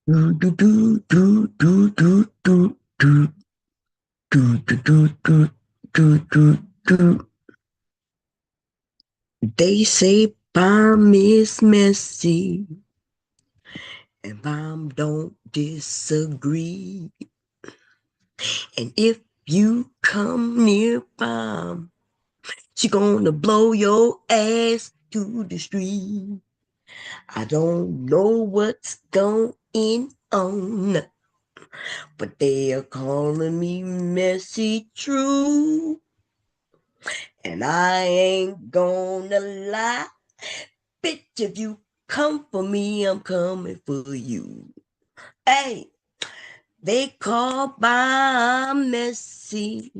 Do do do do do do do do do do do do do do do. They say bomb is messy, and bomb don't disagree. And if you come near bomb, she gonna blow your ass to the street. I don't know what's going on, but they are calling me messy true. And I ain't gonna lie, bitch, if you come for me, I'm coming for you. Hey, they call by messy,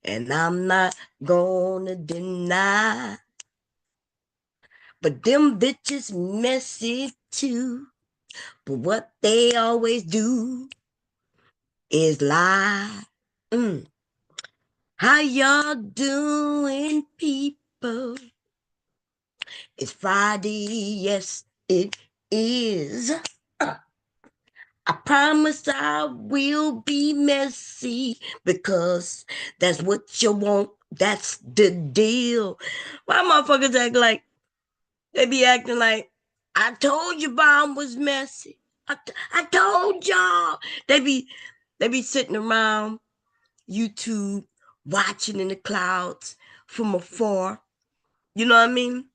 and I'm not gonna deny. But them bitches messy too. But what they always do is lie. Mm. How y'all doing, people? It's Friday, yes, it is. I promise I will be messy because that's what you want. That's the deal. Why motherfuckers act like they be acting like I told you bomb was messy. I told y'all. They be they be sitting around YouTube watching in the clouds from afar. You know what I mean?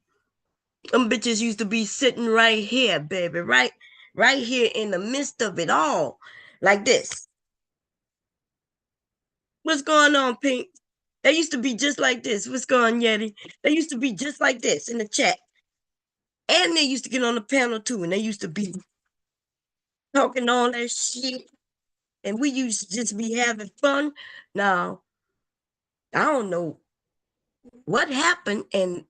Them bitches used to be sitting right here, baby, right here in the midst of it all, like this. What's going on, Pink? They used to be just like this. What's going on, Yeti? They used to be just like this in the chat. And they used to get on the panel too, and they used to be talking all that shit. And we used to just be having fun. Now, I don't know what happened, and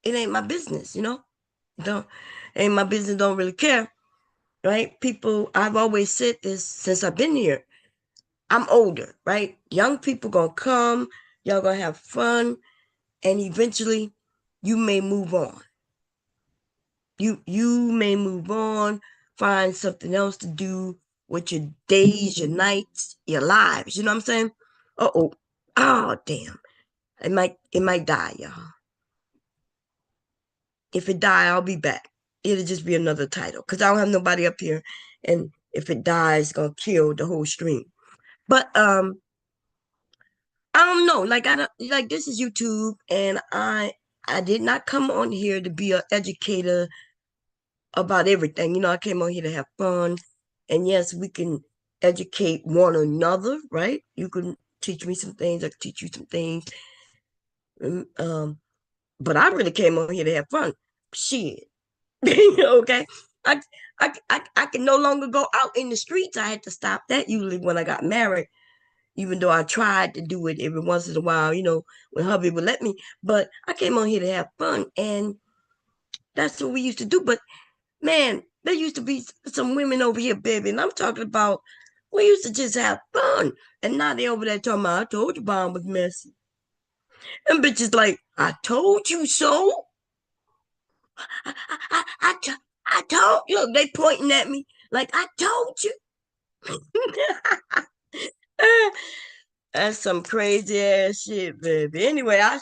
it ain't my business, you know? Don't ain't my business, don't really care. Right? People, I've always said this since I've been here. I'm older, right? Young people gonna come, y'all gonna have fun, and eventually you may move on. You may move on, find something else to do with your days, your nights, your lives. You know what I'm saying? Uh-oh. Oh damn. It might die, y'all. If it die, I'll be back. It'll just be another title. Because I don't have nobody up here. And if it dies, it's gonna kill the whole stream. But I don't know. Like I don't like this is YouTube and I did not come on here to be an educator about everything. You know, I came on here to have fun. And yes, we can educate one another, right? You can teach me some things, I can teach you some things. Mm, but I really came on here to have fun. Shit. Okay. I, I can no longer go out in the streets. I had to stop that usually when I got married, even though I tried to do it every once in a while, when hubby would let me. But I came on here to have fun, and that's what we used to do. But man, there used to be some women over here, baby, and I'm talking about we used to just have fun. And now they over there talking about, I told you Bomb was messy. And bitches like, I told you so. I, I, I, I, I told you. Look, they pointing at me like, I told you. That's some crazy ass shit, baby. Anyway, I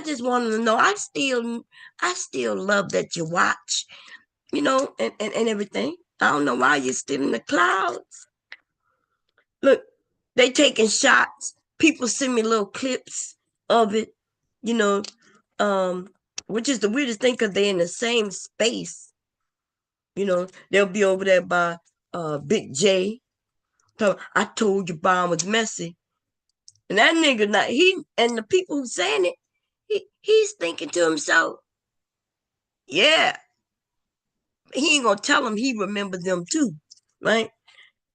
just wanted to know. I still love that you watch, and everything. I don't know why you're still in the clouds. Look, they taking shots. People send me little clips of it, you know, um, which is the weirdest thing because they're in the same space. They'll be over there by Big J. I told you Bomb was messy. And that nigga, not he, and the people who saying it, he's thinking to himself, yeah, he ain't gonna tell him he remembers them too, right?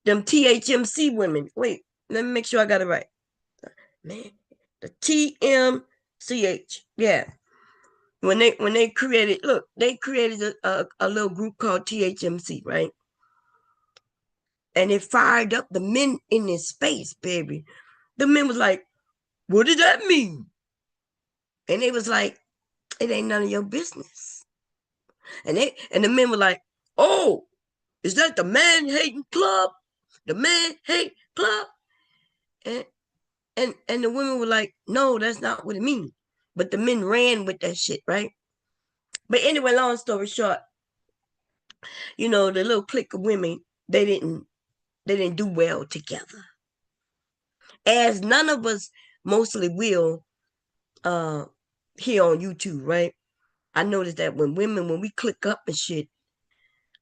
Them THMC women. Wait, let me make sure I got it right. Man, the TMCH, yeah. When they created, look, they created a little group called THMC, right? And it fired up the men in this space, baby. The men was like, what does that mean? And they was like, it ain't none of your business. And the men were like, oh, Is that the man hating club? The man hate club? And and the women were like, no, that's not what it means. But the men ran with that shit, right? But anyway, long story short, the little clique of women, they didn't do well together. As none of us mostly will uh here on YouTube, right? I noticed that when we click up and shit,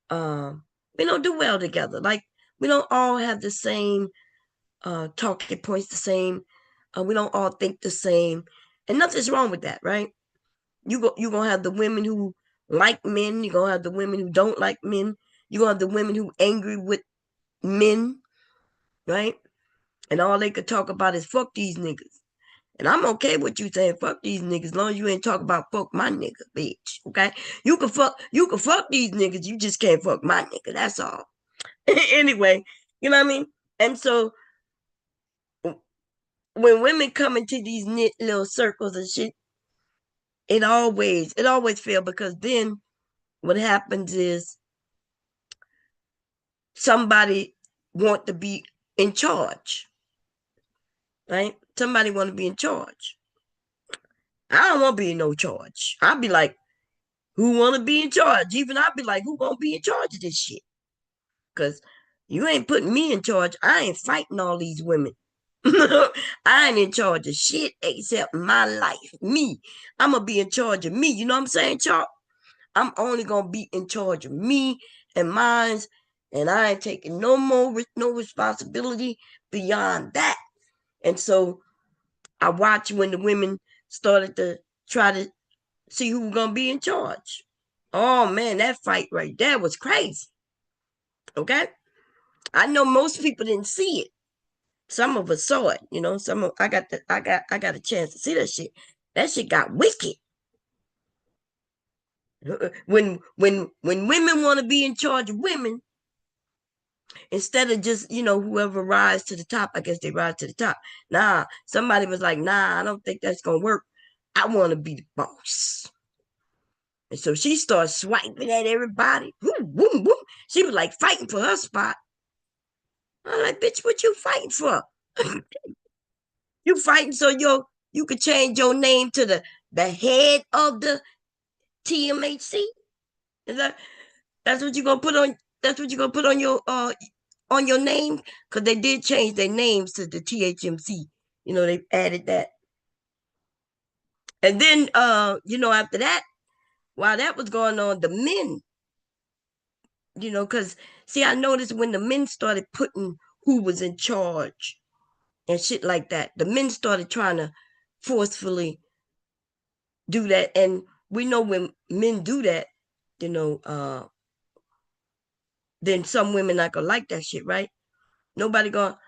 we don't do well together. Like we don't all have the same talking points, the same. We don't all think the same, and nothing's wrong with that, right? You gonna have the women who like men. You gonna have the women who don't like men. You gonna have the women who angry with men, right? And all they could talk about is fuck these niggas. And I'm okay with you saying fuck these niggas as long as you ain't talk about fuck my nigga, bitch. Okay? You can fuck these niggas, you just can't fuck my nigga. That's all. Anyway, you know what I mean? And so when women come into these knit little circles and shit, it always fails because then what happens is somebody want to be in charge, right? Somebody want to be in charge. I don't want to be in no charge. I'll be like, who want to be in charge? Even I'll be like, who gonna be in charge of this shit? Because you ain't putting me in charge. I ain't fighting all these women. I ain't in charge of shit except my life. Me. I'm going to be in charge of me. You know what I'm saying, Chalk? I'm only going to be in charge of me and mine. And I ain't taking no responsibility beyond that. And so I watched when the women started to try to see who was going to be in charge. Oh, man, that fight right there was crazy. Okay? I know most people didn't see it. Some of us saw it, I got a chance to see that shit. That shit got wicked. When women want to be in charge of women, instead of just, whoever rise to the top, I guess they rise to the top. Nah, somebody was like, nah, I don't think that's gonna work. I want to be the boss. And so she started swiping at everybody. Boom, boom, boom. She was like fighting for her spot. I'm like, bitch, what you fighting for? You fighting so you could change your name to the head of the TMHC? Is that's what you gonna put on? That's what you gonna put on your name? Because they did change their names to the THMC. They added that, and then after that, while that was going on, the men, because see, I noticed when the men started putting who was in charge and shit like that, the men started trying to forcefully do that. And we know when men do that, you know, uh, then some women not gonna like that shit, right? Nobody gonna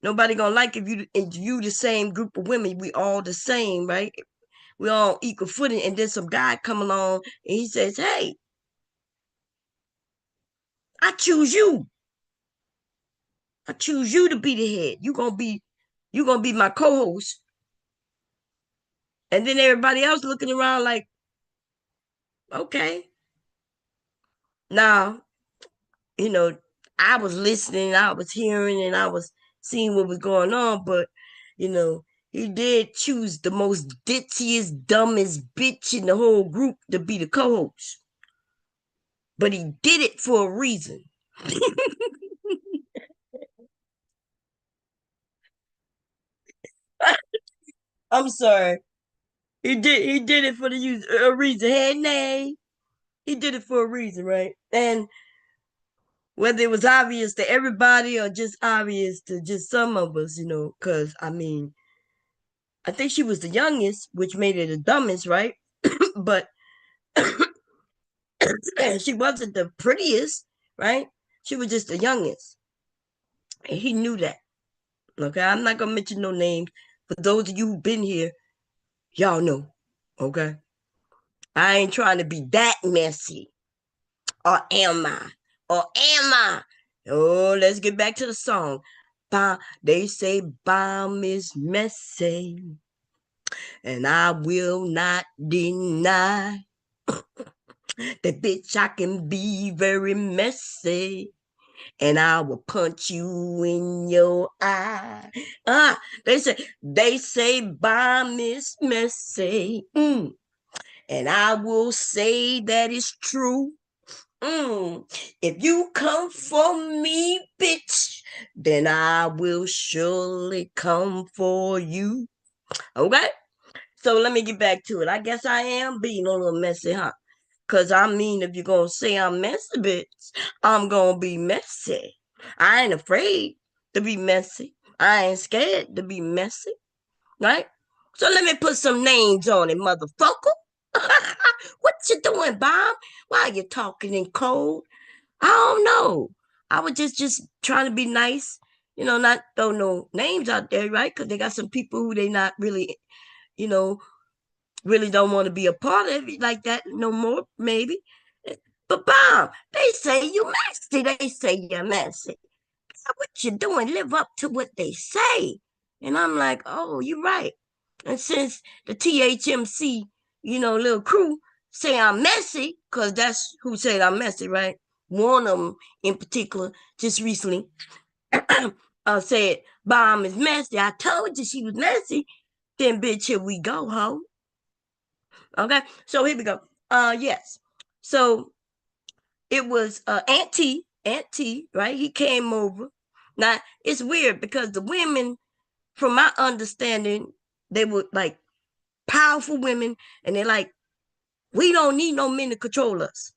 nobody gonna like if you the same group of women, we all the same, right? We all equal footing, and then some guy come along and he says, hey, I choose you. I choose you to be the head. You gonna be my co-host. And then everybody else looking around like, okay. Now, you know, I was listening, I was hearing, and I was seeing what was going on, but you know, he did choose the most ditziest, dumbest bitch in the whole group to be the co-host. But he did it for a reason. I'm sorry. He did it for a reason. Hey, nay. He did it for a reason, right? And whether it was obvious to everybody or just obvious to just some of us, because I mean, I think she was the youngest, which made it the dumbest, right? But she wasn't the prettiest, right? She was just the youngest. And he knew that. Okay. I'm not gonna mention no names. For those of you who've been here, y'all know. Okay. I ain't trying to be that messy. Or am I? Or am I? Oh, let's get back to the song. They say bomb is messy, and I will not deny that bitch I can be very messy. and I will punch you in your eye. They say, bye, Miss Messy. And I will say that it's true. If you come for me, bitch, then I will surely come for you. Okay? So let me get back to it. I guess I am being a little messy, huh? Because I mean, if you're going to say I'm messy, bitch, I'm going to be messy. I ain't afraid to be messy. I ain't scared to be messy, right? So let me put some names on it, motherfucker. What you doing, Bob? Why are you talking in code? I don't know. I was just trying to be nice, not throw no names out there, right? Because they got some people who they not really, you know, really don't want to be a part of it like that no more, maybe. But Bob, they say you messy. They say you're messy. What you doing? Live up to what they say. And I'm like, oh, you're right. And since the THMC, little crew say I'm messy, because that's who said I'm messy, right? One of them in particular just recently said, Bomb is messy. I told you she was messy. Then, bitch, here we go, ho. Okay, so here we go. Yes. So it was Aunt T, right? He came over. Now, it's weird because the women, from my understanding, they were like powerful women, and they're like, we don't need no men to control us.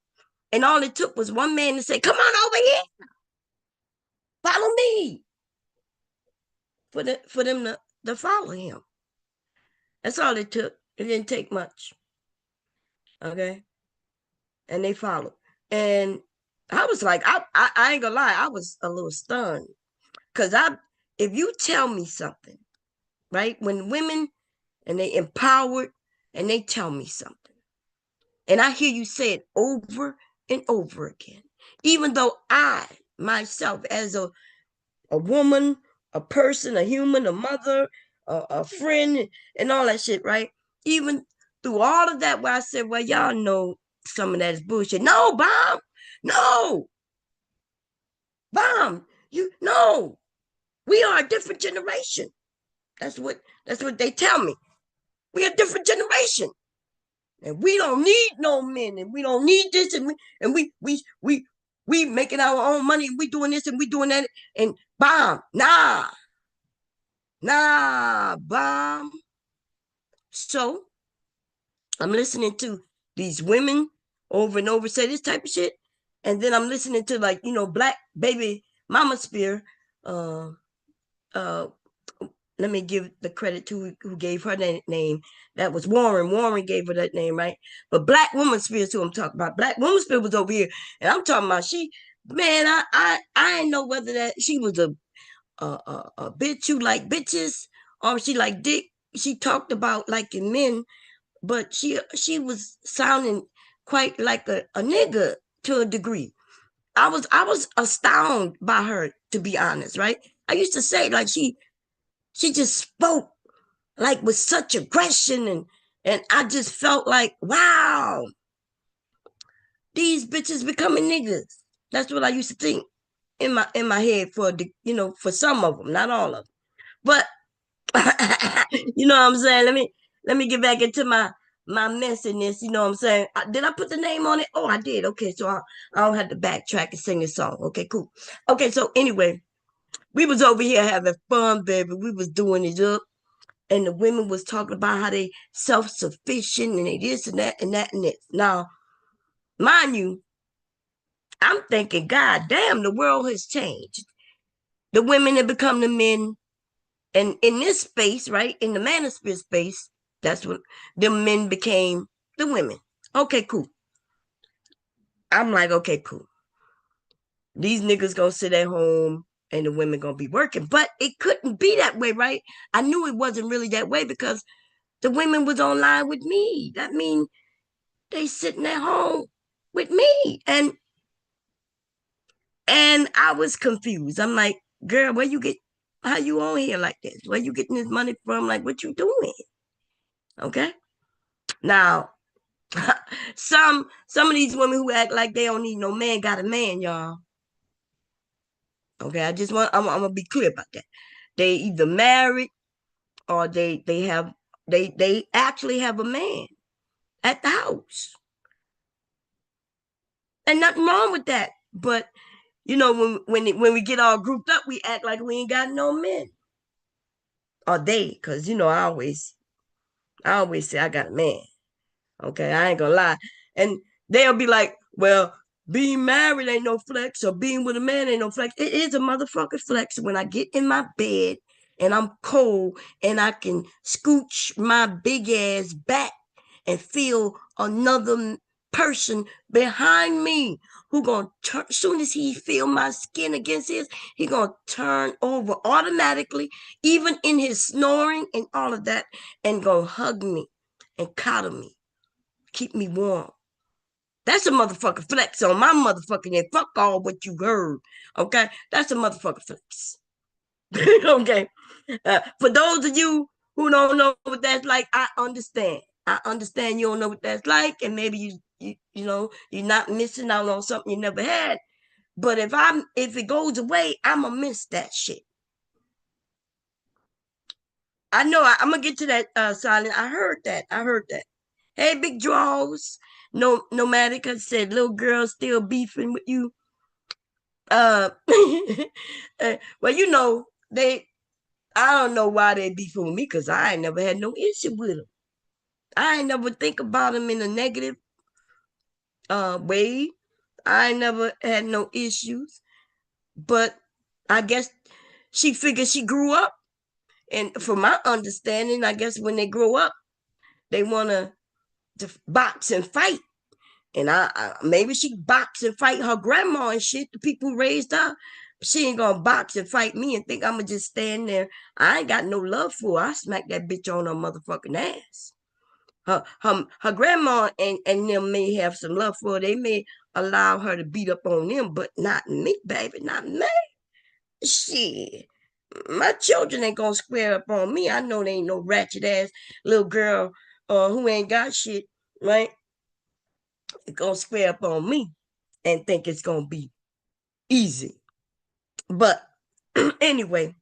And all it took was one man to say, come on over here, follow me, for them to follow him. That's all it took. It didn't take much. Okay. And they followed. And I was like, I ain't gonna lie, I was a little stunned. Cause if you tell me something, right? When women and they empowered and they tell me something, and I hear you say it over and over again, even though I myself, as a woman, a person, a human, a mother, a friend, and all that shit, right? Even through all of that, where I said, well, y'all know some of that is bullshit. No, Bomb, no, Bomb, you no. We are a different generation. That's what they tell me. We are a different generation. And we don't need no men, and we don't need this, and we making our own money, and we doing this and we doing that, and Bomb, nah, Bomb. So I'm listening to these women over and over say this type of shit, and then I'm listening to, like, Black Baby Mama Spear. Uh, uh, Let me give the credit to who gave her that name. That was Warren. Warren gave her that name, right? But Black Woman Spears, who I'm talking about. Black Woman Spears was over here, and I'm talking about man, I didn't know whether that she was a bitch who like bitches or she like dick. She talked about liking men, but she was sounding quite like a nigga to a degree. I was astounded by her, to be honest, right? I used to say, like, she just spoke like with such aggression, and I just felt like, wow, these bitches becoming niggas. That's what I used to think in my head for for some of them, not all of them. But you know what I'm saying? Let me get back into my messiness. You know what I'm saying? Did I put the name on it? Oh, I did. Okay, so I don't have to backtrack and sing this song. Okay, cool. Okay, so anyway, we was over here having fun, baby. We was doing it up, and the women was talking about how they self-sufficient and they this and that and that and this. Now, mind you, I'm thinking, God damn, the world has changed. The women have become the men. And in this space, right, in the manosphere space, that's what the men became the women. Okay, cool. I'm like, okay, cool. These niggas gonna sit at home and the women gonna be working. But it couldn't be that way, right? I knew it wasn't really that way because the women was online with me. That means they sitting at home with me. And I was confused. I'm like, girl, how you on here like this? Where you getting this money from? Like, what you doing? Okay. Now, some of these women who act like they don't need no man got a man, y'all. Okay, I'm gonna be clear about that. They either married or they actually have a man at the house. And nothing wrong with that. But you know, when we get all grouped up, we act like we ain't got no men. Or they, because you know, I always say I got a man. Okay, I ain't gonna lie. And they'll be like, well, being married ain't no flex, or being with a man ain't no flex. It is a motherfucking flex when I get in my bed and I'm cold and I can scooch my big ass back and feel another person behind me who gonna turn. As soon as he feel my skin against his, he gonna turn over automatically, even in his snoring and all of that, and gonna hug me and coddle me, keep me warm. That's a motherfucking flex on my motherfucking head. Fuck all what you heard. Okay? That's a motherfucking flex. Okay? For those of you who don't know what that's like, I understand. I understand you don't know what that's like, and maybe you know you're not missing out on something you never had. But if it goes away, I'ma miss that shit. I know I'm gonna get to that, silent. I heard that. I heard that. Hey, big draws. No, nomadic. I said, little girl still beefing with you. Uh, well, you know they. I don't know why they beefing with me because I ain't never had no issue with them. I ain't never think about them in a negative way. I ain't never had no issues. But I guess she figured she grew up, and from my understanding, I guess when they grow up, they wanna box and fight. And maybe she box and fight her grandma and shit, the people who raised her. She ain't gonna box and fight me and think I'm gonna just stand there. I ain't got no love for her. I smack that bitch on her motherfucking ass. Her grandma and them may have some love for her. They may allow her to beat up on them, but not me, baby, not me. Shit. My children ain't gonna square up on me. I know they ain't no ratchet ass little girl who ain't got shit, right? Gonna square up on me and think it's gonna be easy. But anyway,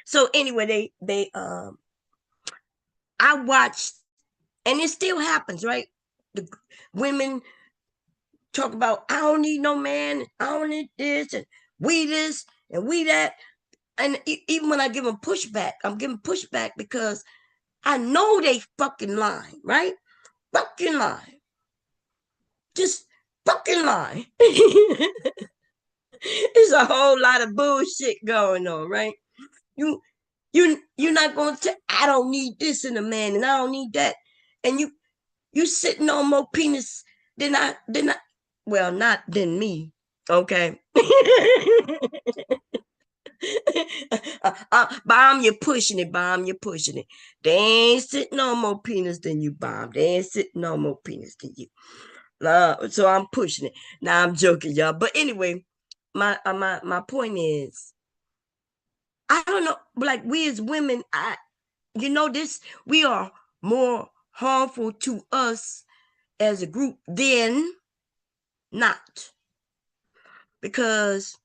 so anyway, they I watched, and it still happens, right? The women talk about I don't need no man, I don't need this, and we this and we that. And even when I give them pushback, I'm giving pushback because I know they fucking lying, right? Fucking lying. Just fucking lying. It's a whole lot of bullshit going on, right? You you're not gonna tell I don't need this in a man and I don't need that. And you sitting on more penis than I well, not than me. Okay. Bomb, you're pushing it, bomb, you're pushing it. They ain't sitting on more penis than you, bomb. They ain't sitting on more penis than you. So I'm pushing it. Now I'm joking, y'all. But anyway, my point is, I don't know, like we as women, this we are more harmful to us as a group than not, because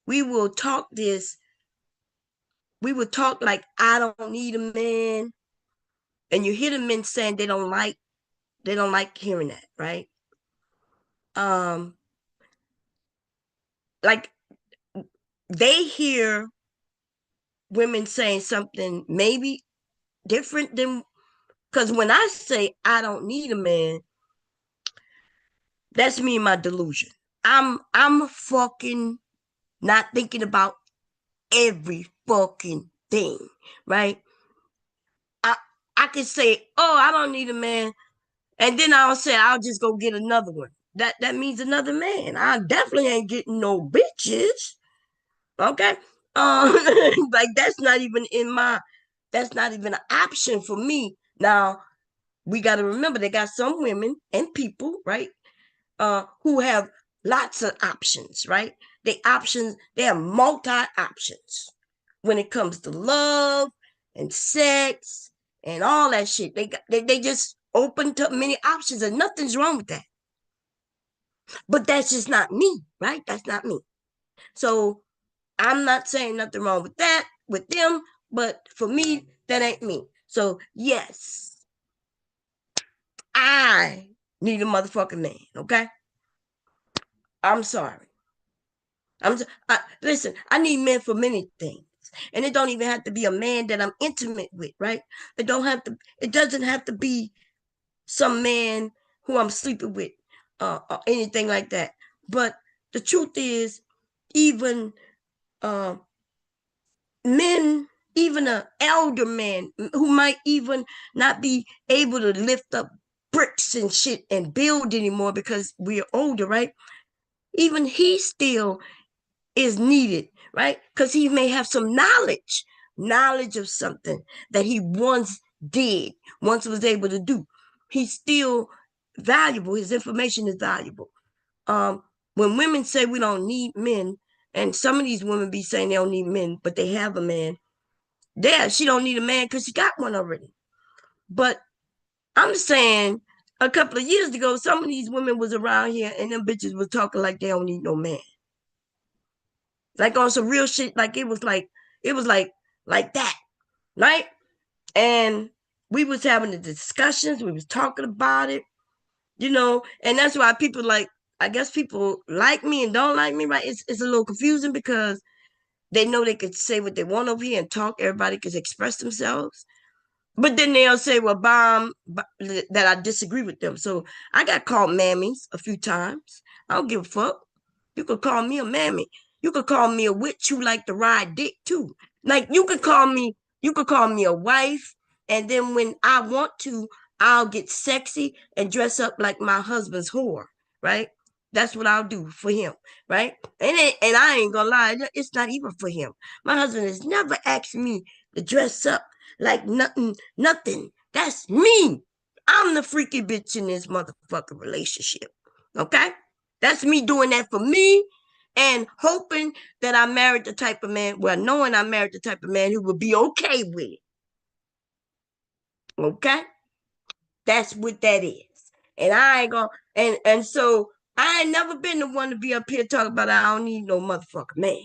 we will talk this, we will talk like I don't need a man, and you hear the men saying they don't like hearing that, right? Um, like they hear women saying something maybe different than, because when I say I don't need a man, that's me and my delusion. I'm fucking not thinking about every fucking thing, right? I I can say, oh, I don't need a man, and then I'll say I'll just go get another one. That means another man. I definitely ain't getting no bitches. Okay. Um, like that's not even an option for me. Now we got to remember they got some women and people, right? Who have lots of options, right? They have multi options when it comes to love and sex and all that shit. They just open to many options, and nothing's wrong with that. But that's just not me, right? That's not me. So I'm not saying nothing wrong with that, with them, but for me, that ain't me. So, yes, I need a motherfucking man, okay? I'm sorry. Listen, I need men for many things. And it don't even have to be a man that I'm intimate with, right? It doesn't have to be some man who I'm sleeping with, or anything like that. But the truth is, even uh, men, even an elder man who might even not be able to lift up bricks and shit and build anymore because we're older, right? Even he still is needed, right? Because he may have some knowledge of something that he once was able to do. He's still valuable. His information is valuable. Um, when women say we don't need men, and some of these women be saying they don't need men, but they have a man. Yeah, she don't need a man because she got one already. But I'm saying a couple of years ago, some of these women was around here and them bitches was talking like they don't need no man. Like on some real shit, like it was like that, right? And we was having the discussions, we was talking about it, and that's why people like, I guess people like me and don't like me, right? It's a little confusing because they know they could say what they want over here and talk, everybody could express themselves. But then they'll say, well, bomb, that I disagree with them. So I got called mammies a few times. I don't give a fuck. You could call me a mammy. You could call me a witch who like to ride dick too. Like you could call me a wife. And then when I want to, I'll get sexy and dress up like my husband's whore, right? That's what I'll do for him, right? And I ain't gonna lie, it's not even for him. My husband has never asked me to dress up like nothing. That's me. I'm the freaky bitch in this motherfucking relationship. Okay? That's me doing that for me and hoping that I married the type of man, well, knowing I married the type of man who would be okay with it. Okay? That's what that is. And I ain't gonna, and so I ain't never been the one to be up here talking about I don't need no motherfucker man.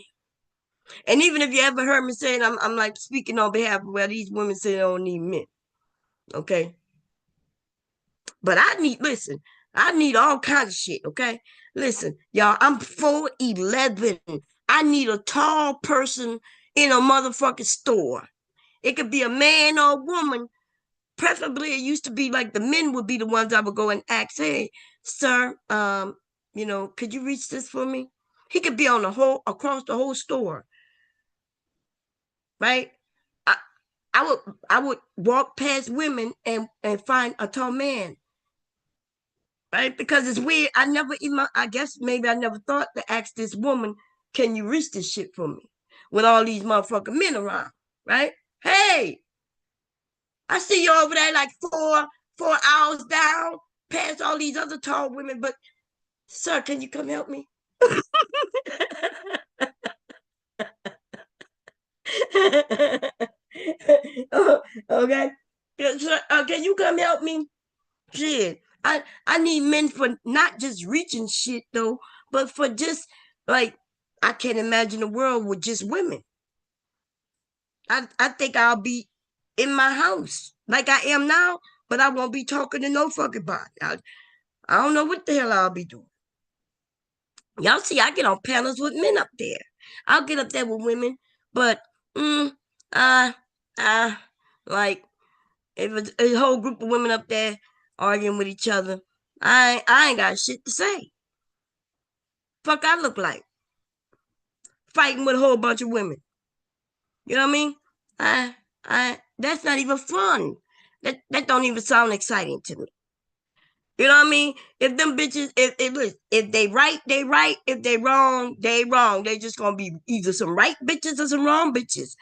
And even if you ever heard me saying I'm like speaking on behalf of where these women say they don't need men. Okay? But I need all kinds of shit, okay? Listen, y'all, I'm 4'11". I need a tall person in a motherfucking store. It could be a man or a woman. Preferably, it used to be like the men would be the ones I would go and ask, hey, sir, could you reach this for me? He could be on across the whole store, right? I, I would walk past women and find a tall man, right? Because it's weird. I guess maybe I never thought to ask this woman, can you reach this shit for me? With all these motherfucking men around, right? Hey, I see you over there like 4 hours down, past all these other tall women, but sir, can you come help me? Okay. Sir, can you come help me? Shit. I need men for not just reaching shit though, but for just like I can't imagine a world with just women. I think I'll be in my house like I am now, but I won't be talking to no fucking body. I don't know what the hell I'll be doing. Y'all see, I get on panels with men up there. I'll get up there with women, but uh, uh, like if it's a whole group of women up there arguing with each other, I ain't got shit to say. Fuck, I look like fighting with a whole bunch of women. You know what I mean? That's not even fun. That don't even sound exciting to me. You know what I mean? If them bitches, if they right, they right. If they wrong, they wrong. They just gonna be either some right bitches or some wrong bitches.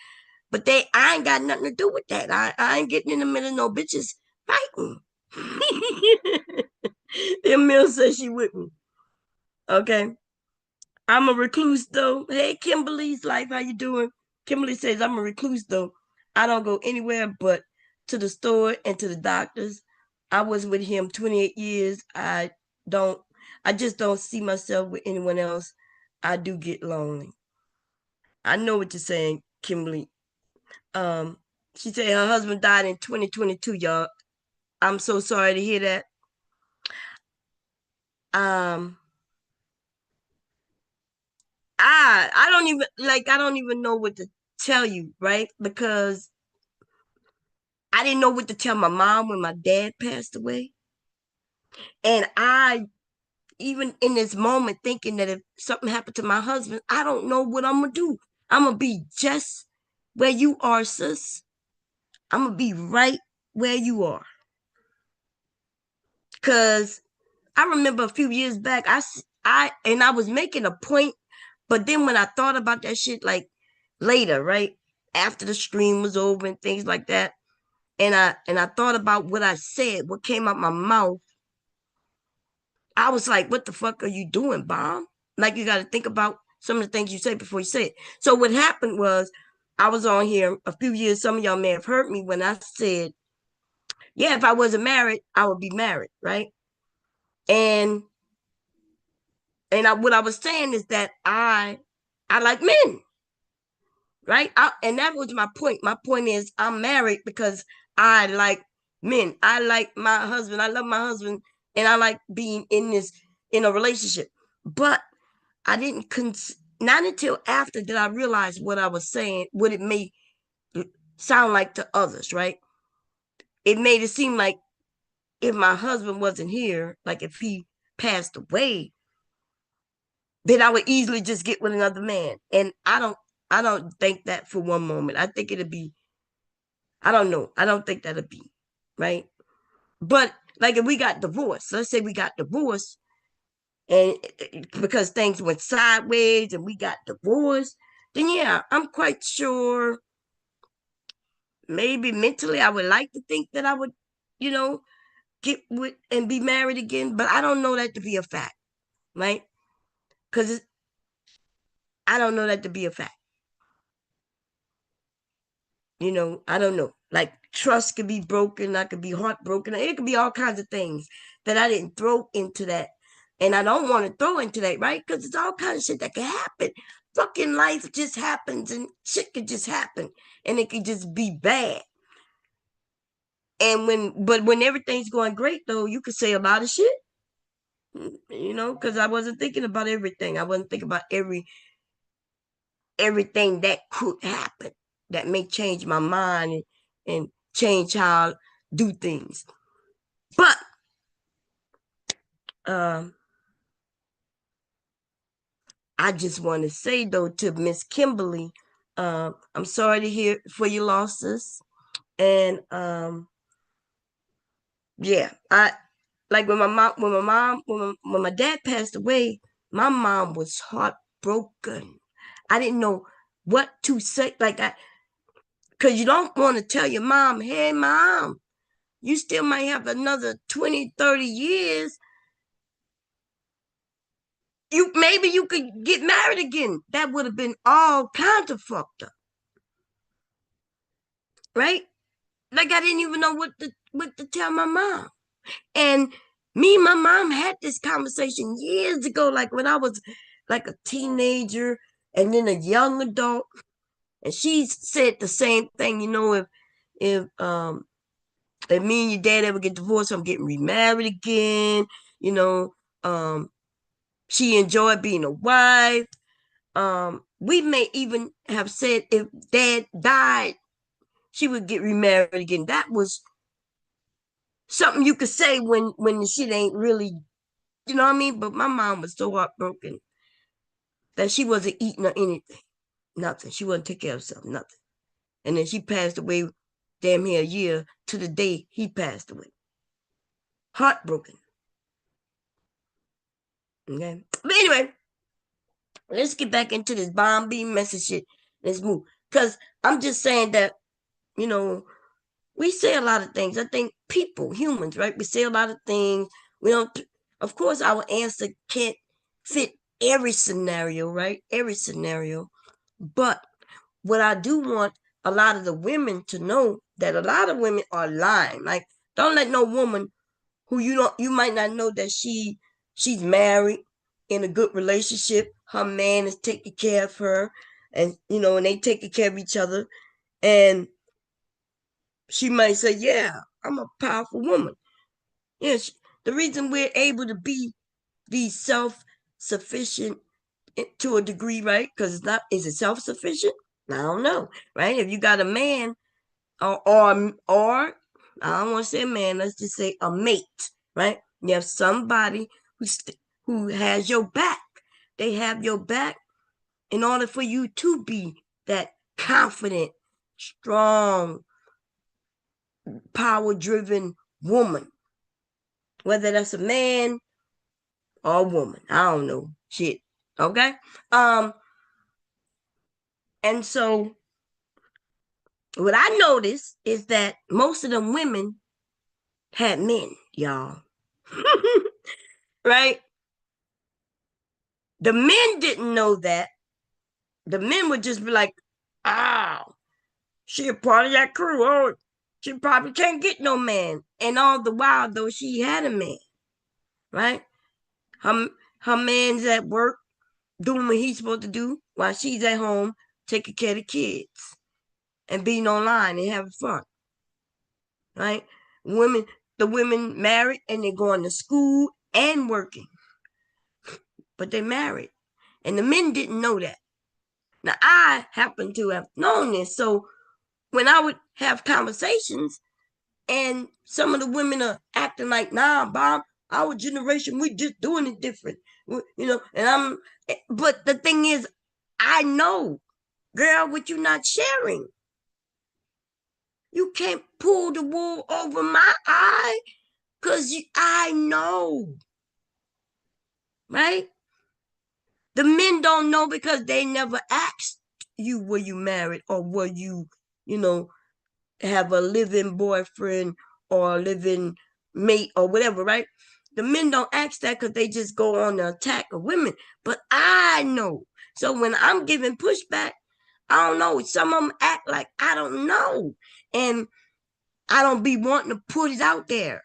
But I ain't got nothing to do with that. I ain't getting in the middle of no bitches fighting. Emil says she with me. Okay. I'm a recluse though. Hey, Kimberly's life, how you doing? Kimberly says I'm a recluse though. I don't go anywhere but to the store and to the doctors. I was with him 28 years. Don't I just don't see myself with anyone else. I do get lonely. I know what you're saying, Kimberly. Um, she said her husband died in 2022, y'all. I'm so sorry to hear that. Um, I don't even know what to tell you, right? Because I didn't know what to tell my mom when my dad passed away. And I even in this moment thinking that if something happened to my husband, I don't know what I'm gonna do. I'm gonna be just where you are, sis. I'm gonna be right where you are. Cause I remember a few years back, I was making a point, but then when I thought about that shit, like later, right after the stream was over and things like that, and I thought about what I said, what came out my mouth, I was like, "What the fuck are you doing, Bomb?" Like you got to think about some of the things you say before you say it. So what happened was, I was on here a few years. Some of y'all may have heard me when I said, "Yeah, if I wasn't married, I would be married," right? And what I was saying is that I like men, right? And that was my point. My point is I'm married because I like men. I like my husband. I love my husband, and I like being in a relationship. But I didn't not until after did I realize what I was saying, what it may sound like to others, right? It made it seem like if my husband wasn't here, like if he passed away, then I would easily just get with another man. And I don't think that for one moment. I think it'd be, I don't know. I don't think that'd be right. But like if we got divorced, let's say we got divorced, and because things went sideways and we got divorced, then yeah, I'm quite sure maybe mentally I would like to think that I would, you know, get with and be married again, but I don't know that to be a fact, right? Because I don't know that to be a fact. I don't know. Like trust could be broken, I could be heartbroken, it could be all kinds of things that I didn't throw into that. And I don't want to throw into that, right? Because it's all kinds of shit that could happen. Fucking life just happens and shit could just happen and it could just be bad. And when everything's going great though, you could say a lot of shit, because I wasn't thinking about everything. I wasn't thinking about everything that could happen that may change my mind and change how I do things. But um, I just want to say though to Miss Kimberly, I'm sorry to hear for your losses, and yeah, I like when my dad passed away, my mom was heartbroken. I didn't know what to say, like because you don't want to tell your mom, hey mom, you still might have another 20, 30 years. Maybe you could get married again. That would have been all kinds of fucked up, right? Like I didn't even know what to tell my mom. And me and my mom had this conversation years ago, like when I was like a teenager and then a young adult. And she said the same thing, if me and your dad ever get divorced, I'm getting remarried again. You know, um, she enjoyed being a wife. We may even have said if dad died, she would get remarried again. That was something you could say when the shit ain't really, you know what I mean? But my mom was so heartbroken that she wasn't eating or anything, nothing. She wasn't taking care of herself, nothing. And then she passed away damn near a year to the day he passed away. Heartbroken. Okay. But anyway, let's get back into this bomb beam message shit. Let's move. Because I'm just saying that, you know, we say a lot of things. I think people, humans, right? We say a lot of things. We don't, of course, our answer can't fit every scenario, right? Every scenario. But what I do want a lot of the women to know that a lot of women are lying. Like, don't let no woman who you might not know that she's married in a good relationship. Her man is taking care of her, and and they taking care of each other, and she might say, "Yeah, I'm a powerful woman." Yes, the reason we're able to be self-sufficient to a degree, right? Because it's not, is it self-sufficient? I don't know, right? If you got a man or I don't want to say a man, let's just say a mate, right? You have somebody who has your back. They have your back in order for you to be that confident, strong, power-driven woman. Whether that's a man or a woman, I don't know. Shit. Okay? Um, and so what I noticed is that most of them women had men, y'all. Right? The men didn't know that. The men would just be like, "Oh, she a part of that crew. Oh, she probably can't get no man." And all the while, though, she had a man, right? Her, her man's at work doing what he's supposed to do while she's at home taking care of the kids and being online and having fun, right? Women, the women married and they're going to school and working, but they married. And the men didn't know that. Now, I happen to have known this. So when I would have conversations and some of the women are acting like, "Nah, Bob, our generation, we just doing it different." And but the thing is, I know, girl, what you not sharing. You can't pull the wool over my eye because I know, right? The men don't know because they never asked you, were you married, or were you, you know, have a living boyfriend or a living mate or whatever, right? The men don't ask that because they just go on the attack of women. But I know. So when I'm giving pushback, I don't know. Some of them act like I don't know. And I don't be wanting to put it out there,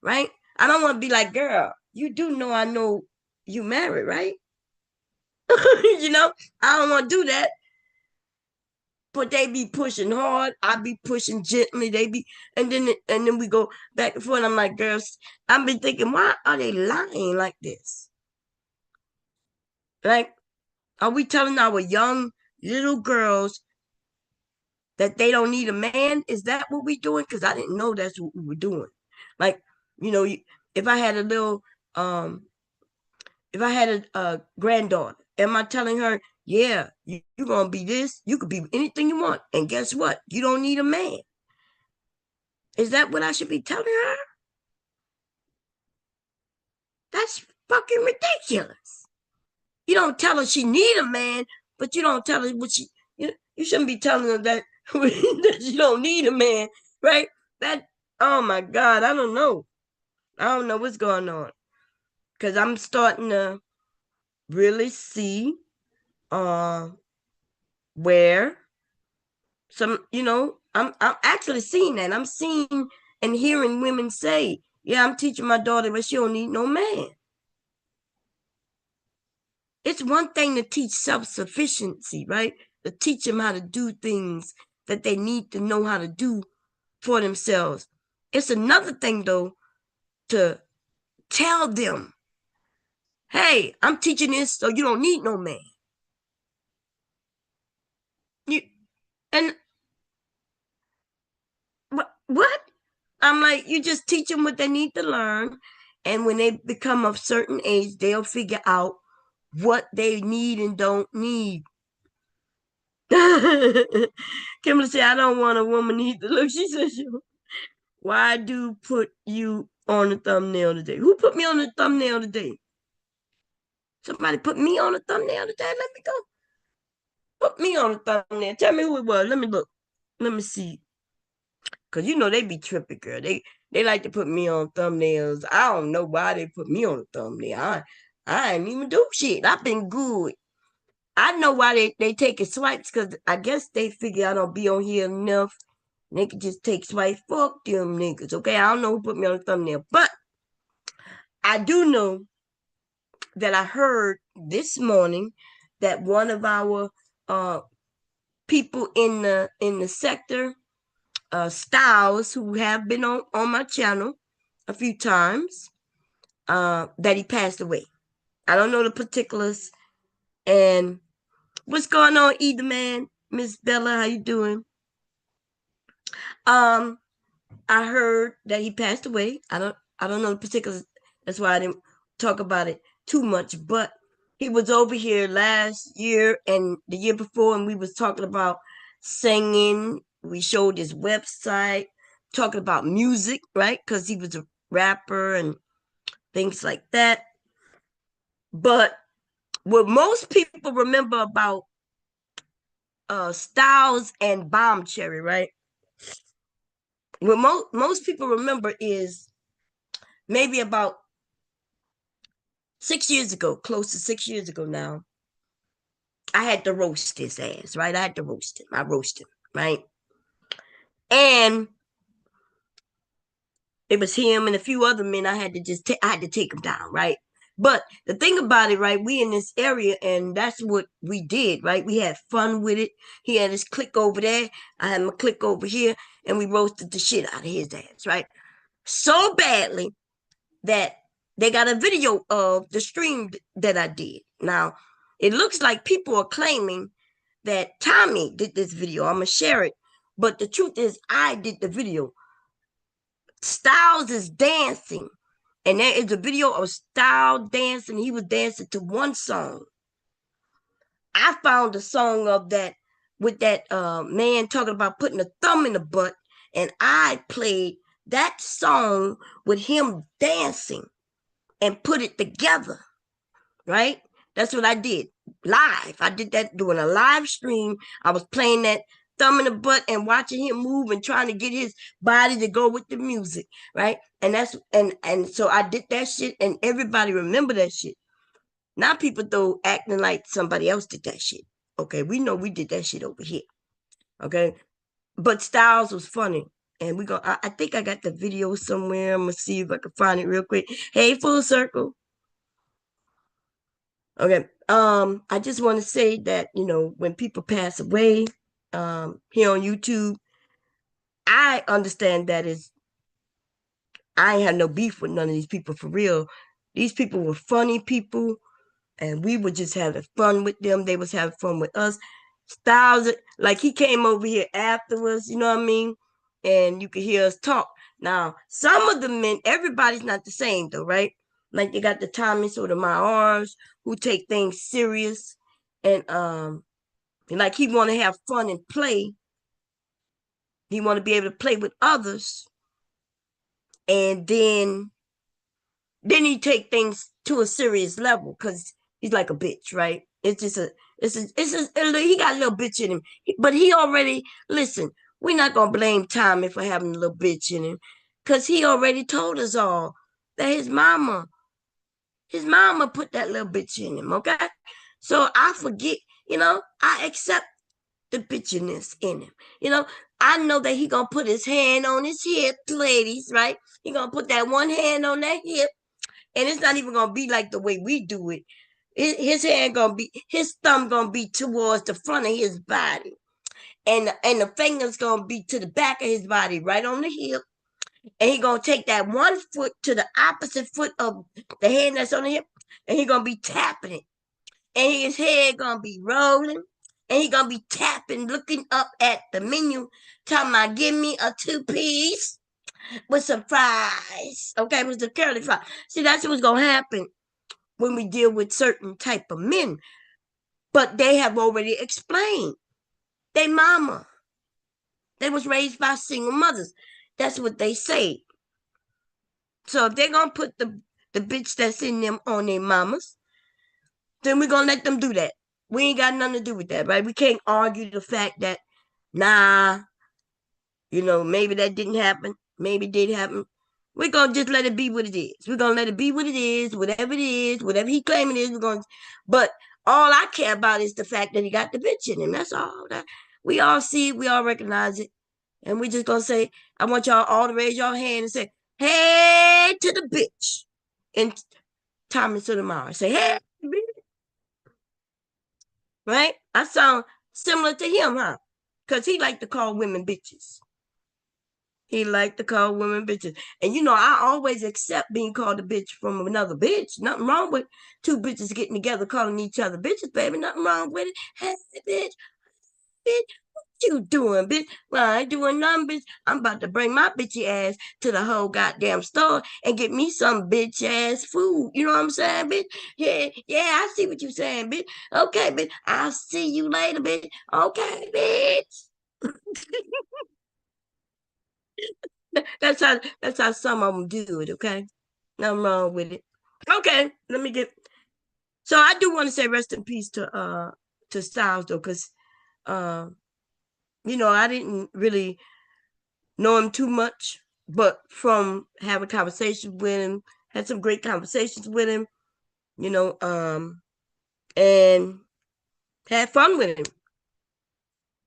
right? I don't want to be like, "Girl, you do know I know you married, right?" I don't want to do that. But they be pushing hard. I be pushing gently. And then we go back and forth. I'm like, "Girls, I've been thinking, why are they lying like this? Like, are we telling our young little girls that they don't need a man? Is that what we doing? Because I didn't know that's what we were doing. Like, you know, if I had a little, if I had a granddaughter, am I telling her, "Yeah, you're gonna be this. You could be anything you want, and guess what? You don't need a man." Is that what I should be telling her? That's fucking ridiculous. You don't tell her she need a man, but you don't tell her what you shouldn't be telling her that that she don't need a man, right? That Oh my God, I don't know. I don't know what's going on. Cause I'm starting to really see uh where I'm actually seeing that. I'm seeing and hearing women say, "Yeah, I'm teaching my daughter, but she don't need no man." It's one thing to teach self-sufficiency, right? To teach them how to do things that they need to know how to do for themselves. It's another thing, though, to tell them, "Hey, I'm teaching this so you don't need no man." You and what? I'm like, you just teach them what they need to learn, and when they become of certain age, they'll figure out what they need and don't need. Kimberly said, "I don't want a woman either." Look, she says, "Why do put you on the thumbnail today?" Who put me on the thumbnail today? Somebody put me on the thumbnail today. Let me go. Put me on the thumbnail. Tell me who it was. Let me look. Let me see. Cause they be tripping, girl. They like to put me on thumbnails. I don't know why they put me on the thumbnail. I ain't even do shit. I've been good. I know why they taking swipes, because I guess they figure I don't be on here enough. They could just take swipes. Fuck them niggas, okay? I don't know who put me on the thumbnail, but I do know that I heard this morning that one of our people in the sector, Styles, who have been on my channel a few times, that he passed away. I don't know the particulars. And what's going on, either man, Miss Bella? How you doing? Um, I heard that he passed away. I don't know the particulars. That's why I didn't talk about it too much. But he was over here last year and the year before, and we was talking about singing. We showed his website, talking about music, right? Because he was a rapper and things like that. But what most people remember about Styles and Bomb Cherry, right? What most people remember is maybe about 6 years ago, close to 6 years ago now, I had to roast his ass, right? I had to roast him. I roasted him, right? And it was him and a few other men. I had to take him down, right? But the thing about it, right? We in this area, and that's what we did, right? We had fun with it. He had his clique over there. I had my clique over here, and we roasted the shit out of his ass, right? So badly that they got a video of the stream that I did. Now, it looks like people are claiming that Tommy did this video. I'm gonna share it, but the truth is, I did the video. Styles is dancing, and there is a video of Styles dancing. He was dancing to one song. I found a song of that with that man talking about putting a thumb in the butt, and I played that song with him dancing and put it together, right? That's what I did live. I did that doing a live stream. I was playing that thumb in the butt and watching him move and trying to get his body to go with the music, right? And so I did that shit, and everybody remember that shit. Now people though acting like somebody else did that shit. Okay, we know we did that shit over here. Okay, but Styles was funny. And we go. I think I got the video somewhere. I'm gonna see if I can find it real quick. Hey, full circle. Okay. I just want to say that, when people pass away, here on YouTube, I understand that is I ain't had no beef with none of these people for real. These people were funny people, and we were just having fun with them. They was having fun with us. Styles, like he came over here afterwards, you know what I mean? And you could hear us talk. Now, some of the men, everybody's not the same though, right? Like they got the Tommy sort of my arms who take things serious, and like he want to have fun and play. He want to be able to play with others, and then he take things to a serious level because he's like a bitch, right? He got a little bitch in him, but he already listen. We're not gonna blame Tommy for having a little bitch in him, because he already told us all that his mama put that little bitch in him. Okay, so I forget, I accept the bitchiness in him. You know, I know that he gonna put his hand on his hip, ladies, right? He gonna put that one hand on that hip, and it's not even gonna be like the way we do it. His thumb gonna be towards the front of his body, and the fingers gonna be to the back of his body, right on the hip. And he gonna take that one foot to the opposite foot of the hand that's on the hip, and he gonna be tapping it, and his head gonna be rolling, and he gonna be tapping, looking up at the menu, talking about give me a 2-piece with some fries, okay, with the curly fries. See, that's what's gonna happen when we deal with certain type of men. But they have already explained. They mama. They was raised by single mothers. That's what they say. So if they're gonna put the bitch that's in them on their mamas, then we're gonna let them do that. We ain't got nothing to do with that, right? We can't argue the fact that, nah, maybe that didn't happen. Maybe it did happen. We're gonna just let it be what it is. We're gonna let it be what it is, whatever it is, whatever he claiming it is, we're gonna but all I care about is the fact that he got the bitch in him. That's all. We all see it, we all recognize it. And we just gonna say, I want y'all all to raise your hand and say, hey to the bitch. And Tommy Sotomayor say, hey, right? Similar to him, huh? Because he liked to call women bitches. He liked to call women bitches. And you know, I always accept being called a bitch from another bitch. Nothing wrong with two bitches getting together calling each other bitches, baby. Nothing wrong with it. Hey, bitch, bitch, what you doing, bitch? Well, I ain't doing nothing, bitch. I'm about to bring my bitchy ass to the whole goddamn store and get me some bitch ass food. You know what I'm saying, bitch? Yeah, yeah, I see what you're saying, bitch. Okay, bitch. I'll see you later, bitch. Okay, bitch. That's how some of them do it. Okay, nothing wrong with it. Okay, let me get. So I do want to say rest in peace to Styles though, because uh I didn't really know him too much, but from having conversations with him, had some great conversations with him, you know, and had fun with him.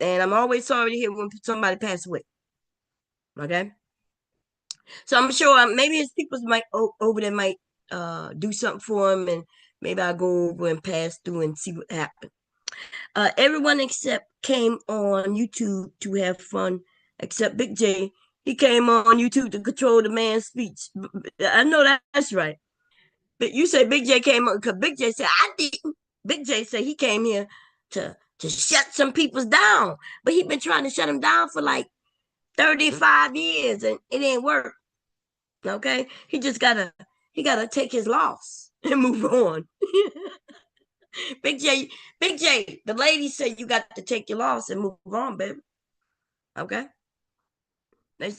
And I'm always sorry to hear when somebody passed away. Okay, so I'm sure maybe his people might over there might do something for him, and maybe I'll go over and pass through and see what happened. Everyone except came on YouTube to have fun, except Big J. He came on YouTube to control the man's speech. I know that's right. But you say Big J came on because Big J said I didn't. Big J said he came here to shut some people's down, but he been trying to shut them down for like 35 years and it ain't work. Okay, he gotta take his loss and move on. Big J, Big J, the lady said you got to take your loss and move on, baby. Okay, they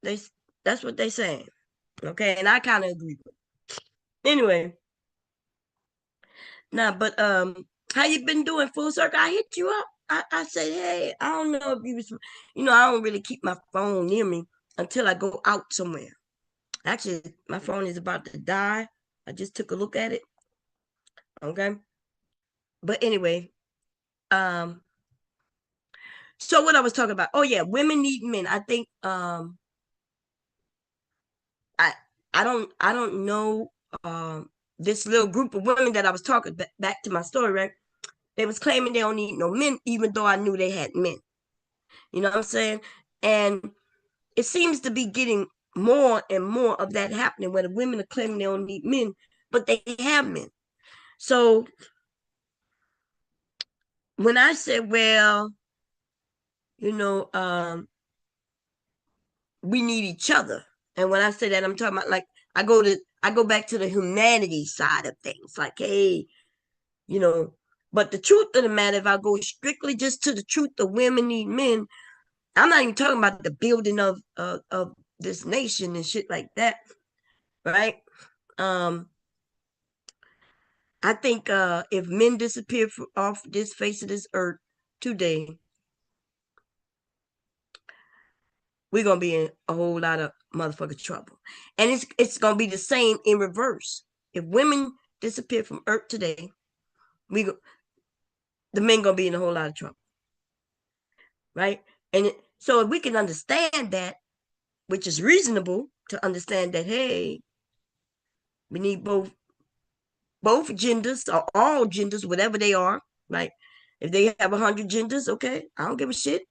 they that's what they saying. Okay, and I kind of agree with. It. Anyway, now, but how you been doing? Full circle. I hit you up. I said, hey, I don't know if you was, I don't really keep my phone near me until I go out somewhere. Actually, my phone is about to die. I just took a look at it. Okay, but anyway, um, so what I was talking about? Oh yeah, women need men. I think I I don't know this little group of women that I was talking back to my story, right? They was claiming they don't need no men, even though I knew they had men. You know what I'm saying? And it seems to be getting more and more of that happening where the women are claiming they don't need men, but they have men. So when I said, well, you know, we need each other. And when I say that, I'm talking about like I go back to the humanity side of things. Like, hey, you know, but the truth of the matter, if I go strictly just to the truth of women need men, I'm not even talking about the building of this nation and shit like that, right? Um, I think if men disappear off this face of this earth today, we're gonna be in a whole lot of motherfucking trouble, and it's gonna be the same in reverse. If women disappear from earth today, we go, the men gonna be in a whole lot of trouble, right? So if we can understand that, which is reasonable to understand that, hey, we need both genders or all genders, whatever they are. Like if they have 100 genders, okay, I don't give a shit.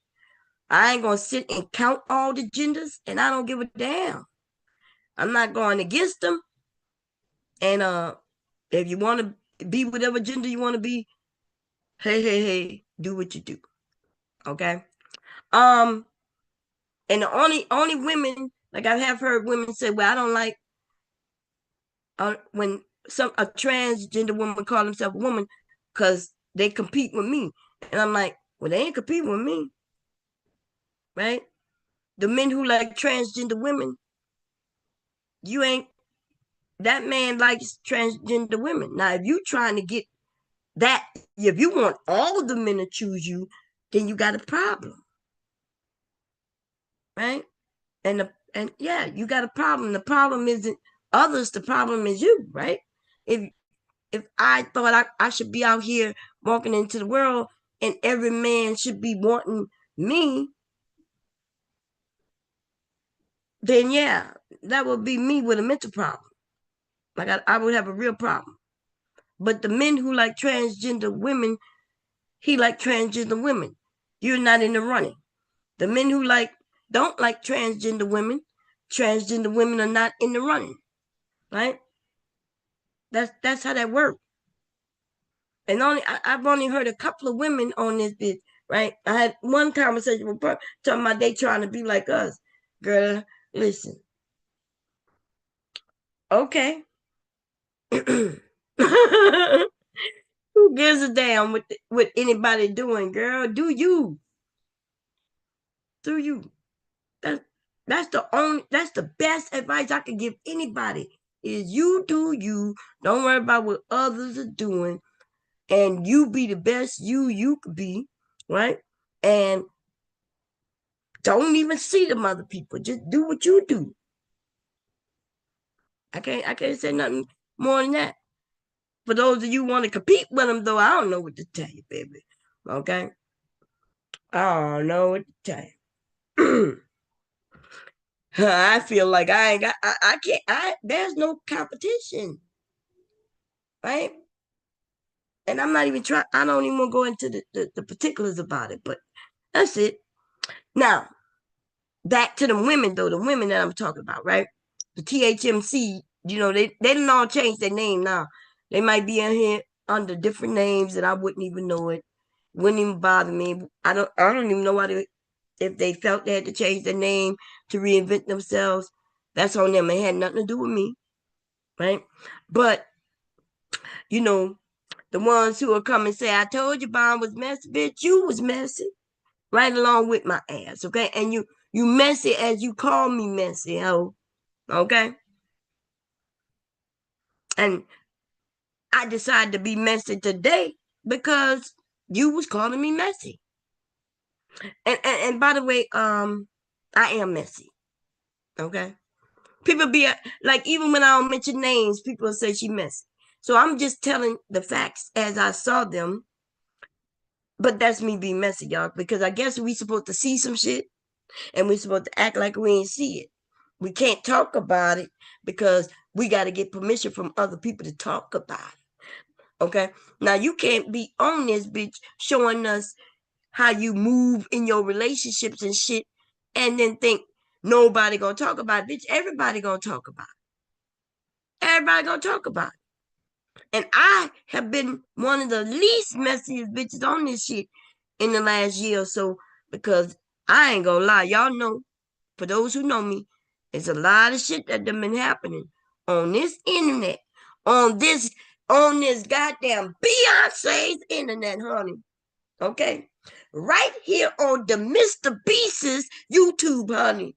I ain't gonna sit and count all the genders, and I don't give a damn. I'm not going against them. And if you want to be whatever gender you want to be, hey, hey, hey, do what you do. Okay. Um, and the only women, like I have heard women say, well, I don't like when a transgender woman call themselves a woman because they compete with me. And I'm like, well, they ain't competing with me, right? The men who like transgender women, you ain't that man likes transgender women. Now, if you trying to get that, if you want all the men to choose you, then you got a problem, right? And yeah, you got a problem. The problem isn't others. The problem is you, right? If if I thought I should be out here walking into the world and every man should be wanting me, then yeah, that would be me with a mental problem. Like I would have a real problem. But the men who like transgender women, he like transgender women. You're not in the running. The men who don't like transgender women are not in the running, right? That's how that works. And I've only heard a couple of women on this bit, right? I had one conversation with her talking about they trying to be like us. Girl, listen. Okay. Who gives a damn what anybody doing, girl? Do you? Do you? That that's the best advice I can give anybody is you do you. Don't worry about what others are doing. And you be the best you could be, right? And don't even see them other people. Just do what you do. I can't say nothing more than that. For those of you who want to compete with them, though, I don't know what to tell you, baby. Okay, I don't know what to tell you. I feel like I ain't got. I can't. There's no competition, right? And I'm not even trying. I don't even want to go into the particulars about it. But that's it. Now back to the women, though. The women that I'm talking about, right? The THMC. They didn't all change their name now. They might be in here under different names and I wouldn't even know it. Wouldn't even bother me. I don't even know if they felt they had to change their name to reinvent themselves. That's on them. It had nothing to do with me, right? But you know, the ones who will come and say, "I told you Bond was messy, bitch. You was messy, right along with my ass, okay? And you messy as you call me messy, ho, okay? And I decided to be messy today because you was calling me messy. And by the way, I am messy, okay? People be like, even when I don't mention names, people say she messy. So I'm just telling the facts as I saw them. But that's me being messy, y'all, because I guess we supposed to see some shit and we supposed to act like we ain't see it. We can't talk about it because we got to get permission from other people to talk about it. Okay. Now you can't be on this bitch showing us how you move in your relationships and shit and then think nobody gonna talk about it. Bitch, everybody gonna talk about it. Everybody gonna talk about it. And I have been one of the least messiest bitches on this shit in the last year or so because I ain't gonna lie. Y'all know, for those who know me, there's a lot of shit that done been happening on this internet, on this goddamn Beyonce's internet, honey. Okay? Right here on the Mr. Beast's YouTube, honey.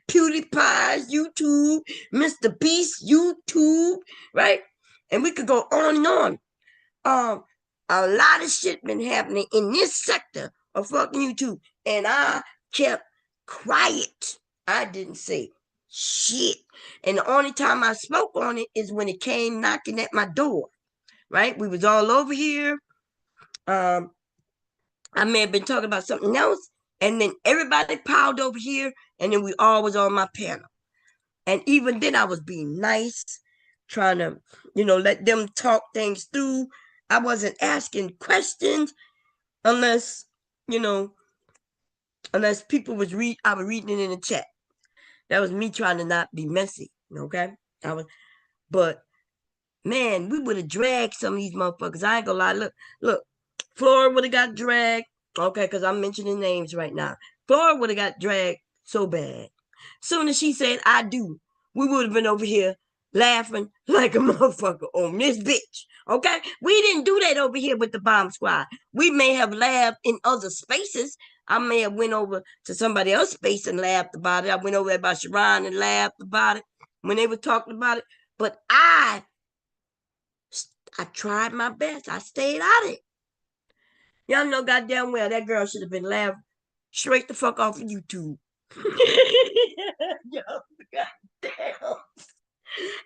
PewDiePie's YouTube, Mr. Beast YouTube, right? And we could go on and on. A lot of shit been happening in this sector of fucking YouTube, and I kept quiet. I didn't say shit. And the only time I spoke on it is when it came knocking at my door. Right? We was all over here. Um, I may have been talking about something else, and then everybody piled over here, and then we all was on my panel. And even then, I was being nice, trying to, let them talk things through. I wasn't asking questions unless, you know, unless people I was reading it in the chat. That was me trying to not be messy, okay? But man, we would have dragged some of these motherfuckers. I ain't gonna lie. Look, Flora would have got dragged, okay, because I'm mentioning names right now. Flora would have got dragged so bad. Soon as she said, "I do," we would have been over here laughing like a motherfucker on this bitch. Okay? We didn't do that over here with the bomb squad. We may have laughed in other spaces. I may have went over to somebody else's space and laughed about it. I went over there by Sharon and laughed about it when they were talking about it. But I tried my best. I stayed out of it. Y'all know goddamn well that girl should have been laughed straight the fuck off of YouTube. Yo, goddamn.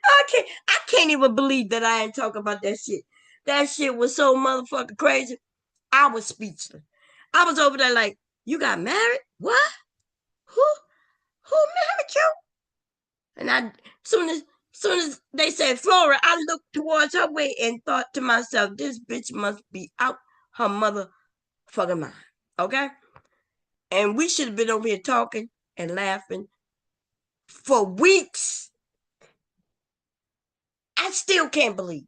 I can't even believe that I ain't talking about that shit. That shit was so motherfucking crazy. I was speechless. I was over there like, you got married? What? Who married you? And soon as they said Flora, I looked towards her way and thought to myself, this bitch must be out her motherfucking fucking mind. Okay? And we should have been over here talking and laughing for weeks. I still can't believe.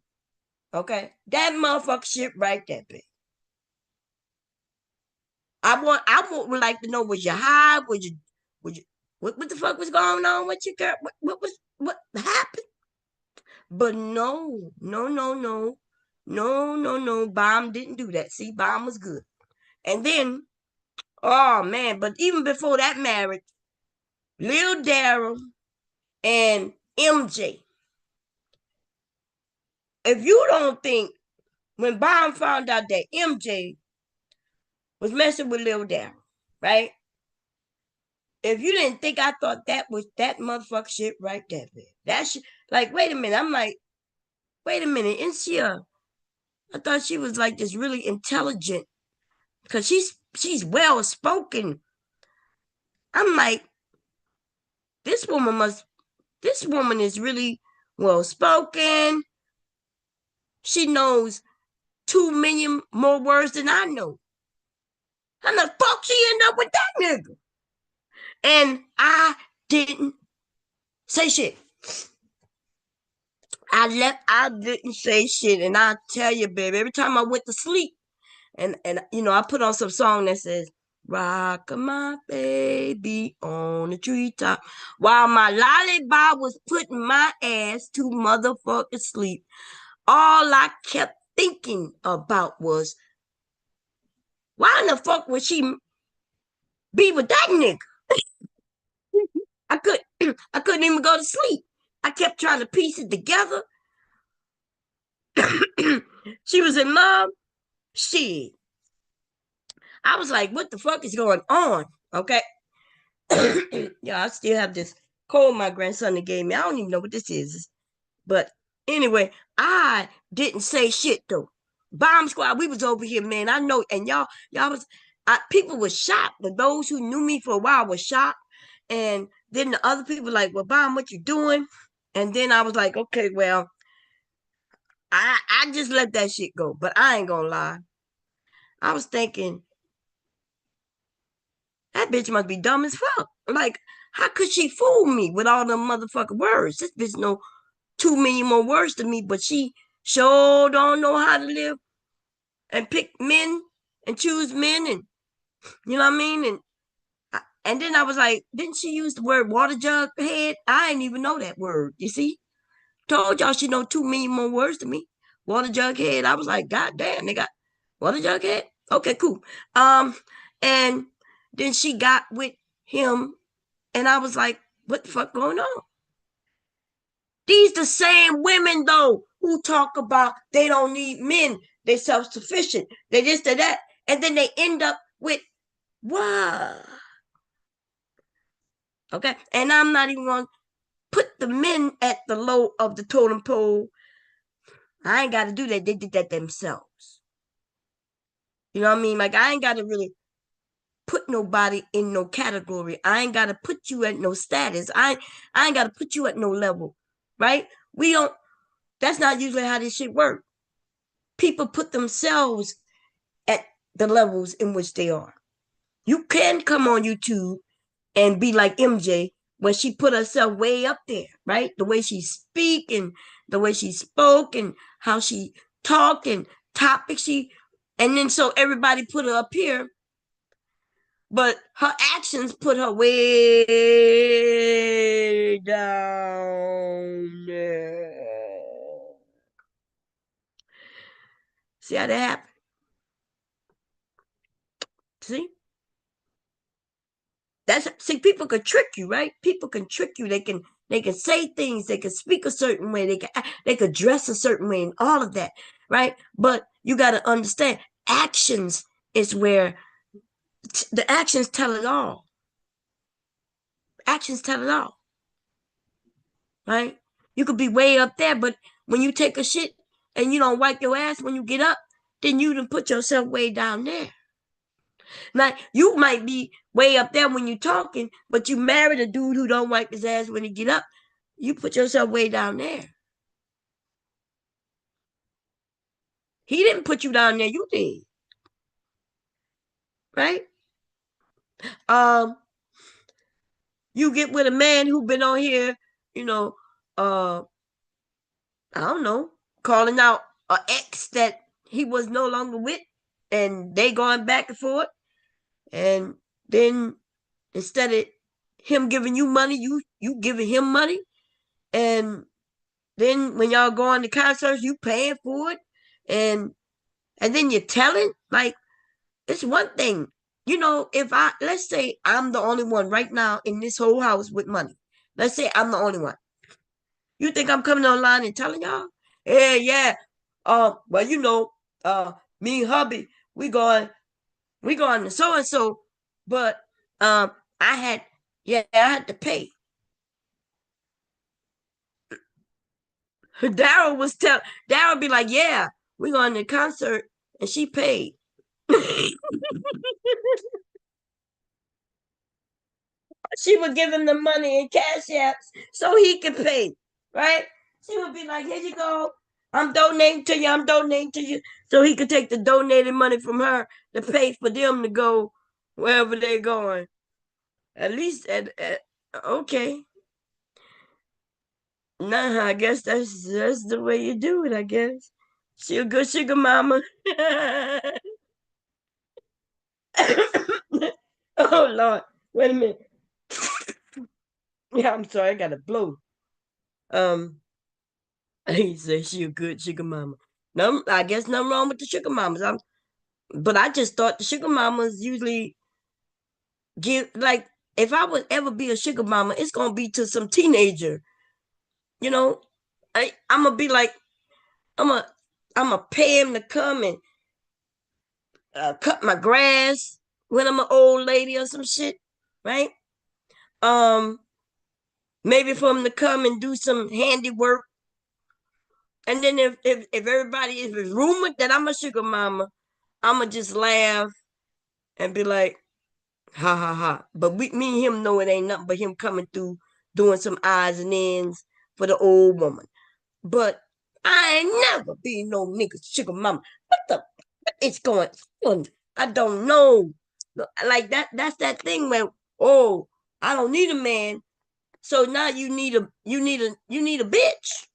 Okay? That motherfucker shit right there, bitch. Would like to know, was you high? What the fuck was going on with you, girl? What happened? But no. Bomb didn't do that. See, Bomb was good. And then, oh man, but even before that marriage, Lil Daryl and MJ. If you don't think when Bomb found out that MJ was messing with Lil Daryl, right? If you didn't think I thought that was that motherfucker shit right there, man. That shit, like, wait a minute. I'm like, wait a minute. Isn't she I thought she was like this really intelligent because she's well spoken. I'm like, this woman must this woman is really well spoken. She knows 2 million more words than I know. How the fuck she end up with that nigga? And I didn't say shit. I didn't say shit. And I tell you, baby, every time I went to sleep, and I put on some song that says, rock my baby on the treetop. While my lullaby was putting my ass to motherfucking sleep, all I kept thinking about was, why in the fuck would she be with that nigga? I could I couldn't even go to sleep. I kept trying to piece it together. She was in love. Shit. I was like, what the fuck is going on? Okay. Yeah, I still have this cold my grandson gave me. I don't even know what this is. But anyway, I didn't say shit though. Bomb squad, we was over here, man. I know, and y'all was people was shocked, but those who knew me for a while was shocked. And then the other people like, well, Bomb, what you doing? And then I was like, okay, well, I just let that shit go. But I ain't gonna lie. I was thinking, that bitch must be dumb as fuck. Like, how could she fool me with all them motherfucking words? This bitch know 2 million more words than me, but she sure don't know how to live and pick men and choose men, and you know what I mean? And then I was like, didn't she use the word water jug head? I didn't even know that word. You see? Told y'all she know 2 million more words than me. Water jug head. I was like, God damn, they got water jug head. Okay, cool. And then she got with him, and I was like, what the fuck going on? These the same women though who talk about they don't need men, they self-sufficient, they this, they that, and then they end up with what? Okay, and I'm not even gonna put the men at the low of the totem pole. I ain't gotta do that. They did that themselves. You know what I mean? Like I ain't gotta really put nobody in no category. I ain't gotta put you at no status. I ain't gotta put you at no level. Right? We don't that's not usually how this shit works. People put themselves at the levels in which they are. You can come on YouTube and be like MJ when she put herself way up there, right? The way she speak and the way she spoke and how she talked and topics and then so everybody put her up here, but her actions put her way down there. See how that happened? See? People can trick you, right? People can trick you. They can say things, they can speak a certain way, they can dress a certain way and all of that, right? But you got to understand actions is where the actions tell it all. Actions tell it all, right? You could be way up there, but when you take a shit and you don't wipe your ass when you get up, then you done put yourself way down there. Now you might be way up there when you talking, but you married a dude who don't wipe his ass when he get up. You put yourself way down there. He didn't put you down there. You did. right? Um, you get with a man who been on here, you know, uh, I don't know, calling out an ex that he was no longer with, and they going back and forth, and then instead of him giving you money, you giving him money, and then when y'all going to concerts, you paying for it, and then you're telling like it's one thing. If let's say I'm the only one right now in this whole house with money. Let's say I'm the only one. You think I'm coming online and telling y'all? Hey, yeah. Well, me and hubby, we going to so and so, but I had I had to pay. Daryl be like, yeah, we going to the concert and she paid. She would give him the money in cash apps so he could pay, right? She would be like, here you go. I'm donating to you. I'm donating to you. So he could take the donated money from her to pay for them to go wherever they're going. At least, okay. Nah, I guess that's the way you do it, I guess. She a good sugar mama. Oh, Lord. Wait a minute. Yeah, I'm sorry. I got to blow. Um, He said she a good sugar mama. No, I guess nothing wrong with the sugar mamas. But I just thought the sugar mamas usually give like if I would ever be a sugar mama, it's gonna be to some teenager. You know, I'm gonna be like I'm gonna pay him to come and cut my grass when I'm an old lady or some shit, right? Um, Maybe for him to come and do some handiwork. And then if everybody if it's rumored that I'm a sugar mama, I'ma just laugh and be like, ha ha ha. But me and him know it ain't nothing but him coming through doing some odds and ends for the old woman. But I ain't never be no nigga sugar mama. What is going on? I don't know. Like that's that thing where, oh, I don't need a man. So now you need a bitch.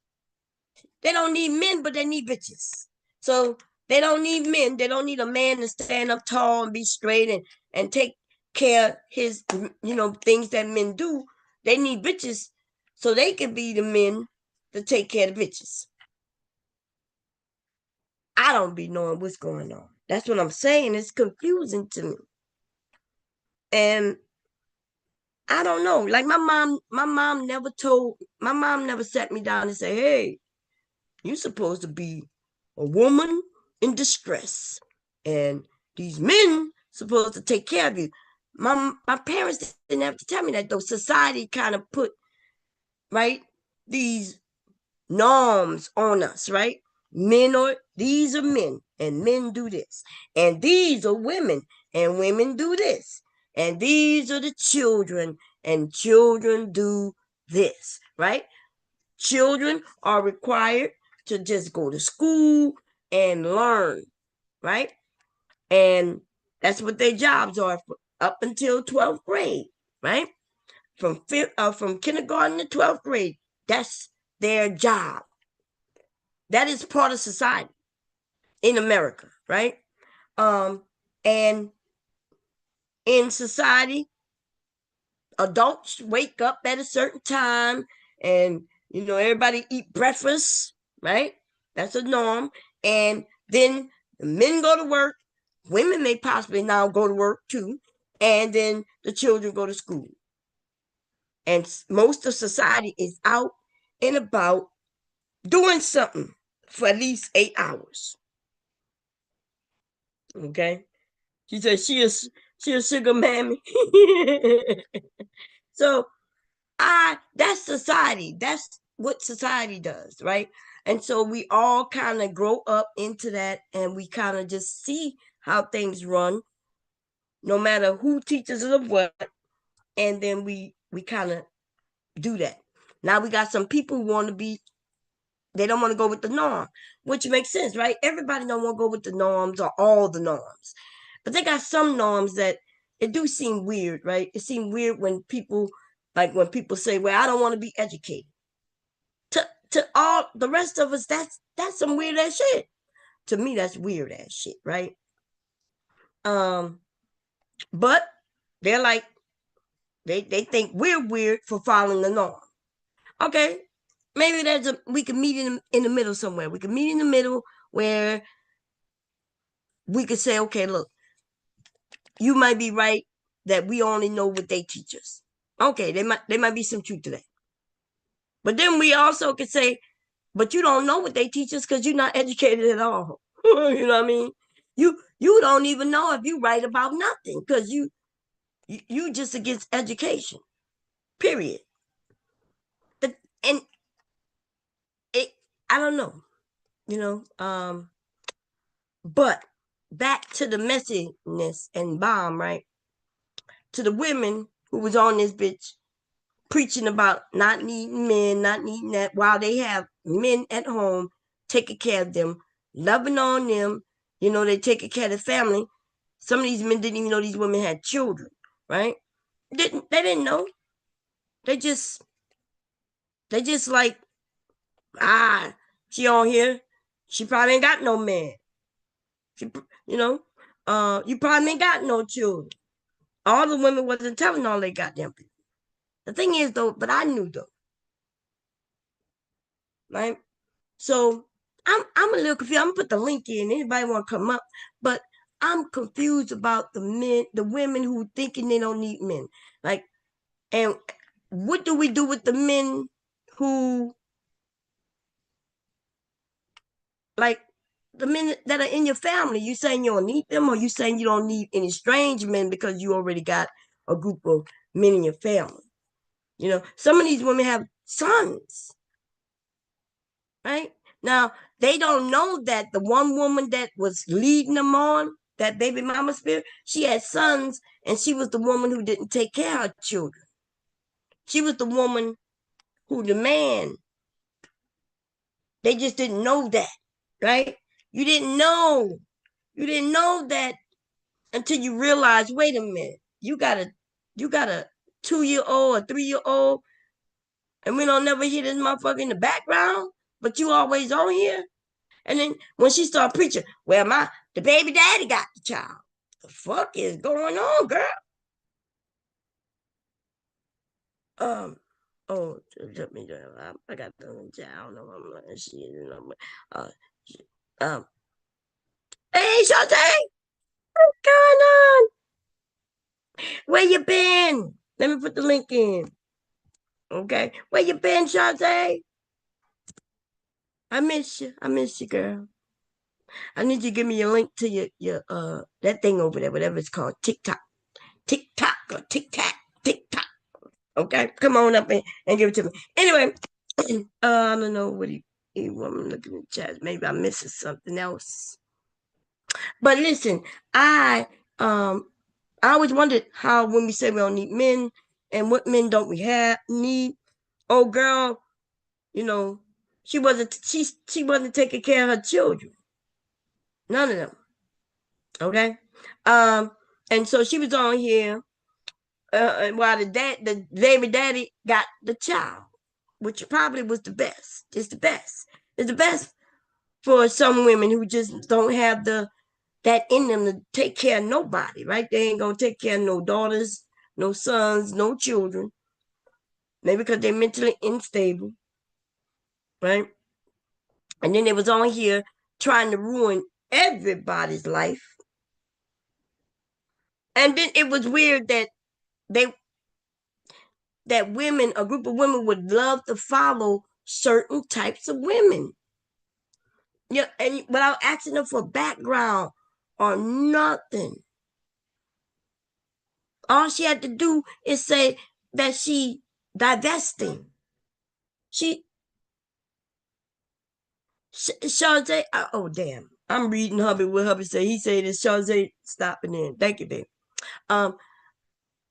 They don't need men, but they need bitches. So they don't need men. They don't need a man to stand up tall and be straight and take care of his, things that men do. They need bitches so they can be the men to take care of the bitches. I don't be knowing what's going on. That's what I'm saying. It's confusing to me. And I don't know. Like my mom never sat me down and say, hey, you're supposed to be a woman in distress, and these men supposed to take care of you. My parents didn't have to tell me that though. Society kind of put right these norms on us, right? These are men, and men do this, and these are women, and women do this, and these are the children, and children do this, right? Children are required to just go to school and learn, right? And that's what their jobs are up until 12th grade, right? From kindergarten to 12th grade, that's their job. That is part of society in America, right? And in society, adults wake up at a certain time and everybody eat breakfast, right? That's a norm. And then the men go to work, women may possibly now go to work too, and then the children go to school. And most of society is out and about doing something for at least 8 hours. Okay. She said she a sugar mammy. So that's society. That's what society does, right? And so we all kind of grow up into that, and we kind of just see how things run, no matter who teaches us what, and then we kind of do that. Now we got some people who want to be. They don't want to go with the norm, which makes sense, right? Everybody don't want to go with the norms or all the norms. But they got some norms that it do seem weird, right? It seems weird when people say, "Well, I don't want to be educated." To all the rest of us, that's some weird ass shit. To me, that's weird ass shit, right? Um, but they're like they think we're weird for following the norm. Okay, maybe we can meet in the middle somewhere. We can meet in the middle where we could say, okay, look, you might be right that we only know what they teach us. Okay, there might be some truth to that. But then we also could say, but you don't know what they teach us because you're not educated at all. You know what I mean? You don't even know if you right about nothing because you just against education. Period. And it I don't know, you know. But back to the messiness and bomb, right? To the women who was on this bitch preaching about not needing men, not needing that, while they have men at home taking care of them, loving on them. You know, they taking care of the family. Some of these men didn't even know these women had children, right? They didn't know. They just like, she on here. She probably ain't got no man. She, you know, you probably ain't got no children. All the women wasn't telling all they goddamn people. The thing is though, but I knew though, right? So I'm a little confused. I'm gonna put the link in. Anybody want to come up? But I'm confused about the women who thinking they don't need men. Like, and what do we do with the men who, like, the men that are in your family? You saying you don't need them, or you saying you don't need any strange men because you already got a group of men in your family? You know, some of these women have sons, right? Now, they don't know that the one woman that was leading them on, that baby mama spirit, she had sons, and she was the woman who didn't take care of her children. She was the woman who the man, they just didn't know that, right? You didn't know. You didn't know that until you realize, wait a minute, you got a 2-year old, a 3-year old, and we don't never hear this motherfucker in the background, but you always on here. And then when she started preaching, well, the baby daddy got the child. The fuck is going on, girl? Um, oh, let me. I got the child. I don't know. I'm like, shit, you know, but, hey, Shante, what's going on? Where you been? Let me put the link in. Okay, where you been, Shante? I miss you. I miss you, girl. I need you to give me a link to your that thing over there, whatever it's called, TikTok, TikTok or TikTok, TikTok. Okay, come on up and give it to me. Anyway, I don't know what you want me looking at the chat. Maybe I'm missing something else. But listen, I always wondered how when we say we don't need men and what men don't we have need. Oh girl, you know, she wasn't taking care of her children. None of them. Okay. Um, and so she was on here while the baby daddy got the child, which probably was the best. It's the best. It's the best for some women who just don't have that in them to take care of nobody, right? They ain't gonna take care of no daughters, no sons, no children. Maybe because they're mentally unstable, right? And then they was on here trying to ruin everybody's life. And then it was weird that they a group of women would love to follow certain types of women. Yeah, and without asking them for background or nothing. All she had to do is say that she divesting. She Shante. Oh damn! I'm reading Hubby what Hubby said. He said it's Shante stopping in. Thank you, babe. Um,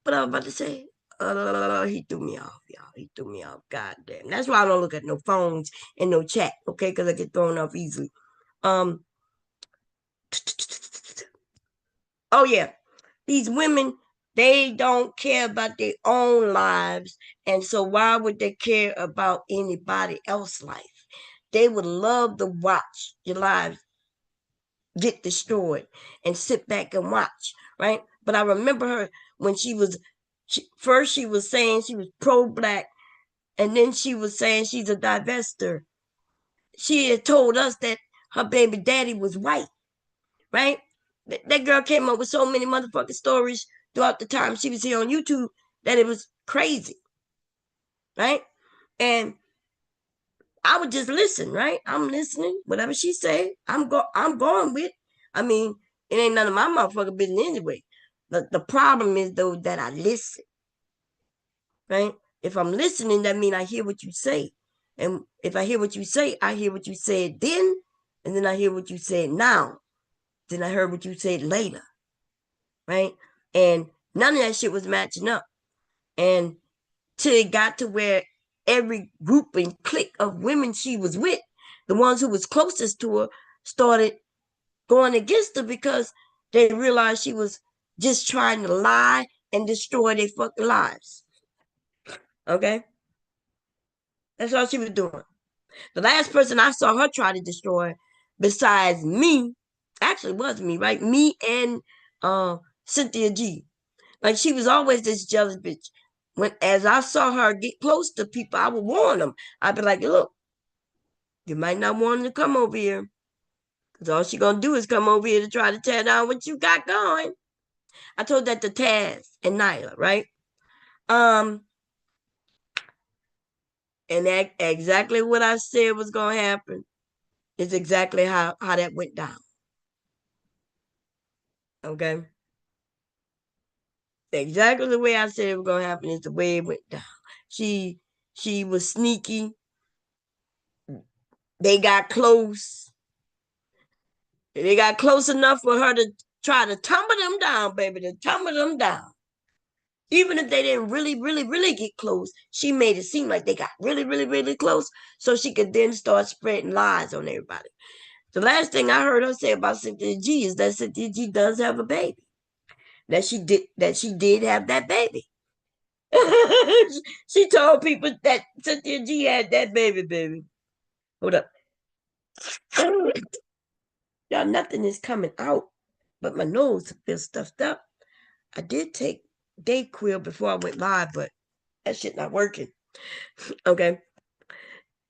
but I was about to say, he threw me off, y'all. He threw me off. God damn. That's why I don't look at no phones and no chat, okay? Because I get thrown off easily. Um, Oh yeah, these women, they don't care about their own lives, and so why would they care about anybody else's life? They would love to watch your lives get destroyed and sit back and watch, right? But I remember her when first she was saying she was pro-black, and then she was saying she's a divester. She had told us that her baby daddy was white, right? That girl came up with so many motherfucking stories throughout the time she was here on YouTube that it was crazy, right? And I would just listen, right? I'm listening, whatever she say, I'm going with. I mean, it ain't none of my motherfucking business anyway. The problem is though that I listen, right? If I'm listening, that means I hear what you say. And if I hear what you say, I hear what you said then, and then I hear what you said now. Then I heard what you said later, right? And none of that shit was matching up. And till it got to where every group and clique of women she was with, the ones who was closest to her, started going against her because they realized she was just trying to lie and destroy their fucking lives. Okay? That's all she was doing. The last person I saw her try to destroy, besides me, actually was me, right? Me and Cynthia G. Like she was always this jealous bitch. As I saw her get close to people, I would warn them. I'd be like, look, you might not want them to come over here. Because all she gonna do is come over here to try to tear down what you got going. I told that to Taz and Nyla, right? Um, and that exactly what I said was gonna happen is exactly how that went down. Okay. Exactly the way I said it was gonna happen is the way it went down. She she was sneaky. They got close. They got close enough for her to try to tumble them down, baby, to tumble them down. Even if they didn't really, really, really get close, she made it seem like they got really, really, really close so she could then start spreading lies on everybody. The last thing I heard her say about Cynthia G is that Cynthia G does have a baby. That she did have that baby. She told people that Cynthia G had that baby. Hold up. Y'all, nothing is coming out, but my nose feels stuffed up. I did take Dayquil before I went live, but that shit not working. Okay.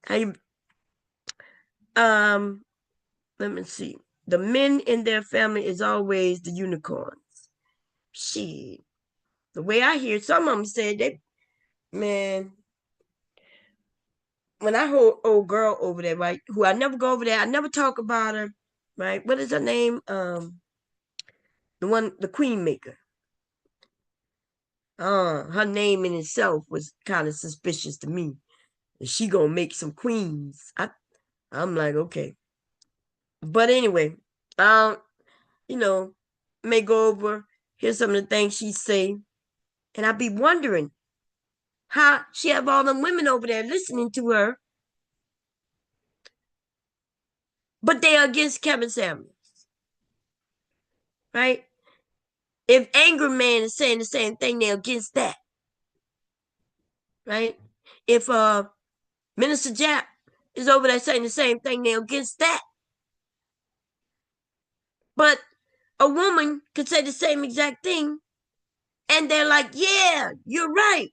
I let me see. The men in their family is always the unicorns. Shit. The way I hear some of them said they, man, when I heard old girl over there, right, who I never go over there, I never talk about her, right? What is her name? The queen maker. Her name in itself was kind of suspicious to me. She gonna make some queens. I'm like, okay. But anyway, um, you know, may go over, hear some of the things she say, and I be wondering how she have all them women over there listening to her, but they are against Kevin Samuels, right? If Angry Man is saying the same thing, they're against that, right? If Minister Jack is over there saying the same thing, they're against that. But a woman could say the same exact thing, and they're like, "Yeah, you're right,"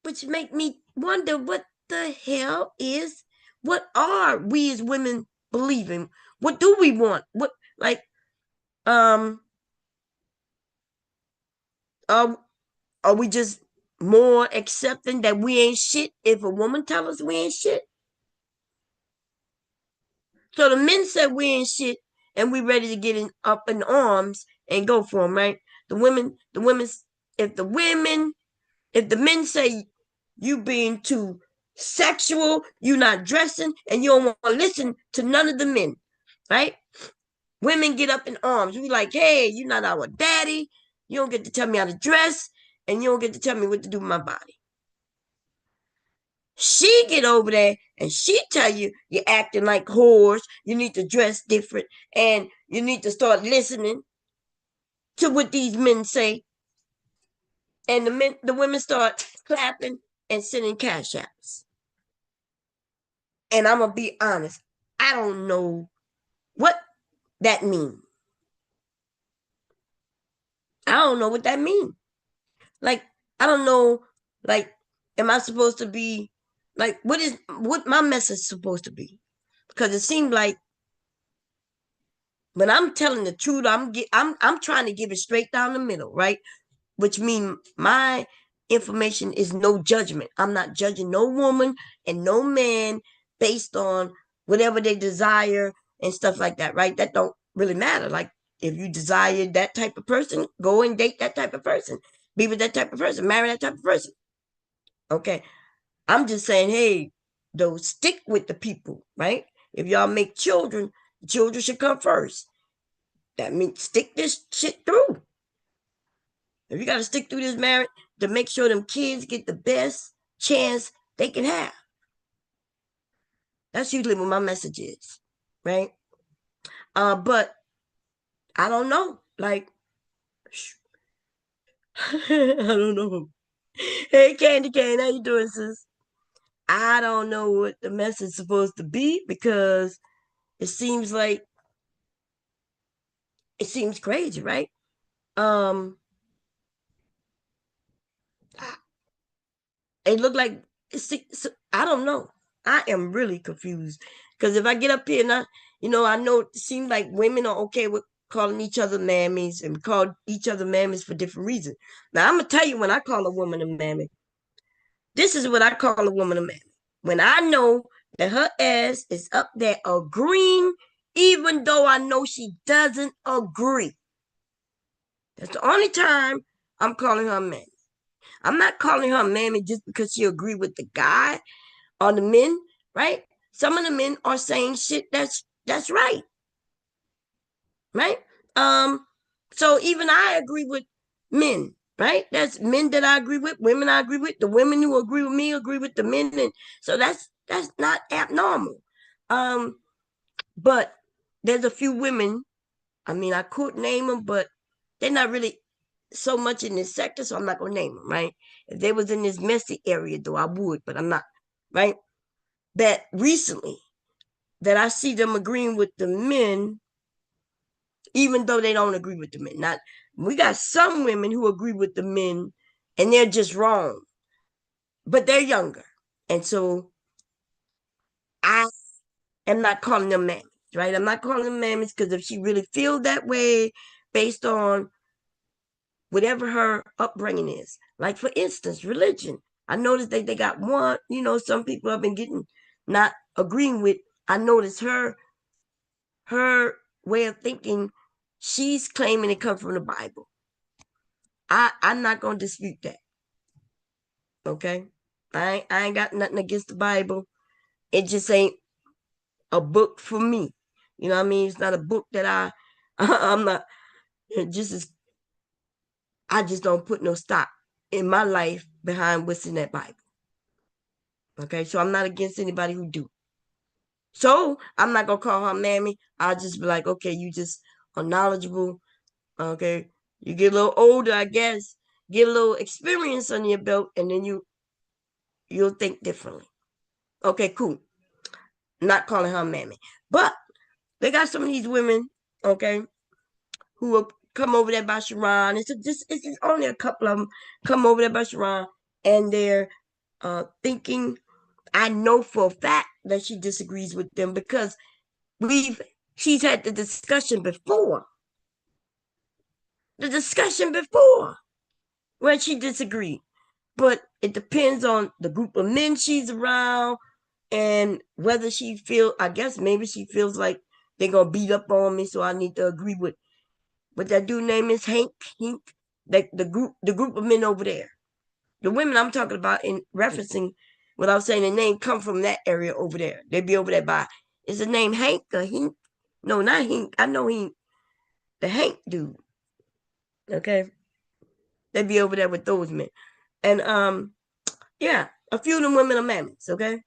which make me wonder what the hell is, what are we as women believing? What do we want? What, like, um are, are we just more accepting that we ain't shit if a woman tell us we ain't shit? So the men said we ain't shit and we ready to get up in arms and go for them, right? The women, if the women, if the men say you being too sexual, you not dressing, and you don't want to listen to none of the men, right? Women get up in arms. We like, hey, you're not our daddy. You don't get to tell me how to dress, and you don't get to tell me what to do with my body. She get over there and she tell you you're acting like whores. You need to dress different and you need to start listening to what these men say. And the women start clapping and sending cash apps. And I'm gonna be honest, I don't know what that means. I don't know what that means. Like, I don't know, like, am I supposed to be like what my message supposed to be? Because it seemed like when I'm telling the truth, I'm trying to give it straight down the middle, right? Which means my information is no judgment. I'm not judging no woman and no man based on whatever they desire and stuff like that, right? That don't really matter. Like if you desire that type of person, go and date that type of person, be with that type of person, marry that type of person. Okay. I'm just saying, hey, though, stick with the people, right? If y'all make children, children should come first. That means stick this shit through. If you got to stick through this marriage to make sure them kids get the best chance they can have. That's usually what my message is, right? But I don't know. Like, I don't know. Hey, Candy Cane, how you doing, sis? I don't know what the message is supposed to be because it seems like it seems crazy, right? Um, it looked like I don't know. I am really confused because if I get up here and I know it seems like women are okay with calling each other mammies and call each other mammies for different reasons. Now I'm gonna tell you when I call a woman a mammy, this is what I call a woman a mammy. When I know that her ass is up there agreeing, even though I know she doesn't agree. That's the only time I'm calling her a mammy. I'm not calling her a mammy just because she agree with the guy or the men, right? Some of the men are saying shit that's right, right? Um, so even I agree with men, right? That's men that I agree with, women I agree with, the women who agree with me agree with the men, and so that's not abnormal. Um, but there's a few women. I mean, I could name them, but they're not really so much in this sector, so I'm not gonna name them, right? If they was in this messy area, though, I would, but I'm not, right? That recently that I see them agreeing with the men, even though they don't agree with the men. Not we got some women who agree with the men and they're just wrong, but they're younger. And so I am not calling them mammies, right? I'm not calling them mammies because if she really feels that way based on whatever her upbringing is. Like for instance, religion. I noticed that they got one, some people have been getting not agreeing with. I noticed her way of thinking, she's claiming it comes from the Bible. I'm not gonna dispute that. Okay. I ain't got nothing against the Bible. It just ain't a book for me. You know what I mean? It's not a book that I'm not just as I just don't put no stock in my life behind what's in that Bible. Okay, so I'm not against anybody who do. So I'm not gonna call her mammy. I'll just be like, okay, you just are knowledgeable. Okay, you get a little older, I guess, get a little experience on your belt, and then you'll think differently. Okay, cool. Not calling her mammy, but they got some of these women, okay, who will come over there by Sharon. It's only a couple of them come over there by Sharon, and they're thinking. I know for a fact that she disagrees with them because we've she's had the discussion before when she disagreed. But it depends on the group of men she's around and whether she feel. I guess maybe she feels like they're gonna beat up on me, so I need to agree with what that dude name is Hank. The group of men over there. The women I'm talking about in referencing without saying the name come from that area over there. They be over there by is the name Hank or Hink? No, not Hink. I know Hink. The Hank dude. Okay. They be over there with those men. And yeah. A few of them women are mammoths, okay?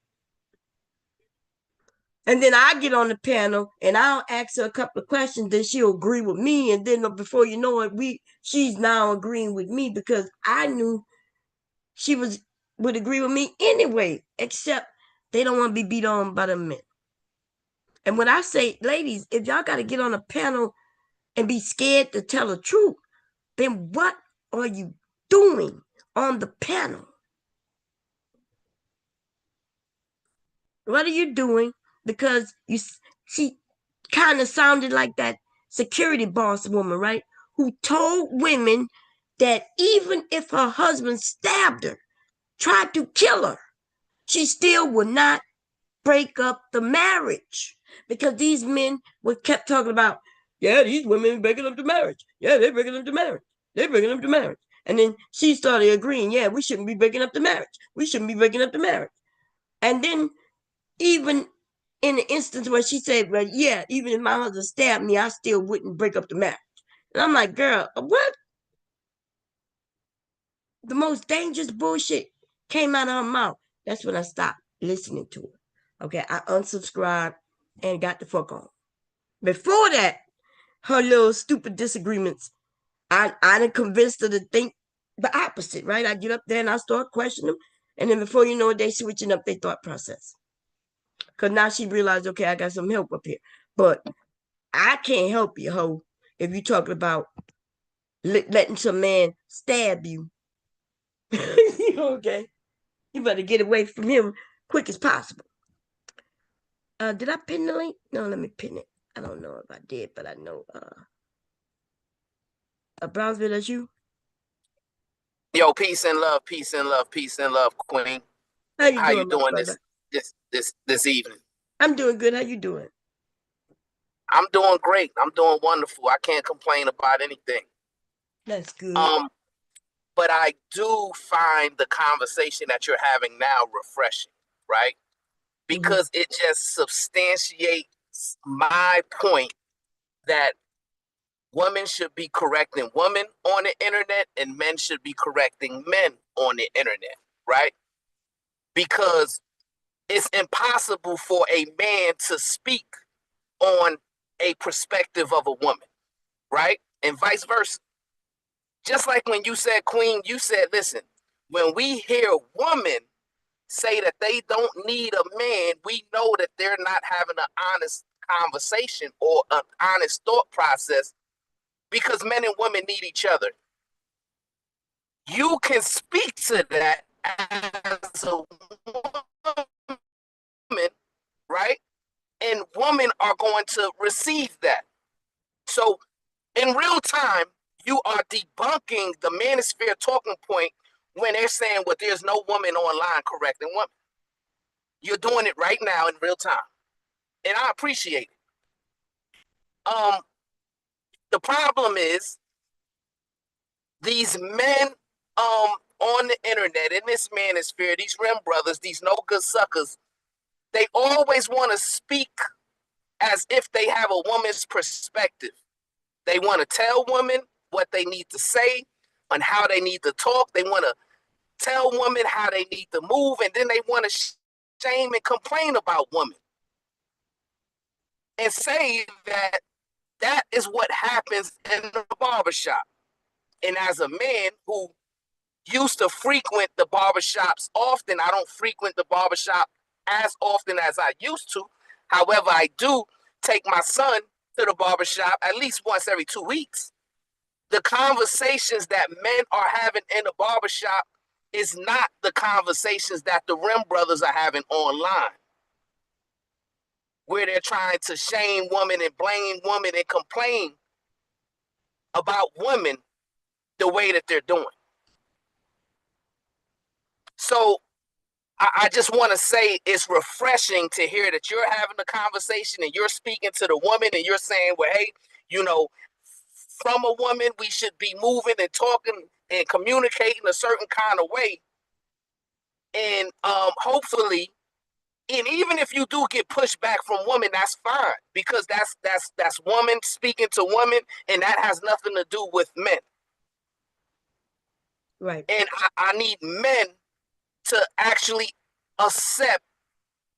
And then I get on the panel and I'll ask her a couple of questions, then she'll agree with me. And then before you know it, she's now agreeing with me because I knew she would agree with me anyway, except they don't want to be beat on by the men. And when I say, ladies, if y'all got to get on a panel and be scared to tell the truth, then what are you doing on the panel? What are you doing? Because she kind of sounded like that security boss woman, right? Who told women that even if her husband stabbed her, tried to kill her, she still would not break up the marriage. Because these men were kept talking about, yeah, these women breaking up the marriage. Yeah, they're breaking up the marriage. They're breaking up the marriage. And then she started agreeing, yeah, we shouldn't be breaking up the marriage. We shouldn't be breaking up the marriage. And then even in the instance where she said, well, yeah, even if my husband stabbed me, I still wouldn't break up the marriage. And I'm like, girl, what? The most dangerous bullshit came out of her mouth. That's when I stopped listening to her. Okay, I unsubscribed and got the fuck on. Before that, her little stupid disagreements, I done convinced her to think the opposite, right? I get up there and I start questioning them. And then before you know it, they switching up their thought process. Because now she realized, okay, I got some help up here. But I can't help you, ho, if you talking about letting some man stab you. Okay? You better get away from him quick as possible. Did I pin the link? No, let me pin it. I don't know if I did, but I know Brownsville, that's you. Yo, peace and love, peace and love, peace and love, Queen. How you How you doing, my doing brother? this evening? I'm doing good. How you doing? I'm doing great. I'm doing wonderful. I can't complain about anything. That's good. Um, but I do find the conversation that you're having now refreshing, right? Because it just substantiates my point that women should be correcting women on the internet and men should be correcting men on the internet, right? Because it's impossible for a man to speak on a perspective of a woman, right? And vice versa. Just like when you said, Queen, you said, listen, when we hear women say that they don't need a man, we know that they're not having an honest conversation or an honest thought process because men and women need each other. You can speak to that as a woman, right? And women are going to receive that. So in real time, you are debunking the manosphere talking point when they're saying, well, there's no woman online correcting women. You're doing it right now in real time. And I appreciate it. The problem is these men on the internet, in this manosphere, these rim brothers, these no good suckers, they always want to speak as if they have a woman's perspective. They want to tell women what they need to say and how they need to talk. They want to tell women how they need to move, and then they want to shame and complain about women and say that that is what happens in the barbershop. And as a man who used to frequent the barbershops often, I don't frequent the barbershop as often as I used to. However, I do take my son to the barbershop at least once every 2 weeks. The conversations that men are having in the barbershop is not the conversations that the Rim brothers are having online, where they're trying to shame women and blame women and complain about women the way that they're doing. So I just want to say it's refreshing to hear that you're having a conversation and you're speaking to the woman and you're saying, well, hey, you know, from a woman, we should be moving and talking and communicating a certain kind of way. And hopefully, and even if you do get pushback from women, that's fine because that's woman speaking to woman, and that has nothing to do with men. Right. And I need men to actually accept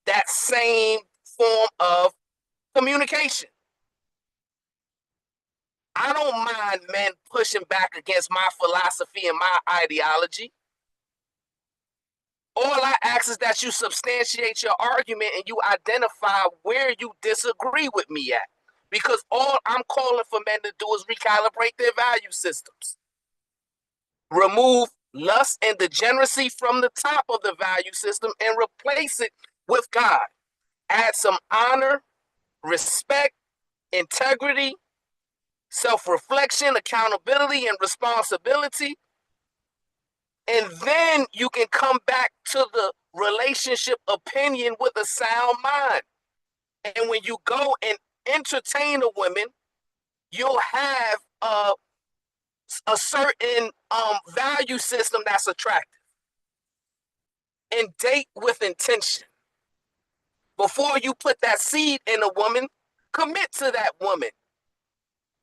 that same form of communication. I don't mind men pushing back against my philosophy and my ideology. All I ask is that you substantiate your argument and you identify where you disagree with me at. Because all I'm calling for men to do is recalibrate their value systems. Remove lust and degeneracy from the top of the value system and replace it with God. Add some honor, respect, integrity, self reflection, accountability, and responsibility. And then you can come back to the relationship opinion with a sound mind. And when you go and entertain a woman, you'll have a certain value system that's attractive. And date with intention. Before you put that seed in a woman, commit to that woman.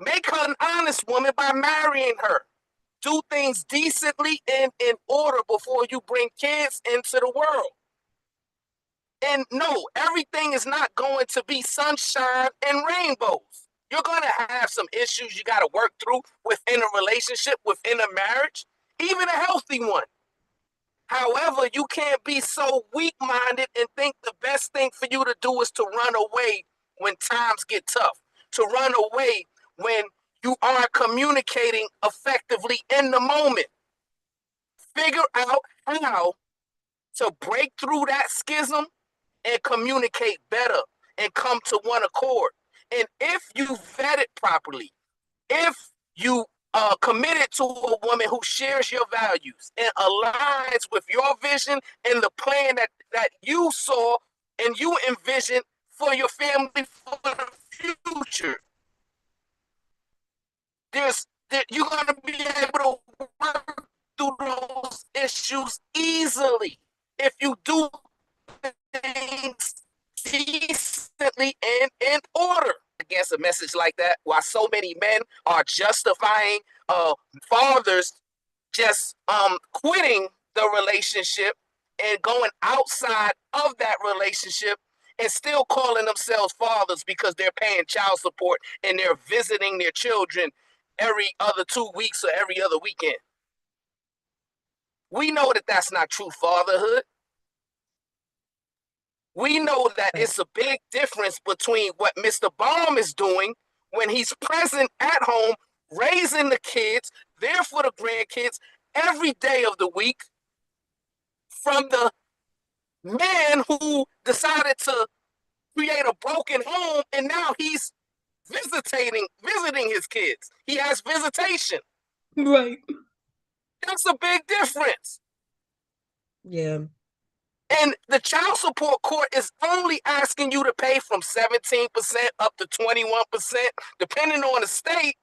Make her an honest woman by marrying her. Do things decently and in order before you bring kids into the world. And no, everything is not going to be sunshine and rainbows. You're going to have some issues you got to work through within a relationship, within a marriage, even a healthy one. However, you can't be so weak minded and think the best thing for you to do is to run away when times get tough, to run away when you aren't communicating effectively in the moment. Figure out how to break through that schism and communicate better and come to one accord. And if you vet it properly, if you committed to a woman who shares your values and aligns with your vision and the plan that you saw and you envisioned for your family for the future, you're going to be able to work through those issues easily if you do things decently and in order. Against a message like that, why so many men are justifying fathers just quitting the relationship and going outside of that relationship and still calling themselves fathers because they're paying child support and they're visiting their children every other 2 weeks or every other weekend. We know that that's not true fatherhood. We know that Right. it's a big difference between what Mr. Baum is doing when he's present at home, raising the kids, there for the grandkids every day of the week, from the man who decided to create a broken home and now he's visiting his kids. He has visitation. Right. That's a big difference. Yeah. And the child support court is only asking you to pay from 17% up to 21%, depending on the state.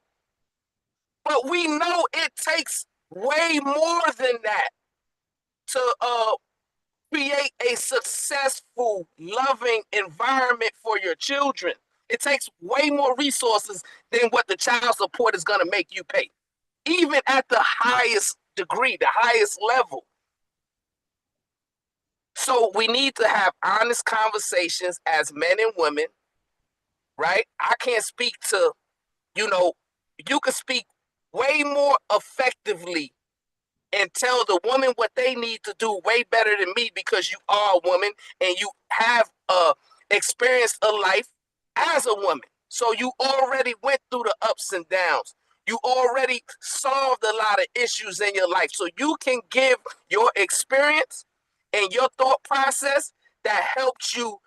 But we know it takes way more than that to create a successful, loving environment for your children. It takes way more resources than what the child support is going to make you pay, even at the highest degree, the highest level. So we need to have honest conversations as men and women, right? I can't speak to, you know, you can speak way more effectively and tell the woman what they need to do way better than me because you are a woman and you have experienced a life as a woman. So you already went through the ups and downs. You already solved a lot of issues in your life. So you can give your experience and your thought process that helps you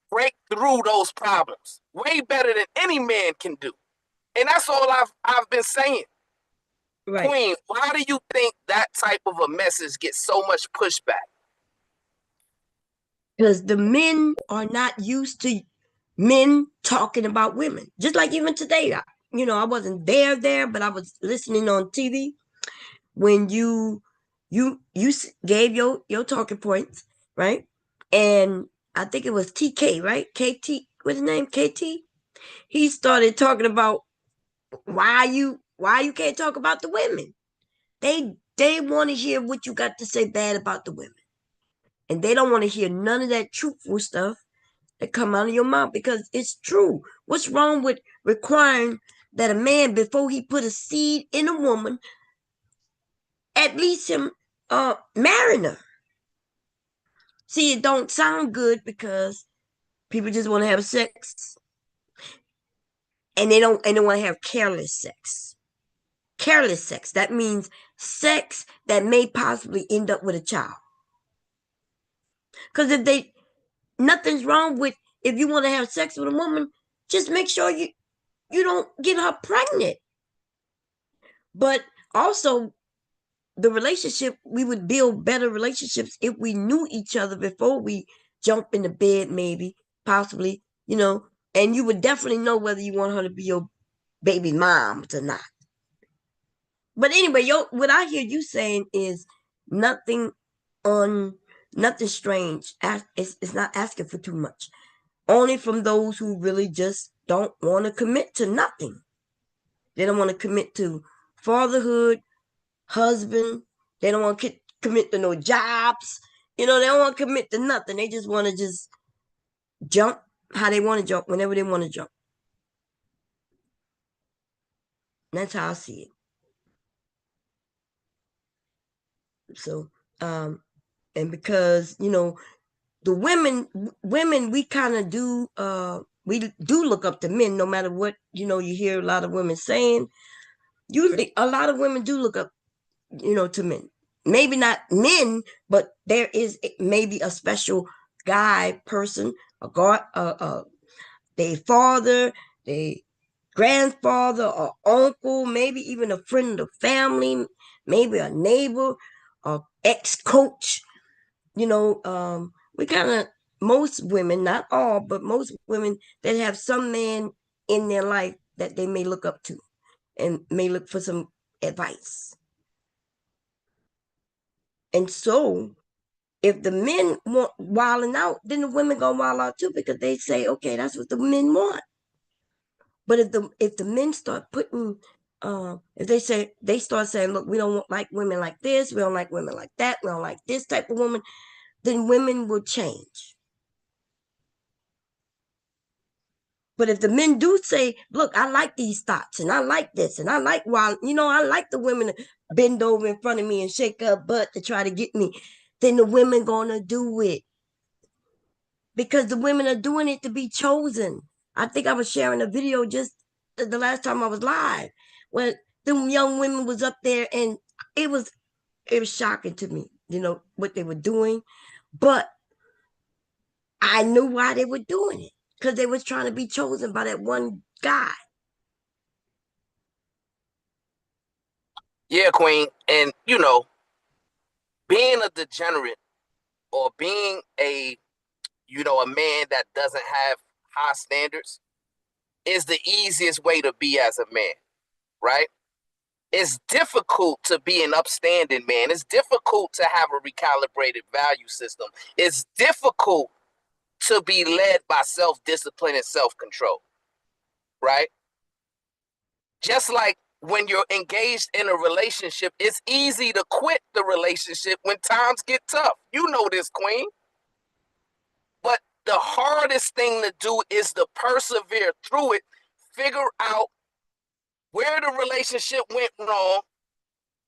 break through those problems way better than any man can do. And that's all I've been saying. Right. Queen, why do you think that type of a message gets so much pushback? Because the men are not used to men talking about women. Just like even today, I wasn't there, but I was listening on TV when you gave your talking points, right? And I think it was TK, right? KT, what's his name? KT. He started talking about why you can't talk about the women. They want to hear what you got to say bad about the women. And they don't want to hear none of that truthful stuff that come out of your mouth because it's true. What's wrong with requiring that a man, before he put a seed in a woman, at least him marrying her? See, it don't sound good because people just want to have sex, and they want to have careless sex. Careless sex. That means sex that may possibly end up with a child. Because if they nothing's wrong with, if you want to have sex with a woman, just make sure you don't get her pregnant. But also, the relationship, we would build better relationships if we knew each other before we jump in the bed, maybe, possibly, and you would definitely know whether you want her to be your baby mom or not. But anyway, what I hear you saying is nothing on nothing strange. It's not asking for too much. Only from those who really just don't want to commit to nothing. They don't want to commit to fatherhood, husband. They don't want to commit to no jobs. They don't want to commit to nothing. They just want to just jump how they want to jump whenever they want to jump. That's how I see it. So, and because the women we kind of do we do look up to men no matter what you hear a lot of women saying. Usually, a lot of women do look up to men. Maybe not men, but there is maybe a special guy person, a god, their father, their grandfather, or uncle, maybe even a friend of the family, maybe a neighbor, or ex-coach. We kind of, most women, not all, but most women that have some man in their life that they may look up to and may look for some advice. And so if the men want wilding out, then the women gonna wild out too because they say, okay, that's what the men want. But if the men start putting, if they start saying, look, we don't like women like this, we don't like women like that, we don't like this type of woman, then women will change. But if the men do say, look, I like these thoughts and I like this and I like I like the women to bend over in front of me and shake her butt to try to get me, then the women gonna do it because the women are doing it to be chosen. I think I was sharing a video just the last time I was live when them young women was up there and it was it was shocking to me, what they were doing. But I knew why they were doing it because they was trying to be chosen by that one guy. Yeah, Queen. And being a degenerate or being a man that doesn't have high standards is the easiest way to be as a man, right? It's difficult to be an upstanding man. It's difficult to have a recalibrated value system. It's difficult to be led by self-discipline and self-control, right? Just like when you're engaged in a relationship, it's easy to quit the relationship when times get tough. You know this, Queen. But the hardest thing to do is to persevere through it, figure out where the relationship went wrong,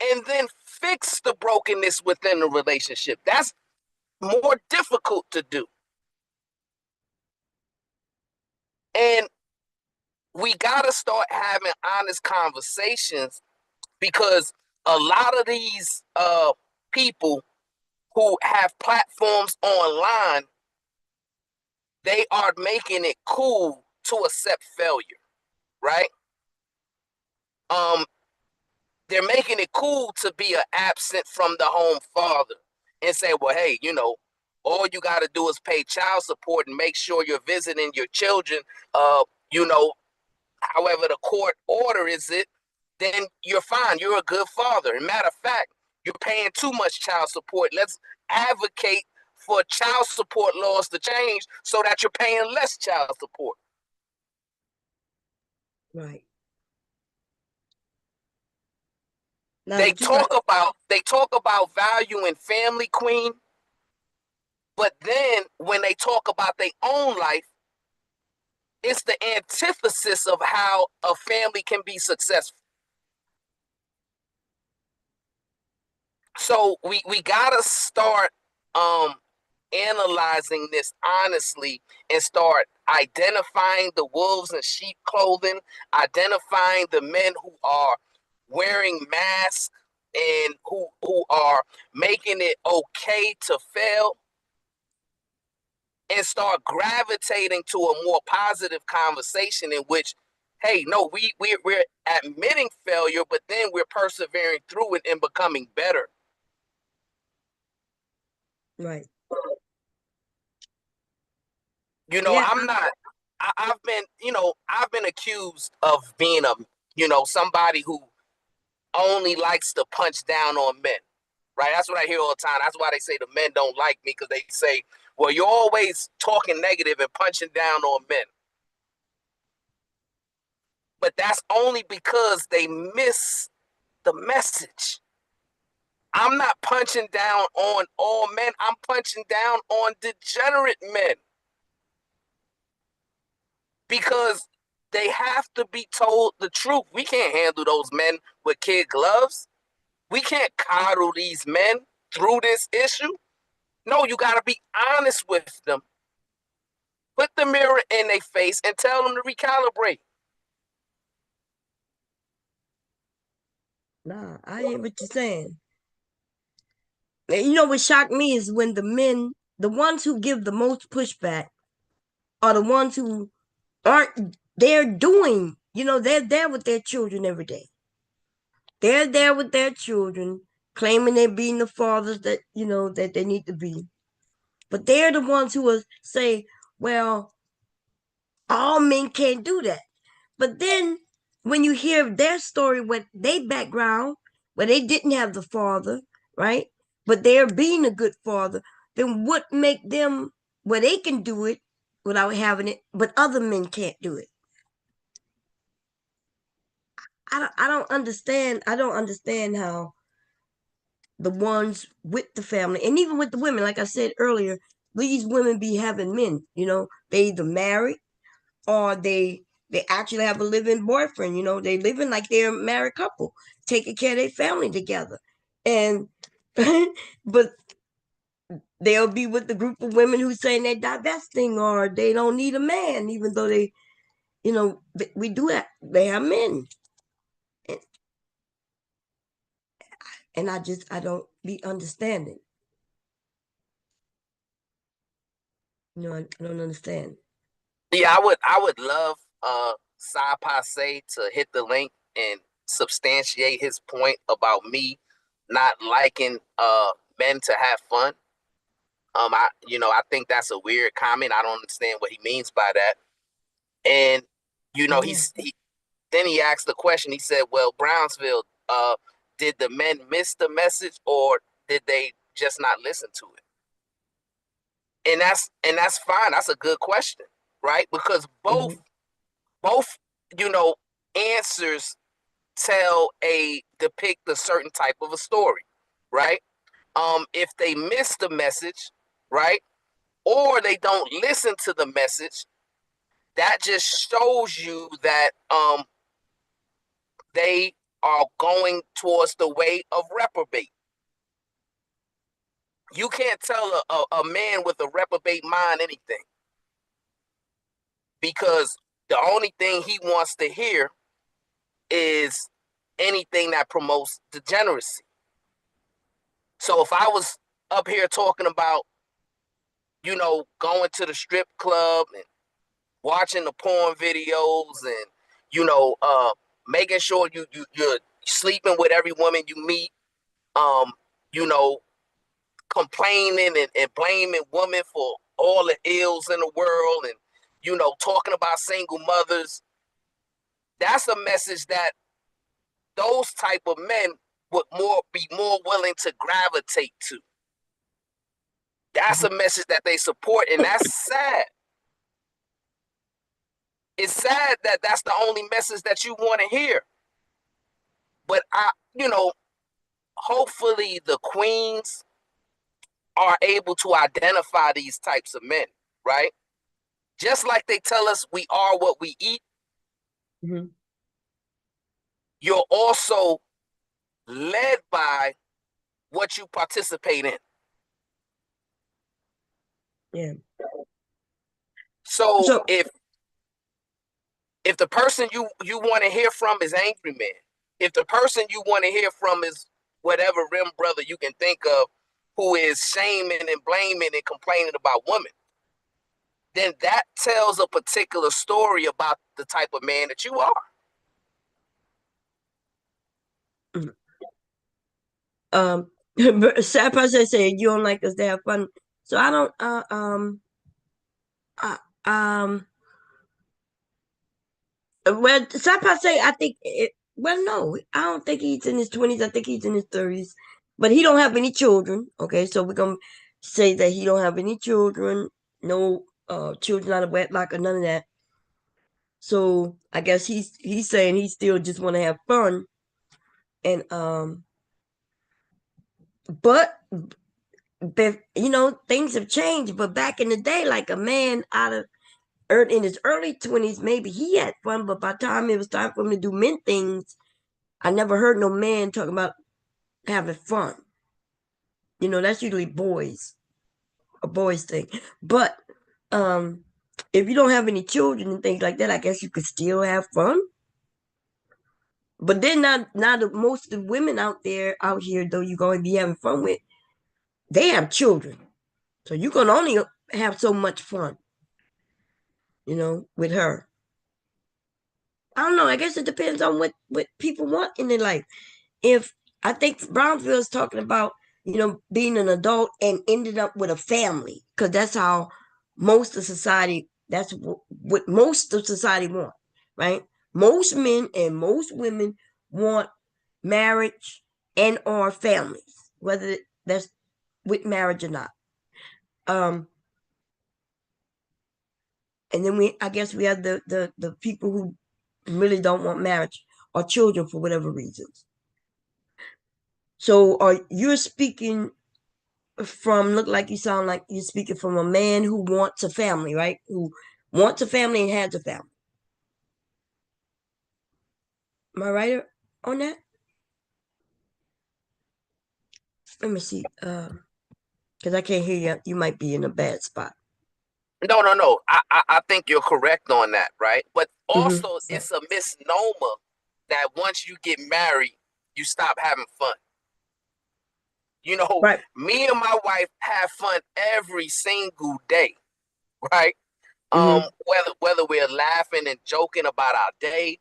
and then fix the brokenness within the relationship. That's more difficult to do. And we got to start having honest conversations because a lot of these people who have platforms online, they are making it cool to accept failure, right? Um, they're making it cool to be an absent from the home father and say, well, hey, all you got to do is pay child support and make sure you're visiting your children, uh, you know, however the court order is it, then you're fine. You're a good father. And matter of fact, you're paying too much child support. Let's advocate for child support laws to change so that you're paying less child support. Right. Now, They but you got talk about they talk about value in family, Queen, But then when they talk about their own life, it's the antithesis of how a family can be successful. So we gotta start um analyzing this honestly and start identifying the wolves in sheep clothing, identifying the men who are wearing masks and who are making it okay to fail, and start gravitating to a more positive conversation in which, hey, no, we're admitting failure, but then we're persevering through it and becoming better. Right. Yeah. I'm not. I've been, I've been accused of being somebody who only likes to punch down on men. Right? That's what I hear all the time. That's why they say the men don't like me, because they say, well, you're always talking negative and punching down on men. But that's only because they miss the message. I'm not punching down on all men. I'm punching down on degenerate men, because they have to be told the truth. We can't handle those men with kid gloves. We can't coddle these men through this issue. No, you got to be honest with them. Put the mirror in their face and tell them to recalibrate. Nah, I hear what you're saying. And you know what shocked me is when the men, the ones who give the most pushback, are the ones who aren't. They're doing. They're there with their children every day. They're there with their children, claiming they're being the fathers that they need to be. But they're the ones who will say, "Well, all men can't do that." But then when you hear their story, what they background, where they didn't have the father, right? But they're being a good father, then what make them where they can do it without having it, but other men can't do it? I don't understand. I don't understand how the ones with the family and even with the women, like I said earlier, these women be having men. They either married or they actually have a living boyfriend. They living like they're a married couple, taking care of their family together, and but they'll be with the group of women who saying they're divesting or they don't need a man, even though we do that. They have men, and, and I don't be understanding. I don't understand. Yeah, I would love Sai Passe to hit the link and substantiate his point about me not liking men to have fun. I think that's a weird comment. I don't understand what he means by that. And Yeah. then he asked the question. He said, "Well, Brownsville, did the men miss the message, or did they just not listen to it?" And that's fine. That's a good question, right? Because Hmm. both you know answers depict a certain type of a story, right? If they miss the message, right, or they don't listen to the message, that just shows you that they are going towards the way of reprobate. You can't tell a man with a reprobate mind anything, because the only thing he wants to hear is anything that promotes degeneracy. So if I was up here talking about, going to the strip club and watching the porn videos and, you know, uh, making sure you're sleeping with every woman you meet, um, you know, complaining and blaming women for all the ills in the world, and, talking about single mothers, that's a message that those type of men would be more willing to gravitate to. That's Hmm. a message that they support, and that's sad. It's sad that that's the only message that you want to hear. But hopefully the queens are able to identify these types of men, right? Just like they tell us we are what we eat, Mm-hmm. you're also led by what you participate in. Yeah. So So, if the person you want to hear from is angry man, if the person you want to hear from is whatever rim brother you can think of who is shaming and blaming and complaining about women, then that tells a particular story about the type of man that you are. sad person said you don't like us to have fun. So I don't. Uh, um. Well, Sapa say I think. Well, no, I don't think he's in his 20s. I think he's in his 30s, but he don't have any children. Okay, so we're gonna say that he don't have any children. No, children out of wedlock or none of that. So I guess he's saying he still just want to have fun, and but things have changed. But back in the day, like a man out of in his early 20s, maybe he had fun, but by the time it was time for him to do men things, I never heard no man talking about having fun. That's usually a boys thing. But um, if you don't have any children and things like that, I guess you could still have fun. But then now the most of the women out here, though you're going to be having fun with, they have children, so you can only have so much fun, with her. I don't know. I guess it depends on what people want in their life. If I think Brownfield's talking about, being an adult and ended up with a family, because that's how most of society. That's what most of society want, right? Most men and most women want marriage and or families, whether that's with marriage or not. Um, and then I guess we have the people who really don't want marriage or children for whatever reasons. So, are you speaking look like you sound like you're speaking from a man who wants a family, right? Who wants a family and has a family. Am I right on that? Let me see. Because I can't hear you. You might be in a bad spot. No, no, no. I think you're correct on that, right? But Mm-hmm. also, it's a misnomer that once you get married, you stop having fun. Right. Me and my wife have fun every single day, right? Mm-hmm. Whether we're laughing and joking about our day,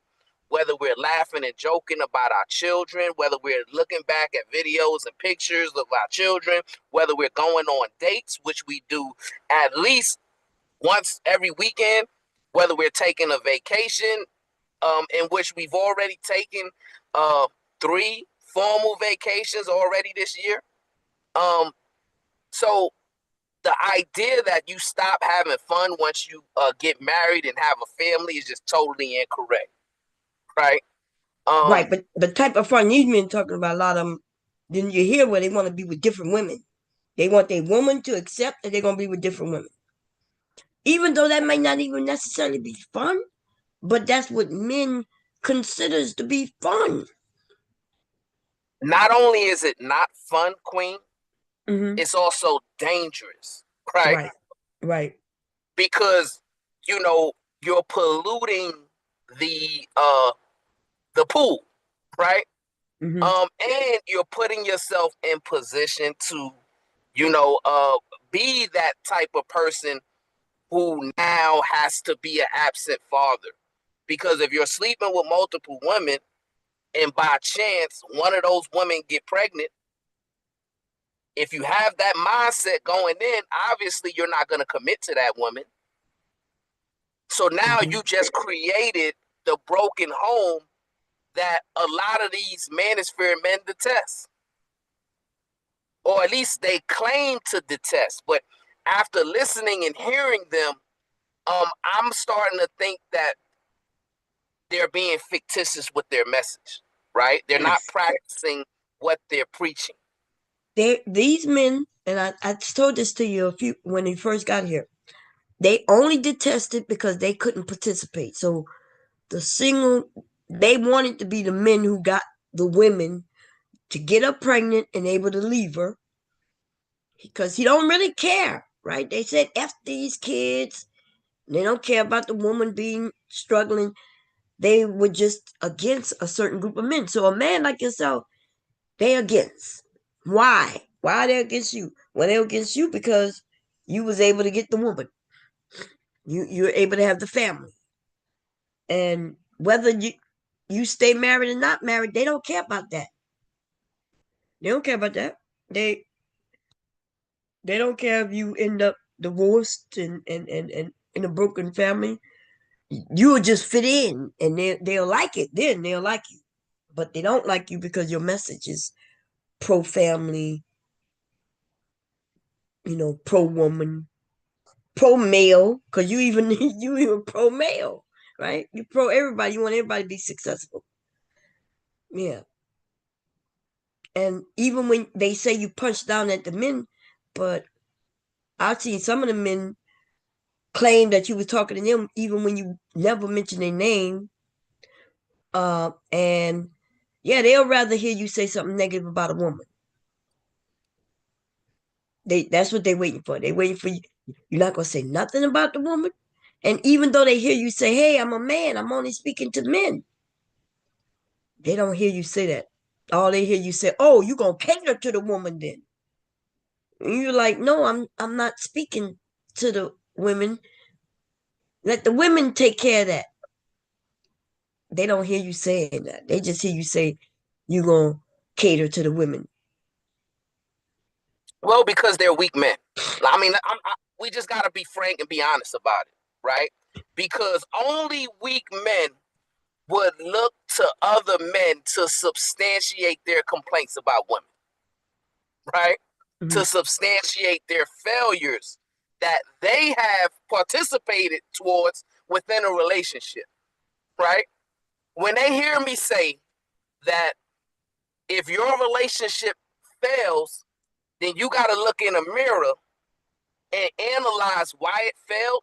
whether we're laughing and joking about our children, whether we're looking back at videos and pictures of our children, whether we're going on dates, which we do at least once every weekend, whether we're taking a vacation, in which we've already taken uh, 3 formal vacations already this year. Um, so the idea that you stop having fun once you get married and have a family is just totally incorrect, right? Um, Right. But the type of fun you've been talking about, a lot of them, then you hear where they want to be with different women. They want their woman to accept that they're going to be with different women. Even though that may not even necessarily be fun, but that's what men considers to be fun. Not only is it not fun, Queen, Mm-hmm. it's also dangerous, right? Right. Right. Because you know you're polluting the pool, right? Mm-hmm. And you're putting yourself in position to, you know, uh, be that type of person who now has to be an absent father. Because if you're sleeping with multiple women and by chance one of those women get pregnant, if you have that mindset going in, obviously you're not going to commit to that woman. So now Mm-hmm. you just created the broken home that a lot of these manosphere men detest, or at least they claim to detest. But after listening and hearing them, I'm starting to think that they're being fictitious with their message, right? They're not Yes. practicing what they're preaching. These men. and I told this to you a few when you first got here. They only detested because they couldn't participate. So the single, they wanted to be the men who got the women to get her pregnant and able to leave her because he don't really care, right? They said F these kids. They don't care about the woman being struggling. They were just against a certain group of men. So a man like yourself, they against. Why? Why are they against you? Well, they're against you because you was able to get the woman. You're able to have the family. And whether you stay married or not married, they don't care about that. They don't care about that. They they don't care if you end up divorced and in a broken family. You'll just fit in and they'll like it. Then they'll like you. But they don't like you because your message is pro family, pro woman, pro male, because you even you even pro male, right? You pro everybody. You want everybody to be successful. Yeah. And even when they say you punch down at the men, but I've seen some of the men claim that you was talking to them even when you never mentioned their name. And yeah, they'll rather hear you say something negative about a woman. That's what they're waiting for. They waiting for you. You're not gonna say nothing about the woman. And even though they hear you say, "Hey, I'm a man. I'm only speaking to men," they don't hear you say that. All they hear you say, "Oh, you gonna cater to the woman then?" And you're like, "No, I'm not speaking to the women. Let the women take care of that." They don't hear you saying that. They just hear you say, "You gonna cater to the women." Well, because they're weak men. I mean, we just got to be frank and be honest about it, right? Because only weak men would look to other men to substantiate their complaints about women, right? Mm-hmm. To substantiate their failures that they have participated towards within a relationship, right? When they hear me say that if your relationship fails, then you got to look in a mirror and analyze why it failed.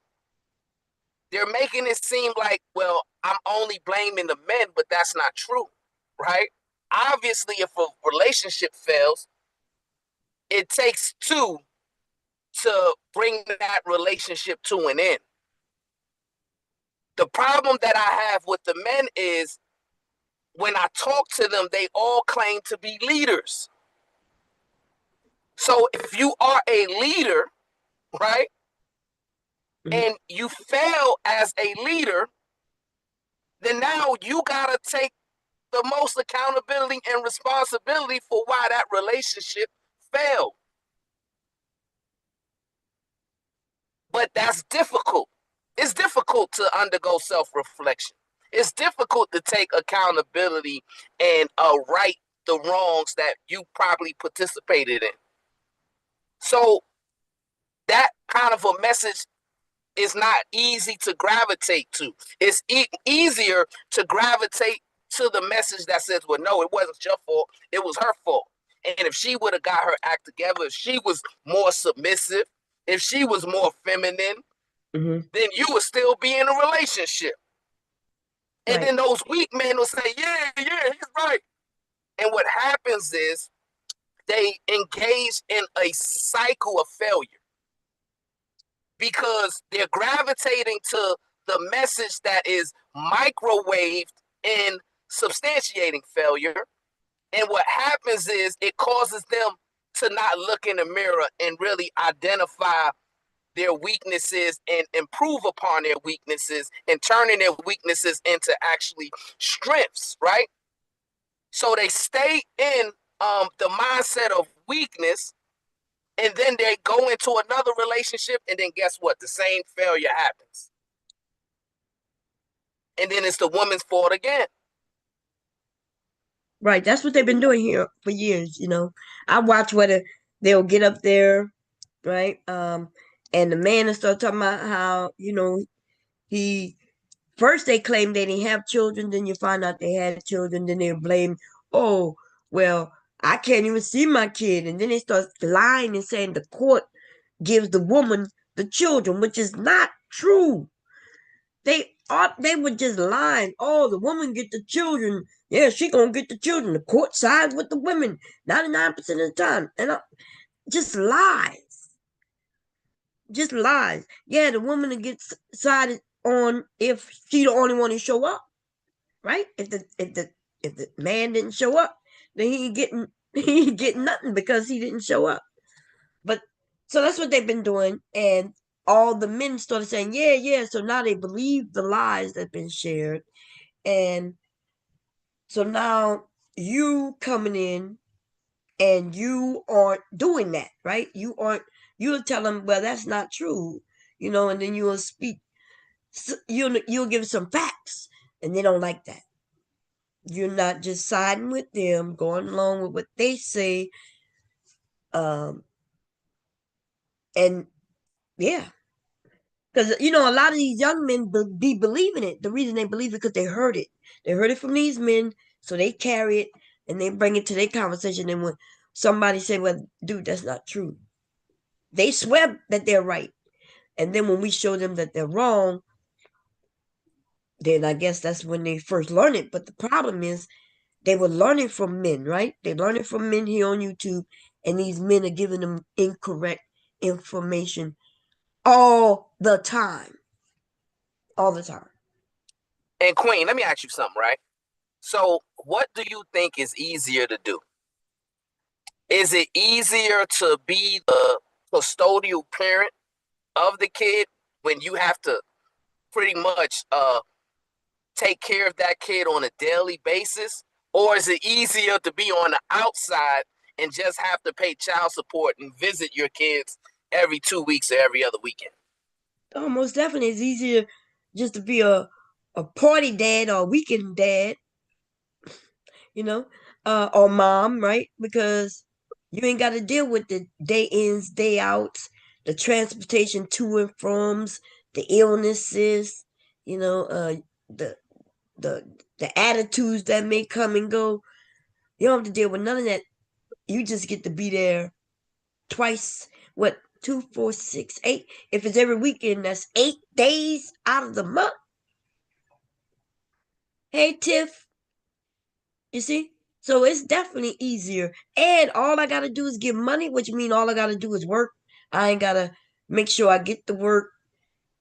They're making it seem like, well, I'm only blaming the men, but that's not true, right? Obviously, if a relationship fails, it takes two to bring that relationship to an end. The problem that I have with the men is when I talk to them, they all claim to be leaders. So if you are a leader, right, Mm-hmm. and you fail as a leader, then now you got to take the most accountability and responsibility for why that relationship failed. But that's difficult. It's difficult to undergo self reflection. It's difficult to take accountability and right the wrongs that you probably participated in. So that kind of a message is not easy to gravitate to. It's easier to gravitate to the message that says, well, no, it wasn't your fault. It was her fault. And if she would have got her act together, if she was more submissive, if she was more feminine, Mm-hmm. then you would still be in a relationship. And Right. then those weak men will say, yeah, he's right. And what happens is they engage in a cycle of failure because they're gravitating to the message that is microwaved in substantiating failure. And what happens is it causes them to not look in the mirror and really identify their weaknesses and improve upon their weaknesses and turning their weaknesses into actually strengths, right? So they stay in the mindset of weakness and then they go into another relationship and then guess what? The same failure happens. And then it's the woman's fault again. Right. That's what they've been doing here for years. I watch whether they'll get up there, right? And the man will start talking about how, he first they claim they didn't have children, then you find out they had children, then they blame, oh, well, I can't even see my kid. And then they start lying and saying the court gives the woman the children, which is not true. They were just lying. Oh, the woman get the children. Yeah, she gonna get the children. The court sides with the women 99% of the time, and just lies, just lies. Yeah, the woman that gets sided on if she the only one to show up, right? If the man didn't show up, then he ain't getting he ain't getting nothing because he didn't show up. But so that's what they've been doing, and all the men started saying, "Yeah, yeah." So now they believe the lies that have been shared, and so now you coming in and you aren't doing that, right? You'll tell them, well, that's not true, and then you'll speak, you'll give some facts, and they don't like that. You're not just siding with them, going along with what they say, um, and yeah, because a lot of these young men be believing it. The reason they believe it because they heard it. They heard it from these men, so they carry it and they bring it to their conversation. And when somebody say, "Well, dude, that's not true," they swear that they're right. And then when we show them that they're wrong, then I guess that's when they first learn it. But the problem is they were learning from men, right? They're learning from men here on YouTube, and these men are giving them incorrect information all the time. All the time. And Queen, let me ask you something, right? So, what do you think is easier to do? Is it easier to be the custodial parent of the kid when you have to pretty much take care of that kid on a daily basis? Or is it easier to be on the outside and just have to pay child support and visit your kids every 2 weeks or every other weekend? Oh, most definitely, it's easier just to be a party dad or a weekend dad, you know, or mom, right? Because you ain't got to deal with the day ins, day outs, the transportation to and froms, the illnesses, you know, the the the attitudes that may come and go. You don't have to deal with none of that. You just get to be there twice. What? Two, four, six, eight. If it's every weekend, that's 8 days out of the month. Hey, Tiff, you see? So it's definitely easier. And all I got to do is give money, which means all I got to do is work. I ain't got to make sure I get to work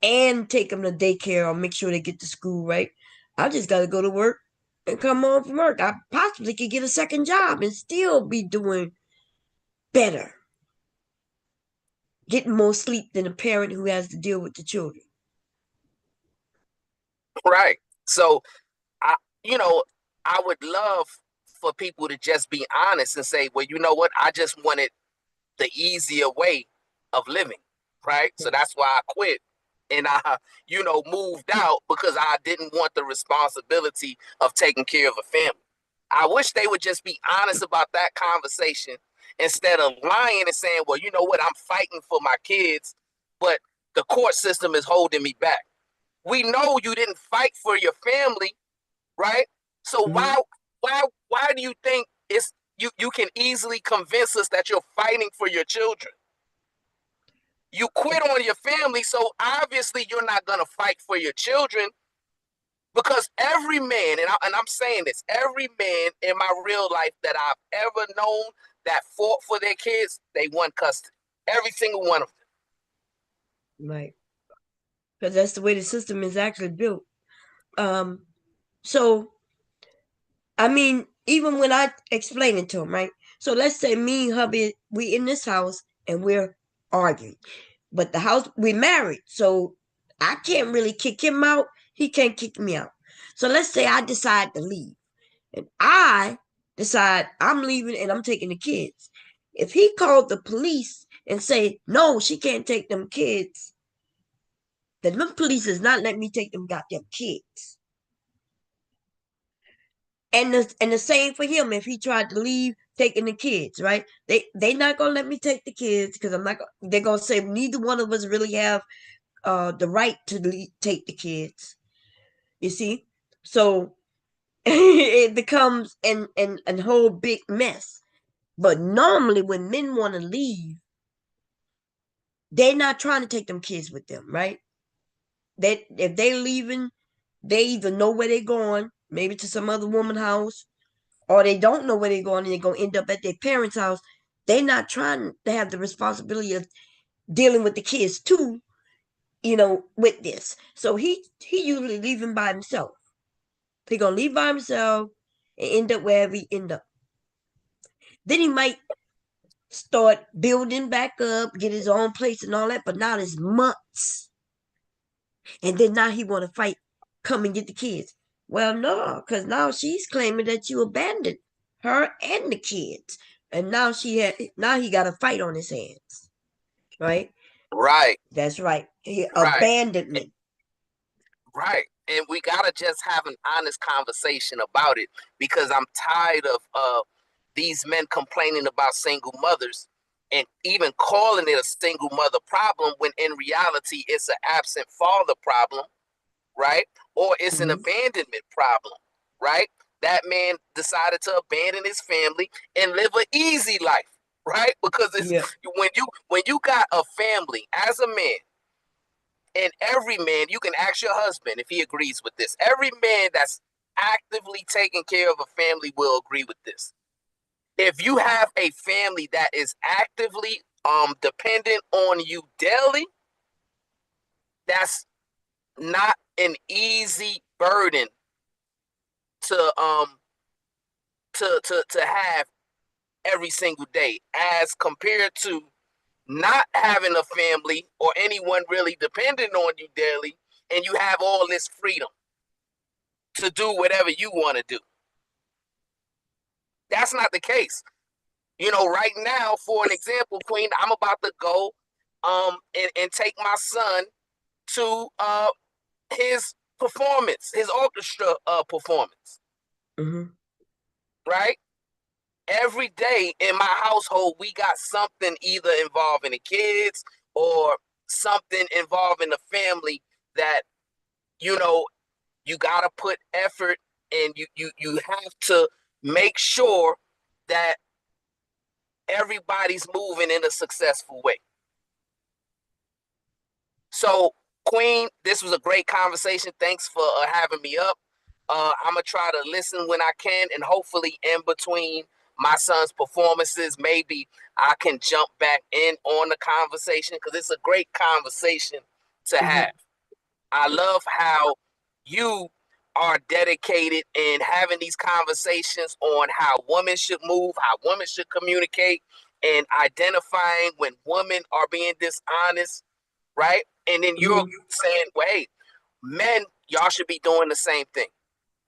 and take them to daycare or make sure they get to school, right? I just got to go to work and come home from work. I possibly could get a second job and still be doing better, getting more sleep than a parent who has to deal with the children. Right. So, I, you know, I would love for people to just be honest and say, well, you know what? I just wanted the easier way of living, right? So that's why I quit and I, moved out because I didn't want the responsibility of taking care of a family. I wish they would just be honest about that conversation instead of lying and saying, well, you know what, I'm fighting for my kids, but the court system is holding me back. We know you didn't fight for your family, right? So Mm-hmm. why do you think you can easily convince us that you're fighting for your children? You quit on your family, so obviously you're not going to fight for your children because every man, and I'm saying this, every man in my real life that I've ever known that fought for their kids, they won custody. Every single one of Right. Because that's the way the system is actually built. Um, so I mean, even when I explain it to him, right? So let's say me and hubby, we in this house and we're arguing, but the house we married, so I can't really kick him out. He can't kick me out. So let's say I decide to leave, and I decide I'm leaving and I'm taking the kids. If he called the police and say no, she can't take them kids, then the police is not letting me take them goddamn kids. And the same for him if he tried to leave taking the kids, right? They not gonna let me take the kids because I'm not. They're gonna say neither one of us really have the right to take the kids. You see, so it becomes an whole big mess. But normally when men want to leave, they're not trying to take them kids with them, right? They if they leaving, they either know where they're going, maybe to some other woman's house, or they don't know where they're going and they're gonna end up at their parents' house. They're not trying to have the responsibility of dealing with the kids too, with this. So he usually leaving by himself. He gonna leave by himself and end up wherever he end up. Then he might start building back up, get his own place and all that, but now it's months. And then now he want to fight, come and get the kids. Well, no, because now she's claiming that you abandoned her and the kids. And now he got a fight on his hands. Right? Right, That's right. right, Abandonment. right. And we gotta just have an honest conversation about it because I'm tired of these men complaining about single mothers and even calling it a single mother problem when in reality it's an absent father problem, right? Or it's an Mm-hmm. abandonment problem, right? That man decided to abandon his family and live an easy life, right? Because it's Yeah. when you got a family as a man, and every man, you can ask your husband if he agrees with this. Every man that's actively taking care of a family will agree with this. If you have a family that is actively dependent on you daily, that's not an easy burden to to have every single day as compared to not having a family or anyone really dependent on you daily and you have all this freedom to do whatever you want to do. That's not the case. Right now, for an example, Queen, I'm about to go and take my son to his performance, his orchestra performance, Mm-hmm. right? Every day in my household, we got something either involving the kids or something involving the family that, you know, you got to put effort and you have to make sure that everybody's moving in a successful way. So, Queen, this was a great conversation. Thanks for having me up. I'm gonna try to listen when I can, and hopefully, in between my son's performances, maybe I can jump back in on the conversation because it's a great conversation to Mm-hmm. have. I love how you are dedicated in having these conversations on how women should move, how women should communicate, and identifying when women are being dishonest, right? And then you're Mm-hmm. saying, well, hey, men, y'all should be doing the same thing.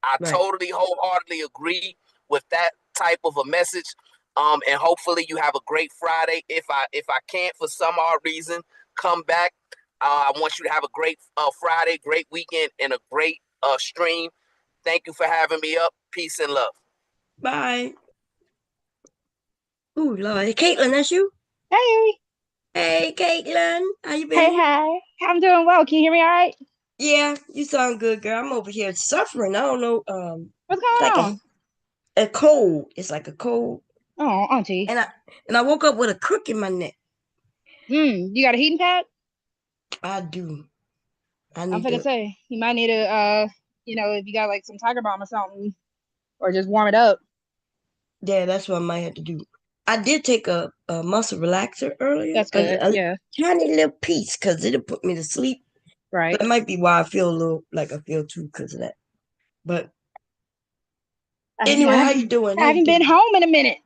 I Right. totally wholeheartedly agree with that type of a message. And hopefully you have a great Friday. If I can't for some odd reason come back, I want you to have a great Friday, great weekend, and a great stream. Thank you for having me up. Peace and love. Bye. Ooh, Lord. Hey, Caitlin, that's you? Hey, Hey, Caitlin. How you hey, been? hi. I'm doing well. Can you hear me all right? Yeah, you sound good, girl. I'm over here suffering. I don't know. What's It's like going on? a cold. It's like a cold. Oh, auntie. And I woke up with a crook in my neck. You got a heating pad? I do. I I'm need finna to. say you might need to, if you got like some Tiger Balm or something, or just warm it up. Yeah, that's what I might have to do. I did take a muscle relaxer earlier, That's good. a Yeah, tiny little piece, because it'll put me to sleep. right. That might be why I feel a little like I feel too because of that. But Yeah, anyway, how you doing? I How you haven't been doing? home in a minute.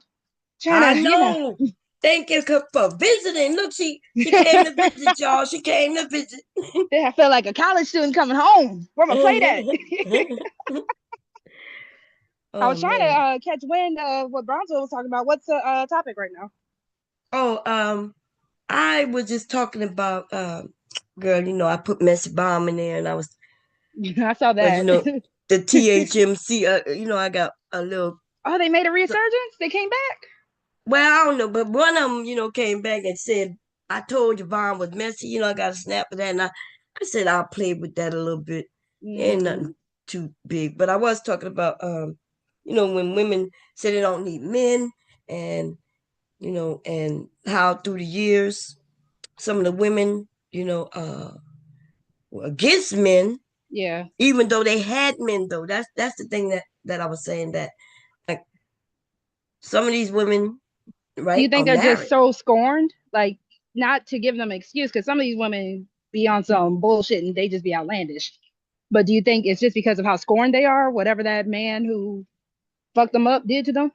Trying I to, know. Thank you for visiting. Look, she came to visit y'all. She came to visit. I feel like a college student coming home. Where my plate at? I Oh was trying to man. catch wind of what Bronzo was talking about. What's the topic right now? Oh, I was just talking about girl, I put Messy Bomb in there and I was I saw but that. the THMC, I got a little Oh, they made a resurgence. They came back. well, I don't know, but one of them, came back and said, I told you Vaughn was messy, I got a snap of that. And I said, I'll play with that a little bit. Ain't Mm-hmm. nothing too big. But I was talking about, when women say they don't need men and and how through the years some of the women, were against men, Yeah. even though they had men. Though that's the thing that I was saying, that like some of these women, Do you right, are think they're just married. so scorned? Like, not to give them an excuse, because some of these women be on some bullshit and they just be outlandish. But do you think it's just because of how scorned they are, whatever that man who fucked them up did to them?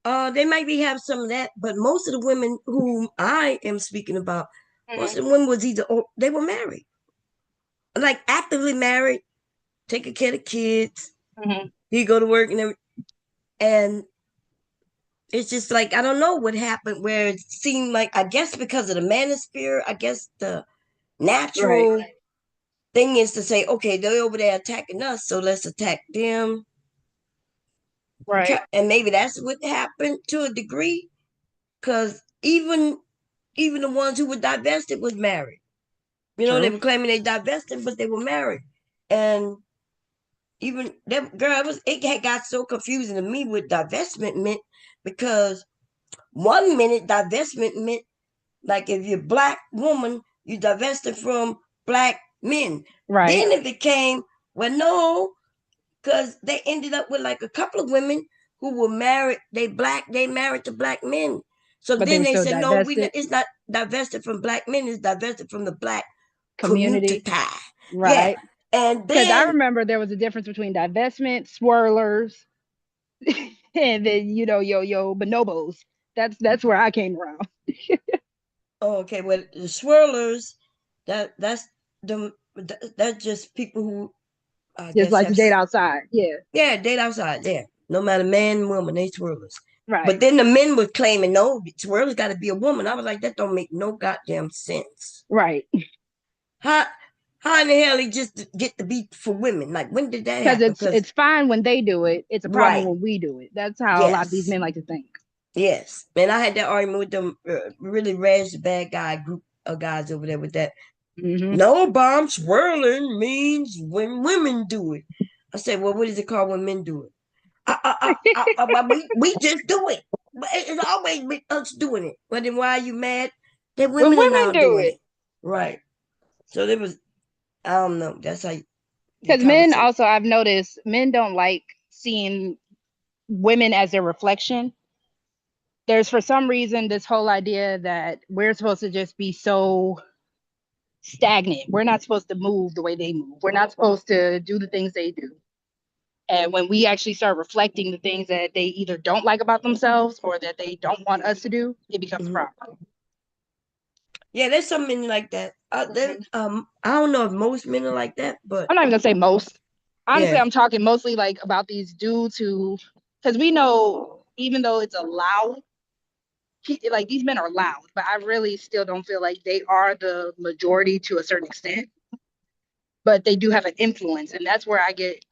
They might be have some of that, but most of the women whom I am speaking about, most Hmm. of the women was either they were married, like actively married, taking care of kids. Hmm. He go to work and and it's just like I don't know what happened where it seemed like, I guess because of the manosphere, I guess the Right. natural thing is to say, okay, they're over there attacking us, so let's attack them. Right. And maybe that's what happened to a degree, because even the ones who were divested was married. They True. were claiming they divested, but they were married. And even that girl, it had got so confusing to me what divestment meant, because one minute divestment meant like if you're a black woman, you divested from black men. Right. Then it became, well, no, because they ended up with like a couple of women who were married. They married to black men. So But they then were they still said, no, divested. it's not divested from black men. It's divested from the black community. Community. Yeah, Right. and Because I then remember there was a difference between divestment, swirlers, and then yo bonobos. That's where I came around. okay, well, the swirlers, that's the that's just people who I Just guess like have, to date outside. Yeah. yeah, date outside. Yeah, no matter man, woman, they swirlers. But Right. then the men were claiming, no, swirlers got to be a woman. I was like, that don't make no goddamn sense. Right. How how in the hell he just get to be for women? Like, when did that Because happen? it's Because it's fine when they do it. It's a problem right, when we do it. That's how a lot of these yes, men like to think. yes. And I had that argument with them, really rash the bad guy group of guys over there with that. Hmm. No, bomb swirling means when women do it. I said, well, what is it called when men do it? We just do it. But it's always been us doing it. But then why are you mad that When women are women now do doing it, it? Right. So there was, I don't know. That's how the because men conversation. also, I've noticed men don't like seeing women as their reflection. There's for some reason this whole idea that we're supposed to just be so stagnant. We're not supposed to move the way they move. We're not supposed to do the things they do. And when we actually start reflecting the things that they either don't like about themselves or that they don't want us to do, it becomes a Mhm. problem. Yeah, there's some men like that. Mhm. I don't know if most men are like that, but I'm not even gonna say most. Honestly, yeah. I'm talking mostly like about these dudes who, because we know even though it's allowed, like these men are loud, but I really still don't feel like they are the majority to a certain extent. But they do have an influence, and that's where I get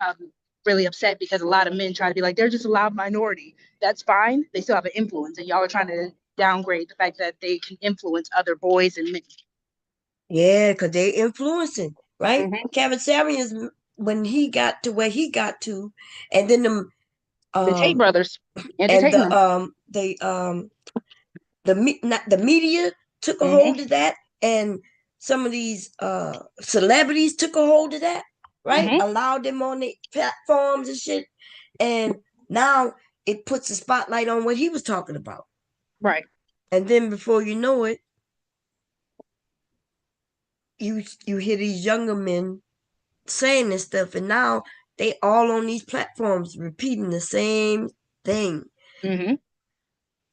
really upset because a lot of men try to be like they're just a loud minority. That's fine. They still have an influence, and y'all are trying to downgrade the fact that they can influence other boys and men. Yeah, because they influencing, right? Hmm. Kevin Samuels, when he got to where he got to, and then The Tate um brothers, and entertainment. the media took a Hmm. hold of that, and some of these celebrities took a hold of that, right? Hmm. Allowed them on the platforms and shit, and now it puts a spotlight on what he was talking about, Right. and then before you know it, you hear these younger men saying this stuff, and now they all on these platforms repeating the same thing, Hmm.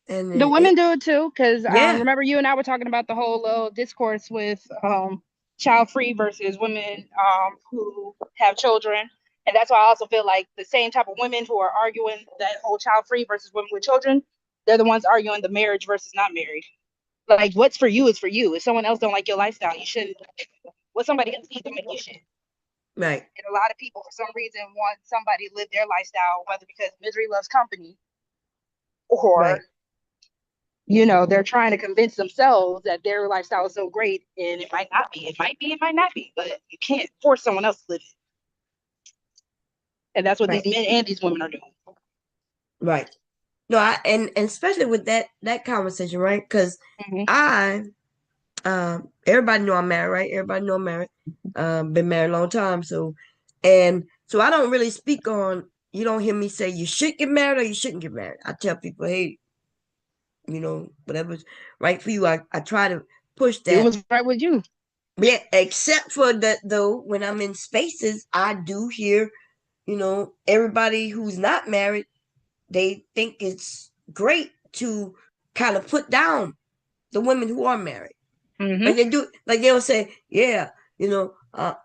and The women do it too, because yeah. remember you and I were talking about the whole discourse with child free versus women who have children, and that's why I also feel like the same type of women who are arguing that whole child free versus women with children, they're the ones arguing the marriage versus not married. Like what's for you is for you. If someone else don't like your lifestyle, you shouldn't. What somebody else needs to make you should. Right, And a lot of people, for some reason, want somebody to live their lifestyle, whether because misery loves company or right, they're trying to convince themselves that their lifestyle is so great, and it might not be. It might be, it might not be, but you can't force someone else to live it. And that's what these right, men and these women are doing. right. No, and especially with that conversation, right? Because Mm-hmm. I everybody know I'm married, right? Everybody know I'm married. Been married a long time, so I don't really speak on. You don't hear me say you should get married or you shouldn't get married. I tell people, hey, whatever's right for you. I try to push It that. was right with you. Yeah, except for that though, when I'm in spaces, I do hear, everybody who's not married, they think it's great to kind of put down the women who are married. Mm-hmm. Like they do, like they'll say, yeah, I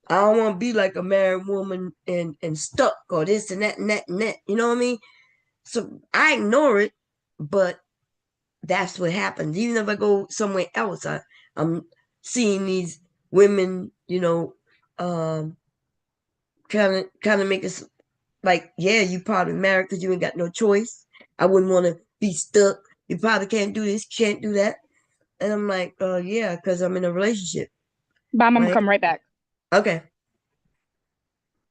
don't want to be like a married woman and stuck or this and that and that and that. You know what I mean? So I ignore it, but that's what happens. Even if I go somewhere else, I'm seeing these women, um, kind of make us like, yeah, you probably married because you ain't got no choice. I wouldn't want to be stuck. You probably can't do this, can't do that. And I'm like, yeah, because I'm in a relationship, But I'm gonna right? come right back. Okay,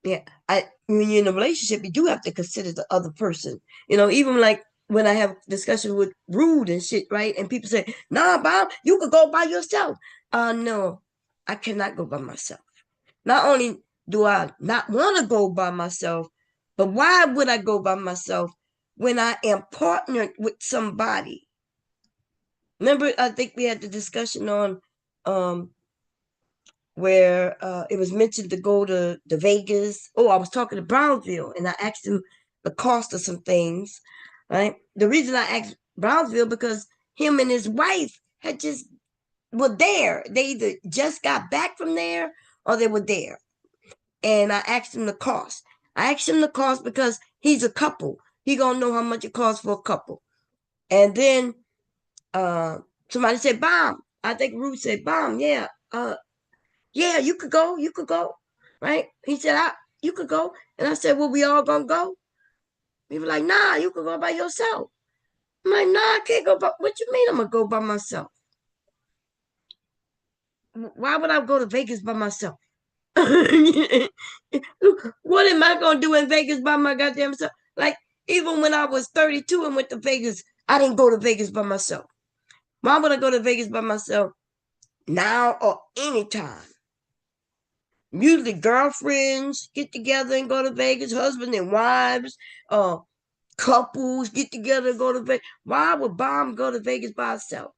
yeah. When you're in a relationship, you do have to consider the other person. Even like when I have discussion with rude and shit, right? And people say, "Nah, Bob, you could go by yourself." No, I cannot go by myself. Not only do I not want to go by myself, but why would I go by myself when I am partnered with somebody? Remember, I think we had the discussion on um where it was mentioned to go to Vegas. Oh, I was talking to Brownsville and I asked him the cost of some things. Right. The reason I asked Brownsville because him and his wife had just were there. They either just got back from there or they were there. And I asked him the cost. I asked him the cost because he's a couple. He gonna know how much it costs for a couple. And then uh somebody said, "Bomb." I think Ruth said, "Bomb." Yeah. Yeah, you could go. You could go. Right? He said, you could go. And I said, well, we all gonna go? He was like, nah, you could go by yourself. I'm like, nah, I can't go by. What you mean I'm gonna go by myself? Why would I go to Vegas by myself? What am I gonna do in Vegas by my goddamn self? Like, even when I was 32 and went to Vegas, I didn't go to Vegas by myself. Why would I go to Vegas by myself now or anytime? Usually girlfriends get together and go to Vegas, husband and wives, uh, couples get together and go to Vegas. Why would Bomb go to Vegas by herself?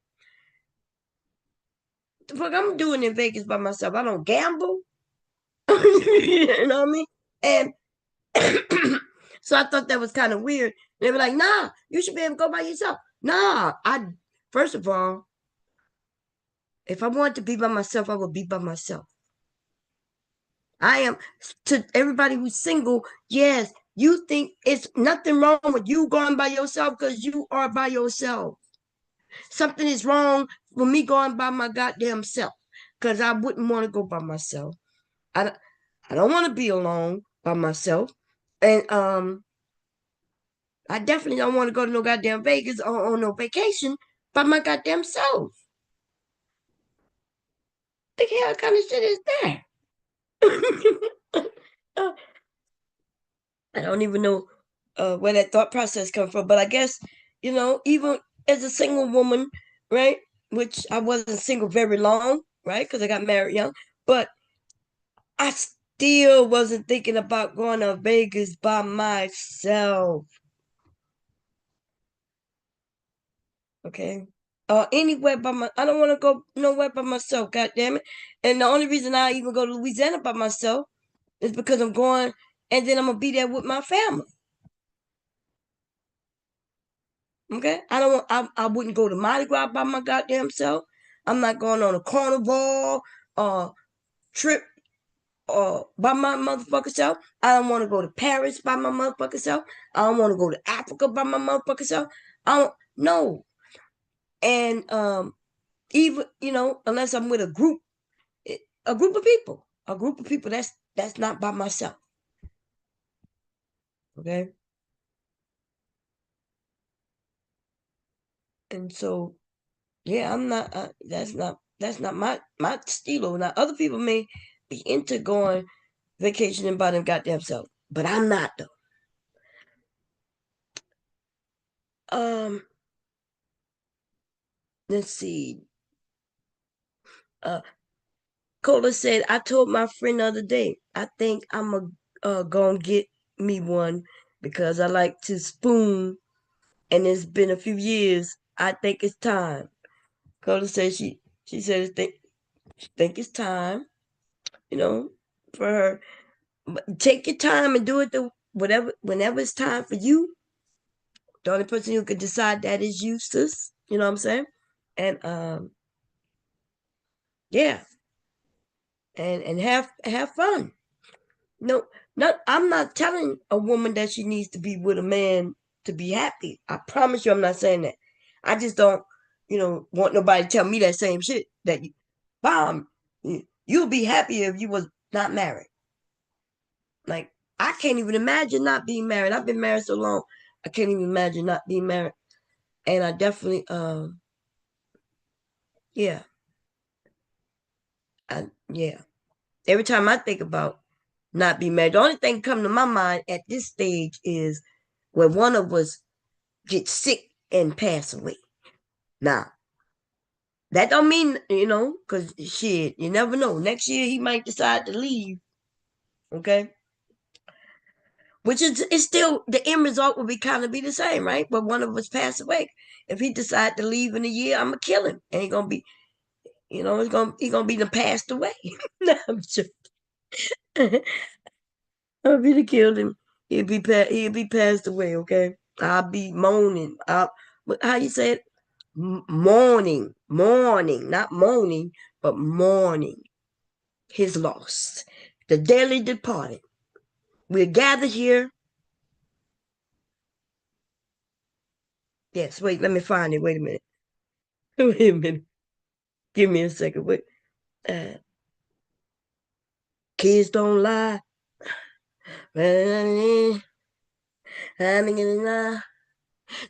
The fuck I'm doing in Vegas by myself? I don't gamble. You know what I mean? And so I thought that was kind of weird. They were like, nah, you should be able to go by yourself. Nah, first of all, if I wanted to be by myself, I would be by myself. I am to everybody who's single, yes, you think it's nothing wrong with you going by yourself because you are by yourself. Something is wrong with me going by my goddamn self because I wouldn't want to go by myself. I, I don't want to be alone by myself. And I definitely don't want to go to no goddamn Vegas or on no vacation by my goddamn self. The hell kind of shit is that? I don't even know where that thought process comes from, but I guess even as a single woman, right? Which I wasn't single very long, right? Because I got married young, but I still wasn't thinking about going to Vegas by myself. Okay. Anywhere by I don't want to go nowhere by myself. God damn it! And the only reason I even go to Louisiana by myself is because I'm going, and then I'm gonna be there with my family. Okay, I don't want. I wouldn't go to Mardi Gras by my goddamn self. I'm not going on a carnival trip by my motherfucking self. I don't want to go to Paris by my motherfucking self. I don't want to go to Africa by my motherfucking self. I don't no. And even unless I'm with a group of people, that's not by myself. Okay, and so yeah, I'm not. That's not my stilo. Now other people may be into going vacationing by them goddamn self, but I'm not though. Let's see. Cola said, I told my friend the other day, I think I'm gonna get me one because I like to spoon, and it's been a few years. I think it's time. Cola said she said she think it's time, you know, for her. But take your time and do it whenever it's time for you. The only person who can decide that is you, sis. You know what I'm saying? And yeah, and have fun. No, not I'm not telling a woman that she needs to be with a man to be happy. I promise you, I'm not saying that. I just don't, want nobody to tell me that same shit. That bomb, you'll be happier if you was not married. Like I can't even imagine not being married. I've been married so long, I can't even imagine not being married. And I definitely, yeah, yeah. Every time I think about not being married, the only thing come to my mind at this stage is when one of us get sick and pass away. Now, that don't mean, because shit, you never know. Next year he might decide to leave, okay? Which is it's still the end result will be kind of be the same, right? But one of us pass away. If he decide to leave in a year, I'm gonna kill him, and he gonna be, he's gonna be the passed away. No, I'm just, I'll be to kill him. He'll be passed away, okay? I'll be moaning. How you say it? Mourning, not moaning, but mourning his loss. The daily departed. We're gathered here. Yes, wait, let me find it. Wait a minute. Wait a minute. Give me a second. Wait. Uh, Kids don't lie. I'm gonna lie.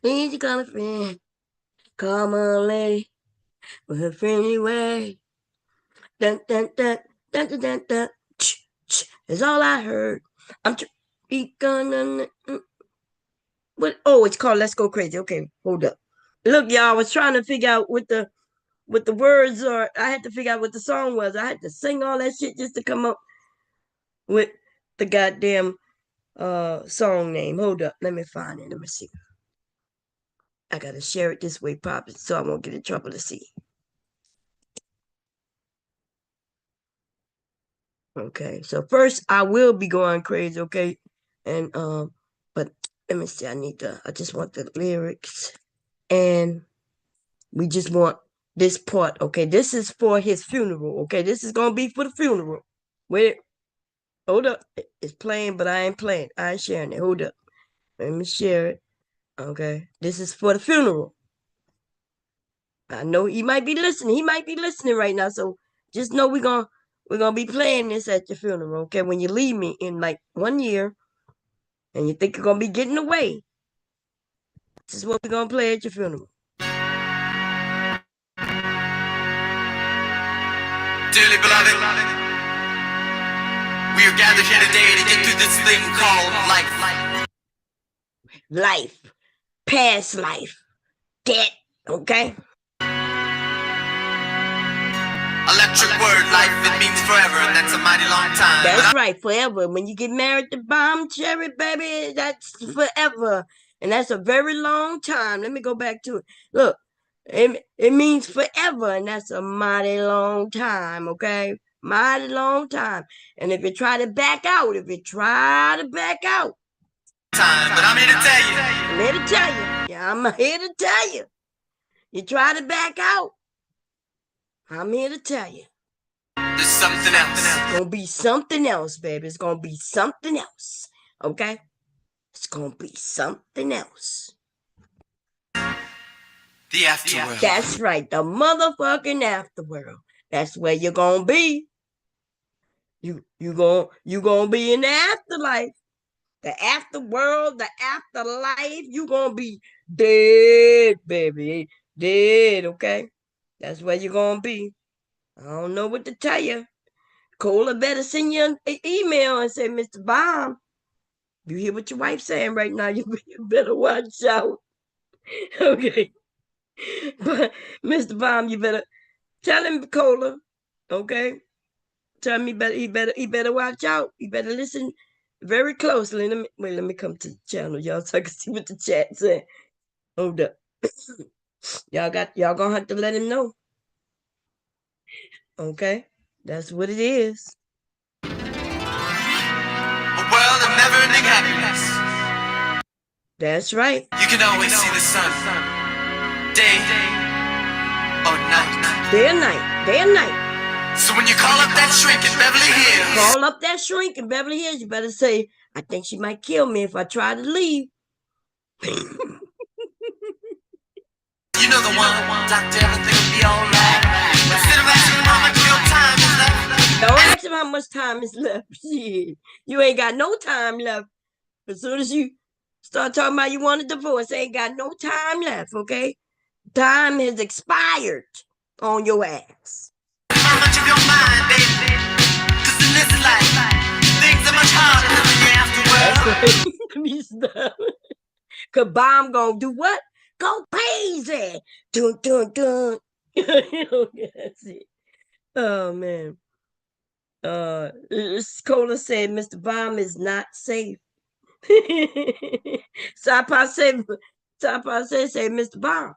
Need you call a friend. Call my lady with a friendly way. Dun dun dun dun dun dun dun. Is all I heard. I'm gonna. What? Oh, it's called "Let's Go Crazy." Okay, hold up. Look, y'all, I was trying to figure out what the words are. I had to figure out what the song was. I had to sing all that shit just to come up with the goddamn song name. Hold up, let me find it. Let me see. I gotta share it this way, Pop, so I won't get in trouble to see. Okay, so first I will be going crazy, okay? And but let me see, I just want the lyrics. And we just want this part, okay? This is for his funeral, okay? This is gonna be for the funeral. Wait, hold up. It's playing, but I ain't playing. I ain't sharing it. Hold up. Let me share it. Okay. This is for the funeral. I know he might be listening. He might be listening right now. So just know we're gonna be playing this at your funeral, okay? When you leave me in like 1 year and you think you're gonna be getting away, this is what we're gonna play at your funeral. Dearly beloved, we are gathered here today to get through this thing called life. Life. Past life. Dead. Okay? Electric word, life, it means forever, and that's a mighty long time. That's right, forever. When you get married to Bomb Cherry, baby, that's forever. And that's a very long time. Let me go back to it. Look, it means forever, and that's a mighty long time, okay? Mighty long time. And if you try to back out, Time, but I'm here to tell you. I'm here to tell you. Yeah, I'm here to tell you. You try to back out, I'm here to tell you. There's something else. It's gonna be something else, baby. It's gonna be something else. Okay? It's gonna be something else. The afterworld. That's right, the motherfucking afterworld. That's where you're gonna be. You gonna be in the afterlife. The afterworld, the afterlife, you gonna be dead, baby. Dead, okay? That's where you're gonna be. I don't know what to tell you. Cola better send you an email and say, Mr. Bomb, you hear what your wife's saying right now. You better watch out. Okay. But Mr. Baum, you better tell him, Cola. Okay. Tell him he better watch out. He better listen very closely. Let me come to the channel, y'all, so I can see what the chat said. Hold up. Y'all gonna have to let him know. Okay? That's what it is. A world of never-ending happiness. That's right. You can always see the sun, day or night. Day and night. Day and night. So when you call up that shrink in Beverly Hills, Call up that shrink in Beverly Hills, you better say, I think she might kill me if I try to leave. you know the one, doctor, everything will be alright. Instead of asking him how much of your time is left, Don't ask him how much time is left. Shit. You ain't got no time left. As soon as you start talking about you want a divorce, ain't got no time left, okay? Time has expired on your ass. how much of your mind, baby? Cause in this life, things are much harder than when you're afterwards. That's right. Let me stop. Cause Bomb gonna do what? Go crazy. Dun dun dun. That's it. Oh man. Cola said Mr. Bomb is not safe. Sapa said, say, Mr. Bomb,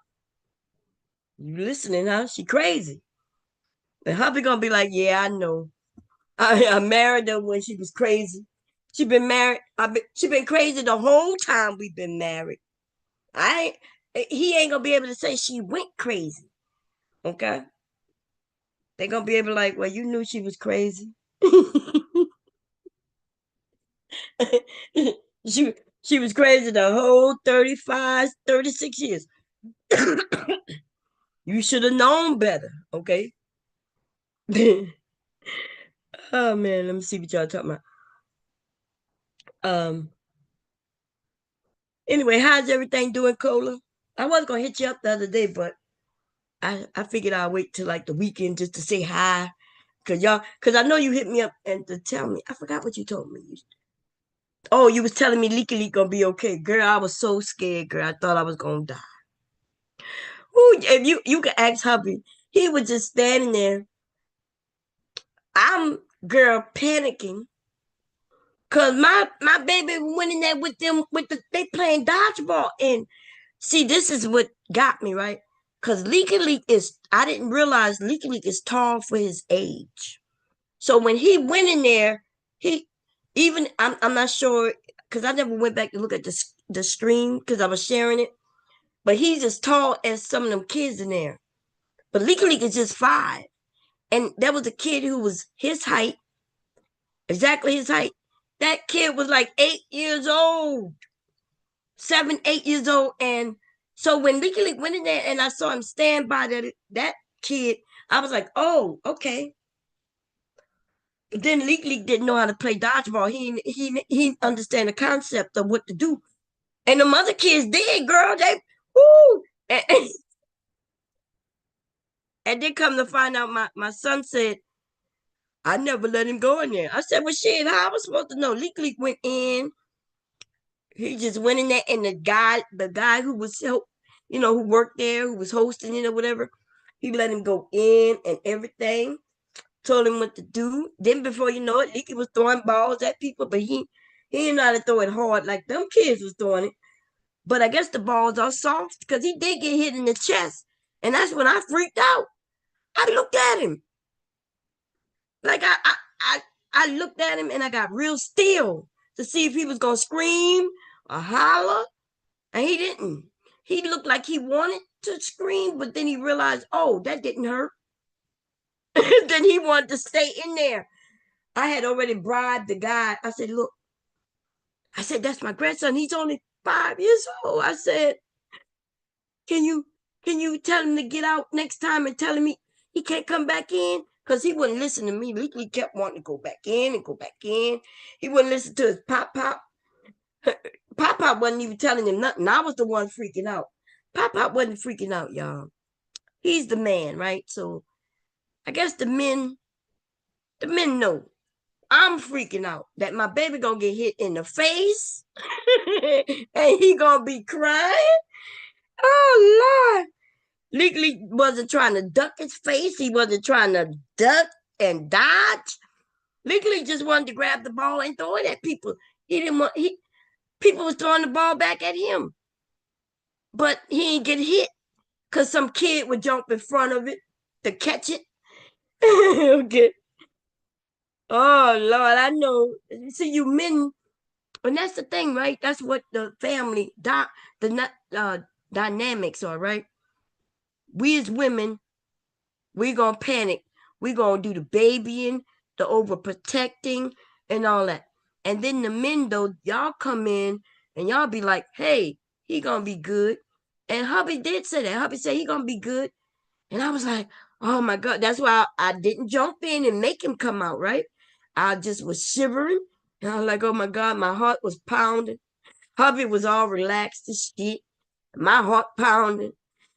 you listening, huh? She crazy. And hubby gonna be like, yeah, I know. I married her when she was crazy. She been married. She been crazy the whole time we've been married. He ain't gonna be able to say she went crazy. Okay? They gonna be able to like, well, you knew she was crazy. she she was crazy the whole 35, 36 years. You should have known better, okay? Oh man, let me see what y'all talking about. Um anyway, how's everything doing, Cola? I was gonna hit you up the other day, but I figured I'll wait till like the weekend just to say hi. Cause I know you hit me up and to tell me. I forgot what you told me. Oh, you was telling me Leaky Leak gonna be okay. Girl, I was so scared, girl. I thought I was gonna die. Ooh, if you could ask hubby, he was just standing there. I'm girl panicking. Cause my baby went in there with them they playing dodgeball. And see, this is what got me, right? Cause Leaky Leak is I didn't realize Leaky Leak is tall for his age. So when he went in there, he even I'm not sure because I never went back to look at the stream because I was sharing it. But he's as tall as some of them kids in there. But Leaky Leak is just 5. And there was a kid who was his height, exactly his height. That kid was like 8 years old, 7, 8 years old. And so when Leaky Leak went in there and I saw him stand by that kid, I was like, oh, okay. But then Leaky Leak didn't know how to play dodgeball. He understand the concept of what to do. And the other kids did, girl. They whoo. And then come to find out my son said, I never let him go in there. I said, well, shit, how I was supposed to know? Leak Leak went in. He just went in there, and the guy who was, who worked there, who was hosting it or whatever, he let him go in and everything. Told him what to do. Then before you know it, Leaky was throwing balls at people, but he didn't know how to throw it hard like them kids was throwing it. But I guess the balls are soft because he did get hit in the chest, and that's when I freaked out. I looked at him like I looked at him and I got real still to see if he was gonna scream or holler, and he didn't. He looked like he wanted to scream, but then he realized, oh, that didn't hurt. Then he wanted to stay in there. I had already bribed the guy. I said, look, that's my grandson. He's only 5 years old. I said, can you tell him to get out next time and tell him he can't come back in? Because he wouldn't listen to me. He kept wanting to go back in and go back in. He wouldn't listen to his pop. Pop wasn't even telling him nothing. I was the one freaking out. Pop wasn't freaking out, y'all. He's the man, right? So I guess the men know. I'm freaking out that my baby gonna get hit in the face and he gonna be crying Oh Lord. Legally wasn't trying to duck his face. He wasn't trying to duck and dodge. Legally just wanted to grab the ball and throw it at people. He didn't want people was throwing the ball back at him. But he didn't get hit because some kid would jump in front of it to catch it. Okay. Oh Lord, I know. See, you men, and that's the thing, right? That's what the family the dynamics are, right? We as women, we gonna panic. We gonna do the babying, the overprotecting, and all that. And then the men, though, y'all come in and y'all be like, "Hey, he gonna be good." And hubby did say that. Hubby said he gonna be good. And I was like, oh my God. That's why I didn't jump in and make him come out, right? I just was shivering. And I was like, oh my God, my heart was pounding. Hubby was all relaxed and shit. My heart pounding.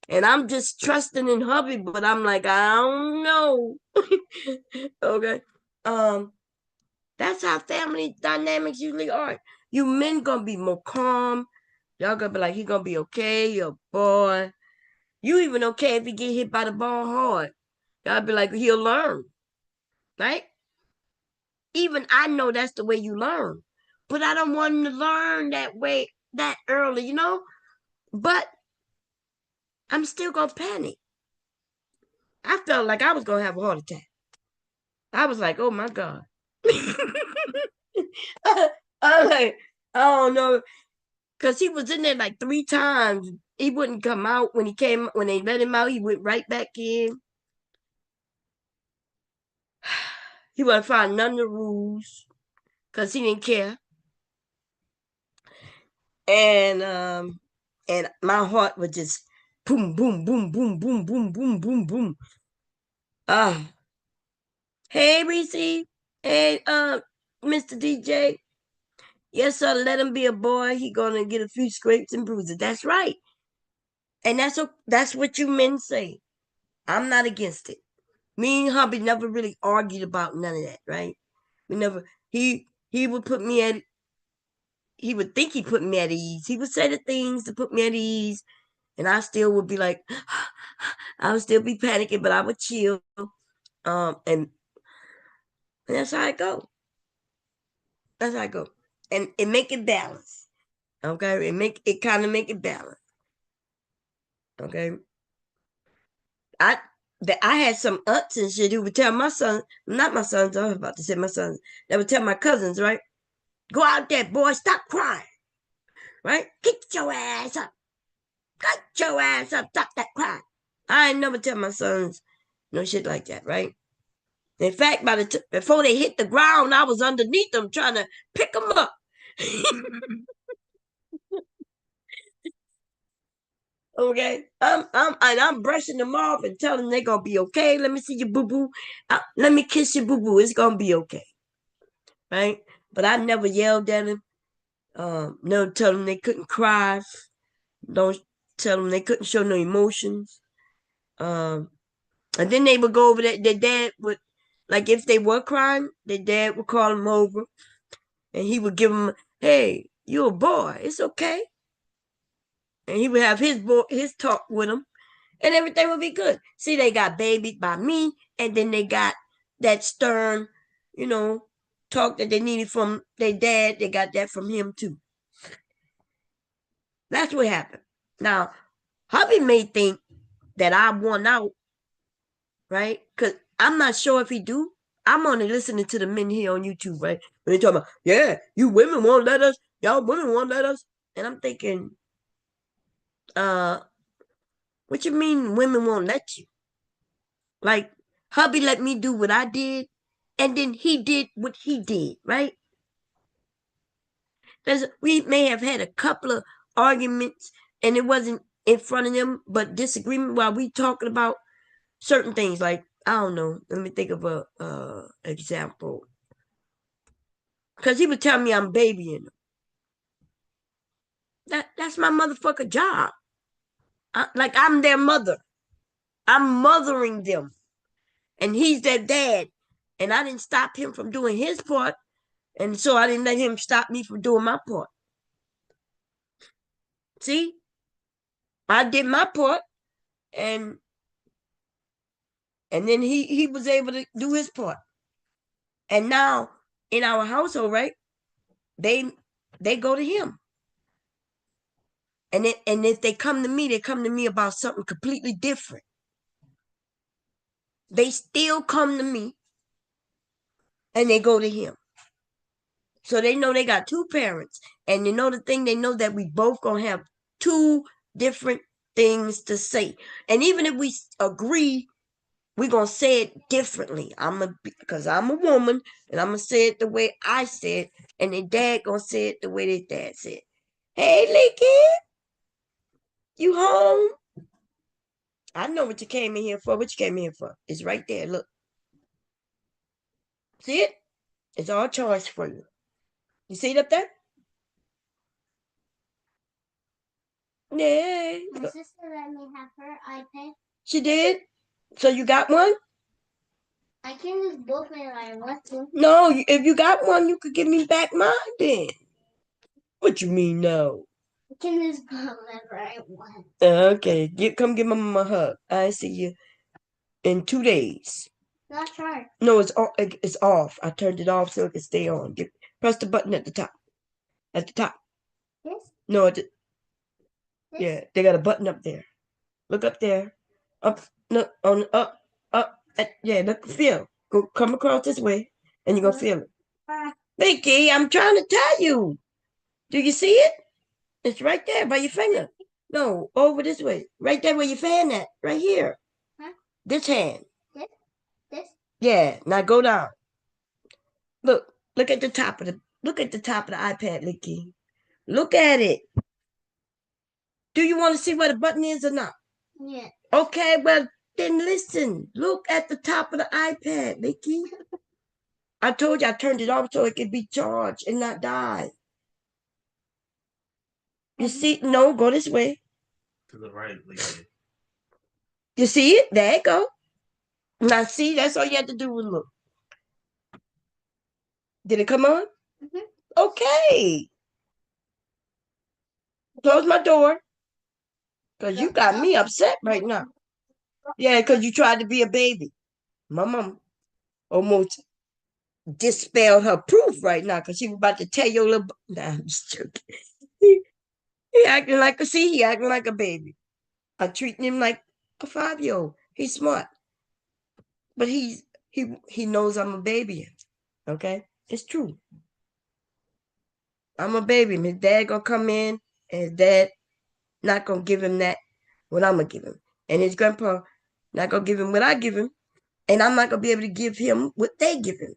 And I'm just trusting in hubby, but I'm like, I don't know. Okay. Um, that's how family dynamics usually are. You men gonna be more calm. Y'all gonna be like, he gonna be okay, your boy. You even okay if he get hit by the ball hard. Y'all be like, he'll learn, right? Even I know that's the way you learn, but I don't want him to learn that way that early, you know? But I'm still gonna panic. I felt like I was gonna have a heart attack. I was like, oh my God. I was like, I don't know. Cause he was in there like 3 times. He wouldn't come out. When they let him out, he went right back in. He wasn't following none of the rules because he didn't care. And my heart was just boom, boom, boom, boom, boom, boom, boom, boom, boom. Ah, hey, Reese. Hey, Mr. DJ. Yes, sir. Let him be a boy. He gonna get a few scrapes and bruises. That's right. And that's what you men say. I'm not against it. Me and hubby never really argued about none of that, right? We never. He would put me at. He would think he put me at ease. He would say the things to put me at ease, and I still would be like, I would still be panicking, but I would chill. And that's how I go. That's how I go. And it make it balance. Okay. It kind of make it balance. Okay. I I had some aunts and shit who would tell my son, not my sons, I was about to say my sons, that would tell my cousins, right? Go out there, boy, stop crying. Right? Get your ass up. Get your ass up. Stop that crying. I ain't never tell my sons no shit like that, right? In fact, before they hit the ground, I was underneath them trying to pick them up. Okay, I'm brushing them off and telling them they're gonna be okay. Let me see your boo boo. Let me kiss your boo boo. It's gonna be okay, right? But I never yelled at them. Never tell them they couldn't cry. Don't tell them they couldn't show no emotions. Um, and then they would go over there. Their dad would, like, if they were crying, their dad would call them over, and he would give them, "Hey, you're a boy. It's okay." And he would have his talk with them, and everything would be good. See, they got babied by me, and then they got that stern, you know, talk that they needed from their dad. They got that from him too. That's what happened. Now, hubby may think that I won out, right? Because I'm not sure if he do. I'm only listening to the men here on YouTube, right? When they talk about, yeah, you women won't let us, y'all women won't let us. And I'm thinking, uh, what you mean women won't let you? Like, hubby let me do what I did, and then he did what he did, right? We may have had a couple of arguments, and it wasn't in front of them, but disagreement while we talking about certain things. Like, I don't know. Let me think of a example. Because he would tell me I'm babying him. That's my motherfucker job. Like, I'm their mother. I'm mothering them. And he's their dad. And I didn't stop him from doing his part. And so I didn't let him stop me from doing my part. See? I did my part, and then he was able to do his part. And now in our household, right? They they go to him. And if they come to me about something completely different. They still come to me and they go to him. So they know they got two parents. And you know the thing, they know that we both gonna have two different things to say. And even if we agree, we gonna say it differently. Because I'm a woman and I'm gonna say it the way I said, and their dad gonna say it the way their dad said. Hey, Licky, you home? I know what you came in here for. What you came in here for? It's right there. Look. See it? It's all charged for you. You see it up there? Yeah. My sister let me have her iPad. She did? So you got one? I can use both if I want to. No, if you got one, you could give me back mine then. What you mean no? I can use whenever I want. Okay, come give Mama a hug. I see you in 2 days. Not charged. No, it's off. I turned it off so it can stay on. Press the button at the top. At the top. This? No, yeah, they got a button up there. Look up there. Up, look, on, up. Yeah, look, feel. Come across this way, and you're going to feel it. Vicky, I'm trying to tell you. Do you see it? It's right there by your finger. No, over this way. Right there where your fan at. Right here. Huh? This hand. This? Yeah, now go down. Look at the top of the iPad, Licky. Look at it. Do you want to see where the button is or not? Yeah. Okay, well, then listen. Look at the top of the iPad, Licky. I told you I turned it off so it could be charged and not die. You see? No, go this way. To the right, Licky. You see it? There you go. Now see, that's all you had to do was look. Did it come on? Mm-hmm. Okay. Close my door. Because you got me upset right now. Yeah, because you tried to be a baby. My mom almost dispelled her proof right now because she was about to tell your little... Nah, I'm just joking. He acting like a baby. I'm treating him like a 5-year-old. He's smart. But he knows I'm a baby. Okay? It's true. I'm a baby. His dad gonna come in and his dad not gonna give him that what I'm gonna give him. And his grandpa not gonna give him what I give him. And I'm not gonna be able to give him what they give him.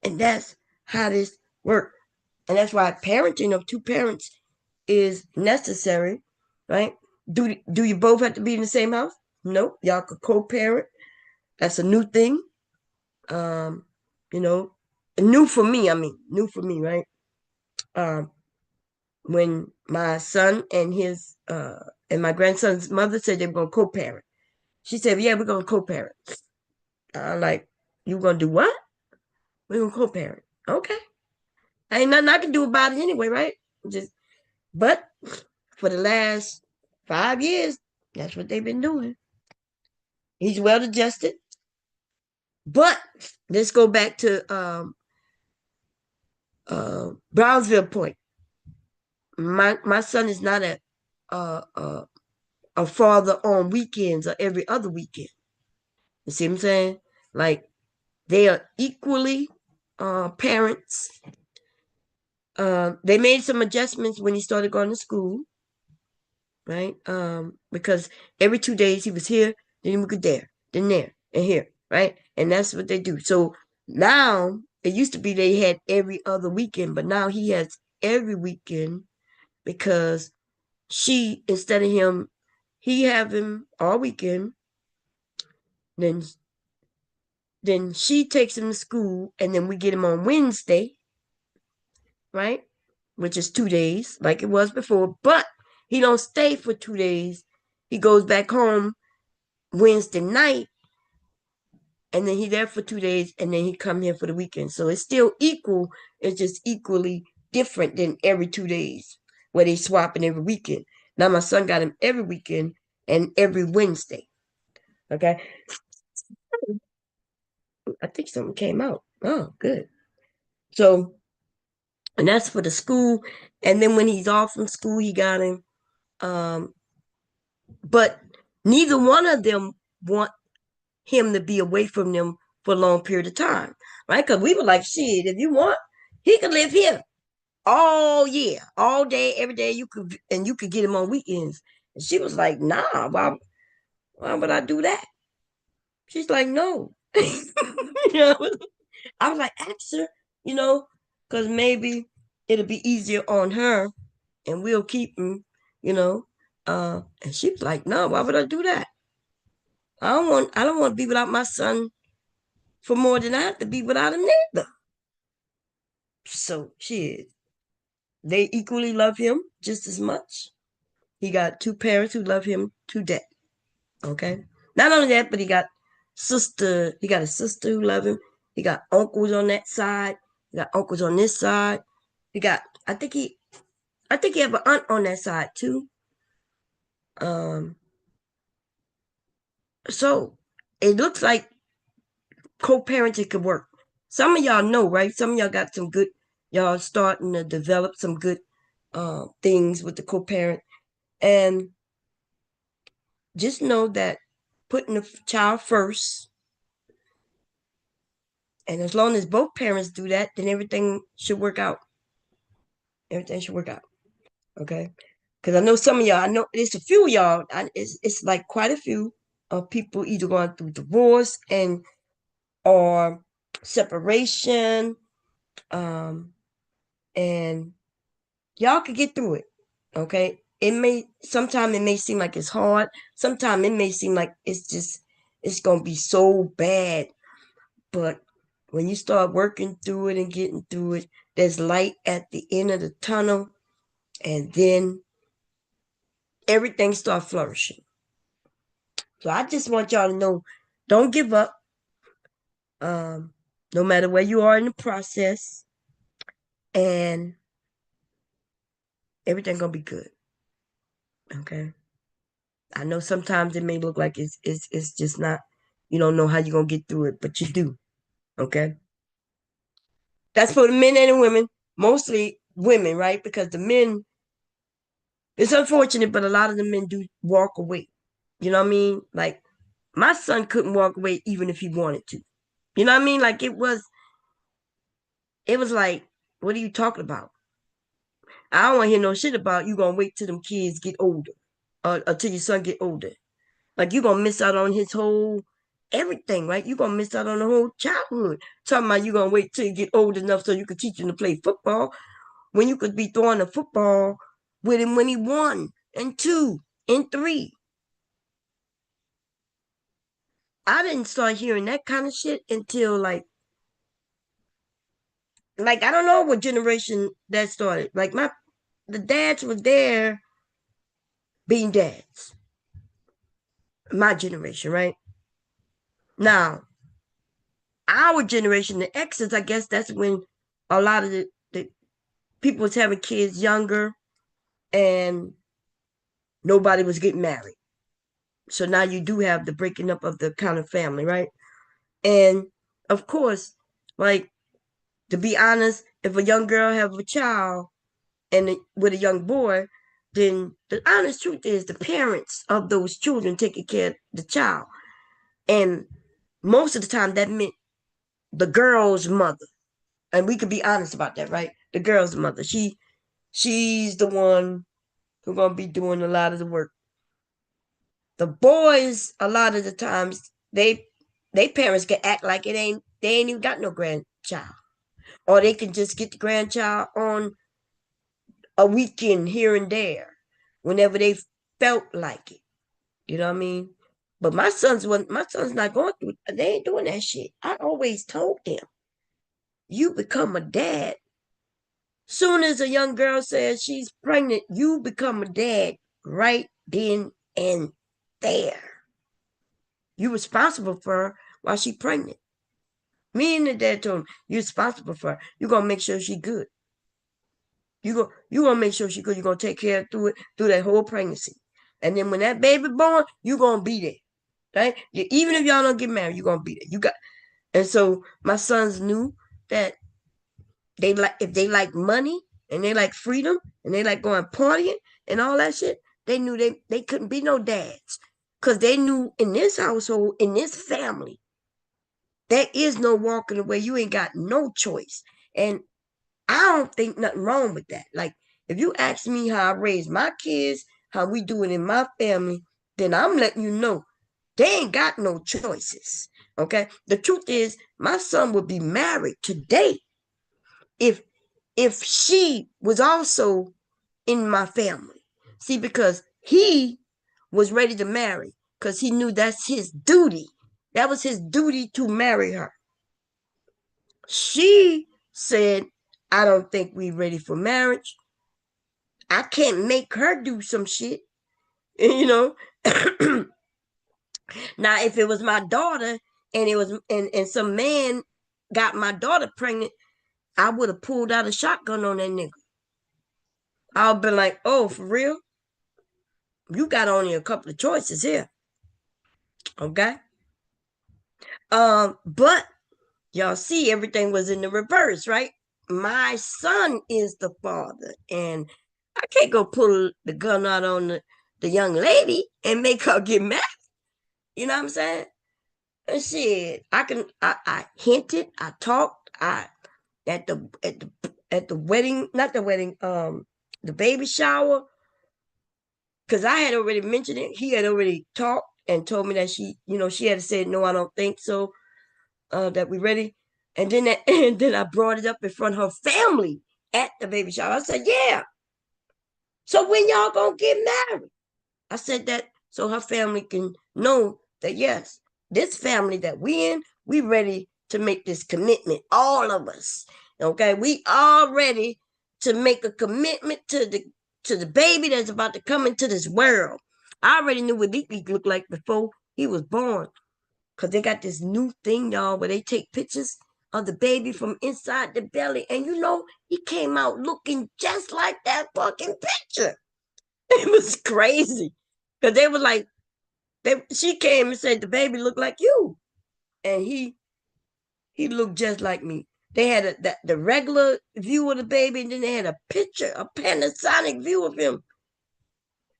And that's how this works. And that's why parenting of two parents is necessary, right? Do you both have to be in the same house? Nope. Y'all could co-parent. That's a new thing. You know, new for me, right? When my son and his and my grandson's mother said they were gonna co-parent. She said, yeah, we're gonna co-parent. I'm like, you gonna do what? We're gonna co-parent. Okay. Ain't nothing I can do about it anyway, right? But for the last 5 years, that's what they've been doing. He's well adjusted. But let's go back to Brownsville Point. My son is not a father on weekends or every other weekend. You see what I'm saying? Like they are equally parents. They made some adjustments when he started going to school, right? Because every 2 days he was here, then he would go there, then there, and here, right? And that's what they do. So now it used to be they had every other weekend, but now he has every weekend because she, instead of him, he have him all weekend. Then she takes him to school, and then we get him on Wednesday, right? Which is 2 days, like it was before. But he don't stay for 2 days. He goes back home Wednesday night, and then he there for 2 days, and then he come here for the weekend. So it's still equal. It's just equally different than every 2 days where they swapping every weekend. Now my son got him every weekend and every Wednesday. Okay. I think something came out. Oh, good. So, and that's for the school. And then when he's off from school, he got him. Um, but neither one of them want him to be away from them for a long period of time, right? Because we were like, shit, if you want, he could live here all year, all day, every day. You could get him on weekends. And she was like, nah, why would I do that? She's like, no. You know, I was like, ask her, you know, because maybe it'll be easier on her and we'll keep him, you know. And she was like, no, why would I do that? I don't want to be without my son for more than I have to be without him neither. So shit. They equally love him just as much. He got two parents who love him to death. Okay. Not only that, but he got a sister who love him. He got uncles on that side. He got uncles on this side. He got I think he have an aunt on that side too. Um so it looks like co-parenting could work. Some of y'all know, right? Some of y'all got some good y'all starting to develop some good things with the co-parent. And just know that putting the child first, and as long as both parents do that, then everything should work out. Everything should work out. Okay. Because I know some of y'all, I know it's a few of y'all, it's like quite a few of people either going through divorce and or separation. Um, and y'all could get through it. Okay. Sometimes it may seem like it's hard. Sometimes it may seem like it's gonna be so bad. But when you start working through it and getting through it, there's light at the end of the tunnel, and then everything starts flourishing. So I just want y'all to know, don't give up. No matter where you are in the process, and everything gonna be good. Okay. I know sometimes it may look like it's just not. You don't know how you're gonna get through it, but you do. Okay. That's for the men and the women. Mostly women, right? Because the men, it's unfortunate, but a lot of the men do walk away. You know what I mean? Like my son couldn't walk away even if he wanted to. You know what I mean? Like it was like, what are you talking about? I don't want to hear no shit about you gonna wait till them kids get older, or till your son get older. Like you gonna miss out on his whole everything, right? You gonna miss out on the whole childhood. Talking about you gonna wait till you get old enough so you can teach him to play football when you could be throwing a football with him when he 1 and 2 and 3. I didn't start hearing that kind of shit until like I don't know what generation that started. Like the dads were there being dads. My generation, right? Now, our generation, the X's, I guess that's when a lot of the people was having kids younger and nobody was getting married. So now you do have the breaking up of the kind of family, right? And of course, like to be honest, if a young girl have a child and with a young boy, then the honest truth is the parents of those children taking care of the child. And most of the time that meant the girl's mother. And we could be honest about that, right? The girl's mother. She's the one who's gonna be doing a lot of the work. The boys, a lot of the times, they parents can act like they ain't even got no grandchild. Or they can just get the grandchild on a weekend here and there whenever they felt like it. You know what I mean? But my son's not going through they ain't doing that shit. I always told them, you become a dad. Soon as a young girl says she's pregnant, you become a dad right then and there. You responsible for her while she pregnant. Me and the dad told him, you're responsible for her. You're gonna make sure she good. You gonna make sure she good. You gonna take care of through that whole pregnancy, and then when that baby born, you gonna be there, right? Even if y'all don't get married, you gonna be there. You got, and so my sons knew that they like if they like money and they like freedom and they like going partying and all that shit. They knew they couldn't be no dads because they knew in this household in this family there is no walking away. You ain't got no choice, and I don't think nothing wrong with that. Like, if you ask me how I raise my kids, how we do it in my family, then I'm letting you know they ain't got no choices. Okay? The truth is, my son would be married today if she was also in my family. See, because he was ready to marry because he knew that's his duty. That was his duty to marry her. She said, I don't think we ready for marriage. I can't make her do some shit, you know. Now, if it was my daughter and it was and some man got my daughter pregnant, I would have pulled out a shotgun on that nigga. I'll be like, oh, for real? You got only a couple of choices here. Okay. But y'all see everything was in the reverse, right? My son is the father, and I can't go pull the gun out on the young lady and make her get mad. You know what I'm saying? And shit, I hinted, I talked, I at the wedding, not the wedding, the baby shower, because I had already mentioned it. He had already talked and told me that she had said no, I don't think so. That we ready. And then I brought it up in front of her family at the baby shower. I said, yeah. So when y'all gonna get married? I said that so her family can know that yes, this family that we in, we ready to make this commitment. All of us. Okay, we all ready to make a commitment to the baby that's about to come into this world. I already knew what Leek looked like before he was born. Because they got this new thing, y'all, where they take pictures of the baby from inside the belly. And he came out looking just like that fucking picture. It was crazy. Because they were like, she came and said, the baby looked like you. And he looked just like me. They had the regular view of the baby, and then they had a picture, a Panasonic view of him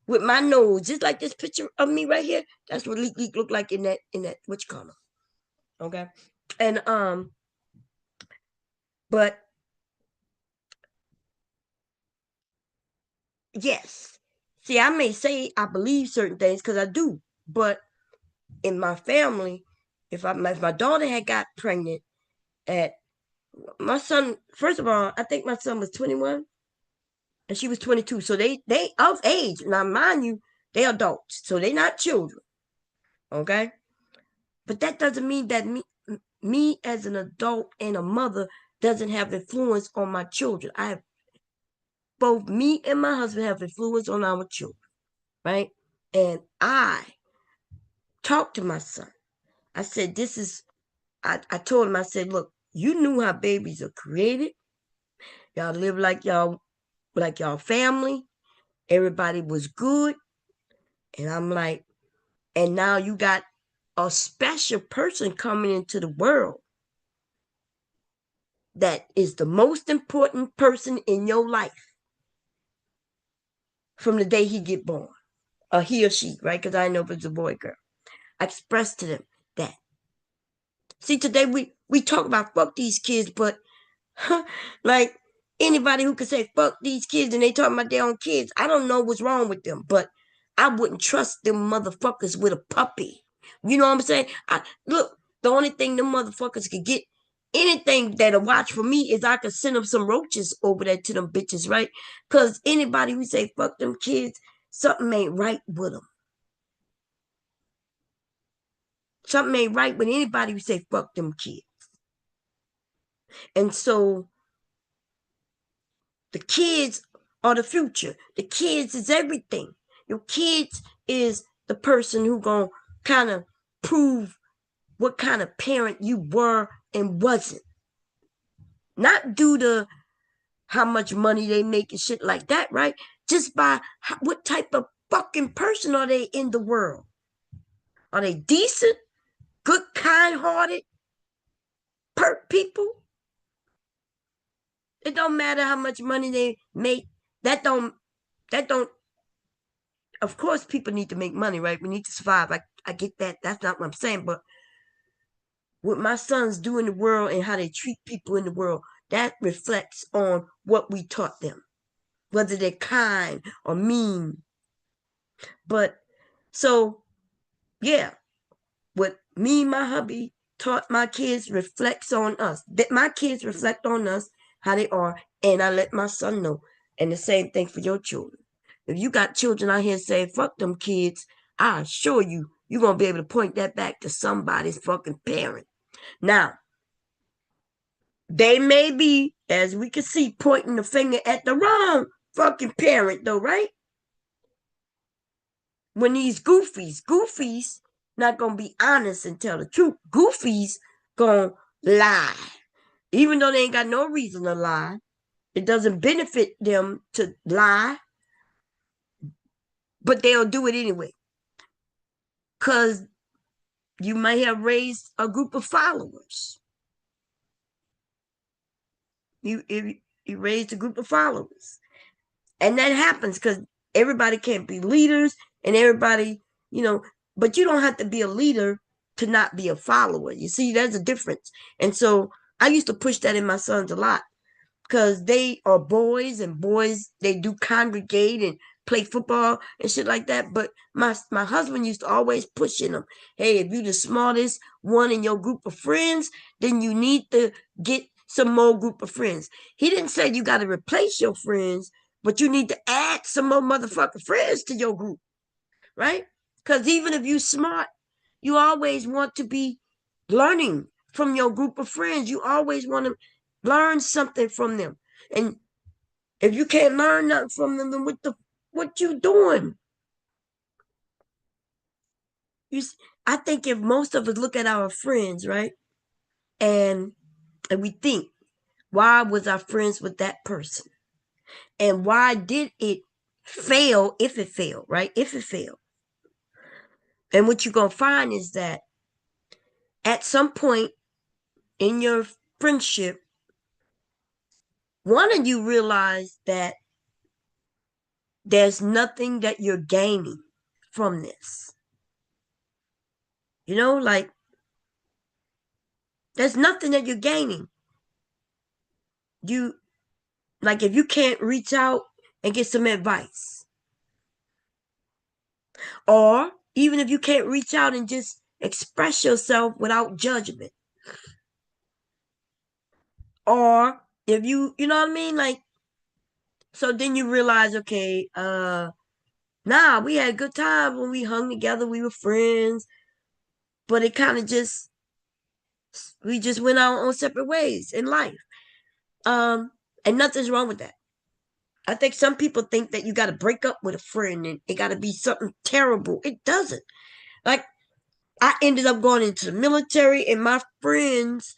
with my nose, just like this picture of me right here. That's what Leek looked like in that what you call him. Okay. And but yes. See, I may say I believe certain things because I do, but in my family, if my daughter had got pregnant at my son, first of all, I think my son was 21 and she was 22, so they of age. Now, mind you, they adults, so they not children. Okay, but that doesn't mean that me as an adult and a mother doesn't have influence on my children. I have both me and my husband have influence on our children, right? And I talked to my son. I said, I told him, I said, look, you knew how babies are created. Y'all live like y'all family. Everybody was good. And I'm like, and now you got a special person coming into the world that is the most important person in your life from the day he get born. Or he or she, right? Because I know if it's a boy, girl. I expressed to them that. See, today we talk about fuck these kids, but like anybody who could say fuck these kids and they talking about their own kids, I don't know what's wrong with them, but I wouldn't trust them motherfuckers with a puppy. You know what I'm saying? Look, the only thing them motherfuckers could get anything that'll watch for me is I could send them some roaches over there to them bitches, right? Because anybody who say fuck them kids, something ain't right with them. Something ain't right with anybody who say fuck them kids. And so the kids are the future. The kids is everything. Your kids is the person who gonna kind of prove what kind of parent you were and wasn't. Not due to how much money they make and shit like that, right? Just by what type of fucking person are they in the world? Are they decent, good, kind-hearted people? It don't matter how much money they make. That don't. That don't. Of course, people need to make money, right? We need to survive. I get that. That's not what I'm saying. But what my sons do in the world and how they treat people in the world, that reflects on what we taught them, whether they're kind or mean. But so, yeah, what me and my hubby taught my kids reflects on us. That my kids reflect on us how they are, and I let my son know. And the same thing for your children. If you got children out here saying fuck them kids, I assure you, you're gonna be able to point that back to somebody's fucking parent. Now, they may be, as we can see, pointing the finger at the wrong fucking parent, though, right? When these goofies not gonna be honest and tell the truth. Goofies gonna lie. Even though they ain't got no reason to lie. It doesn't benefit them to lie, but they'll do it anyway. Cause you might have raised a group of followers. You raised a group of followers. And that happens because everybody can't be leaders and everybody, you know, but you don't have to be a leader to not be a follower. You see, there's a difference. And so I used to push that in my sons a lot because they are boys and boys, they do congregate and play football and shit like that. But my husband used to always push in them, hey, if you the smartest one in your group of friends, then you need to get some more group of friends. He didn't say you got to replace your friends, but you need to add some more motherfucking friends to your group, right? Because even if you smart, you always want to be learning from your group of friends. You always want to learn something from them. And if you can't learn nothing from them, then what you doing? You, I think if most of us look at our friends, right, and we think, why was I friends with that person, and why did it fail? If it failed, right? If it failed, and what you're gonna find is that at some point in your friendship, one of you realize that there's nothing that you're gaining from this. You know, like there's nothing that you're gaining. You like if you can't reach out and get some advice, or even if you can't reach out and just express yourself without judgment, or if you know what I mean, like so then you realize, okay, nah, we had a good time when we hung together, we were friends, but it kind of just we just went our own separate ways in life. Um, and nothing's wrong with that. I think some people think that you got to break up with a friend and it got to be something terrible. It doesn't. Like I ended up going into the military, and my friends,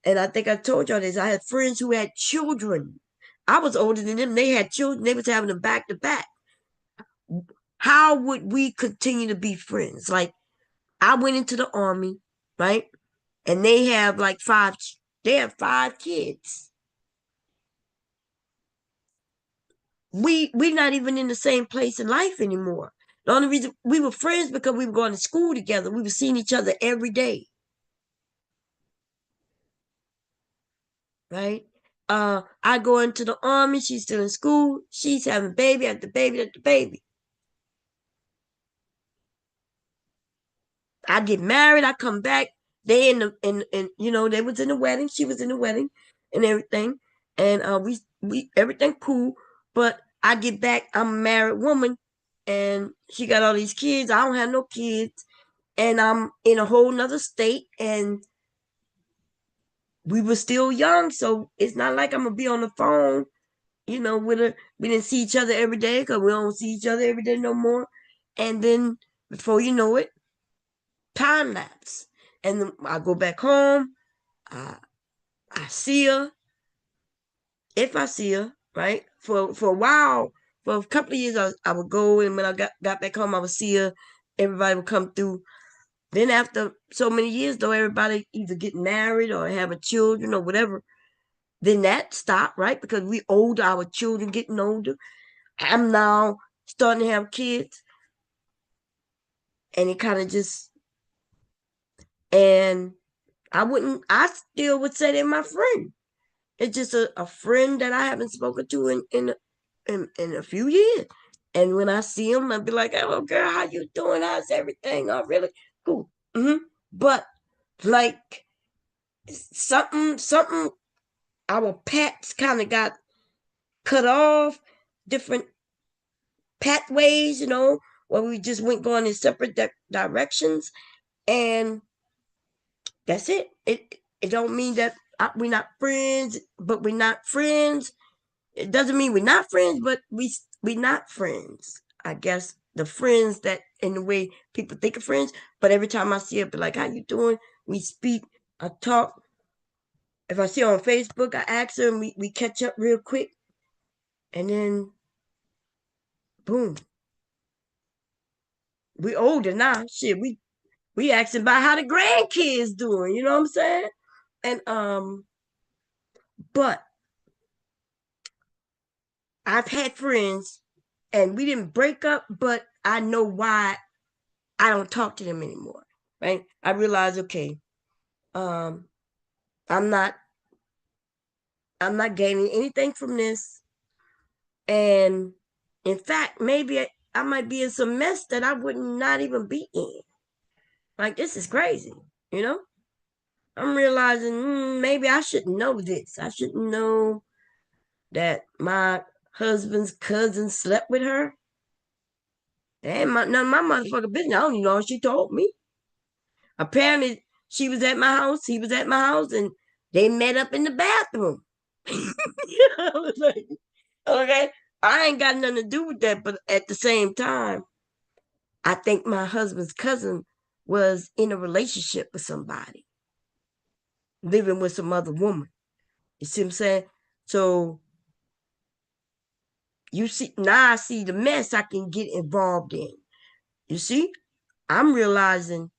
and I think I told y'all this, I had friends who had children. I was older than them. They had children. They was having them back to back. How would we continue to be friends? Like I went into the army, right? And they have like they have 5 kids. We not even in the same place in life anymore. The only reason we were friends because we were going to school together. We were seeing each other every day, right? I go into the army. She's still in school. She's having baby after baby after baby. I get married. I come back. They in you know they was in the wedding. She was in the wedding and everything, and we everything cool. But I get back. I'm a married woman, and she got all these kids. I don't have no kids, and I'm in a whole nother state, and we were still young, so it's not like I'm gonna be on the phone, you know, with her. We didn't see each other every day because we don't see each other every day no more. And then before you know it, time lapse, and then I go back home. I I see her, if I see her, right? For a while, for a couple of years, I would go, and when I got back home, I would see her. Everybody would come through. Then after so many years, though, everybody either get married or having children or whatever. Then that stopped, right? Because we older, our children getting older. I'm now starting to have kids, and it kind of just and I still would say they're my friend. It's just a friend that I haven't spoken to in a few years. And when I see them, I'd be like, "Oh, girl, how you doing? How's everything? Oh, really cool." But like something, our paths kind of got cut off, different pathways, where we just went going in separate directions, and that's it. It don't mean that we're not friends, but we're not friends. It doesn't mean we're not friends, but we not friends. I guess the friends that in the way people think of friends. But every time I see her, be like, "How you doing?" We speak, I talk. If I see her on Facebook, I ask her, and we catch up real quick, and then boom, we older now. Shit, we asking about how the grandkids doing. You know what I'm saying? And but I've had friends, and we didn't break up, but I know why I don't talk to them anymore. Right? I realize, okay, um, I'm not I'm not gaining anything from this, and in fact, maybe I might be in some mess that I would not even be in. Like, this is crazy, you know. I'm realizing maybe I shouldn't know this. I shouldn't know that my husband's cousin slept with her. And none of my motherfucking business. I don't even know what she told me. Apparently, she was at my house, he was at my house, and they met up in the bathroom. I was like, okay, I ain't got nothing to do with that, but at the same time, I think my husband's cousin was in a relationship with somebody, living with some other woman. You see what I'm saying? So you see, now I see the mess I can get involved in. You see, I'm realizing,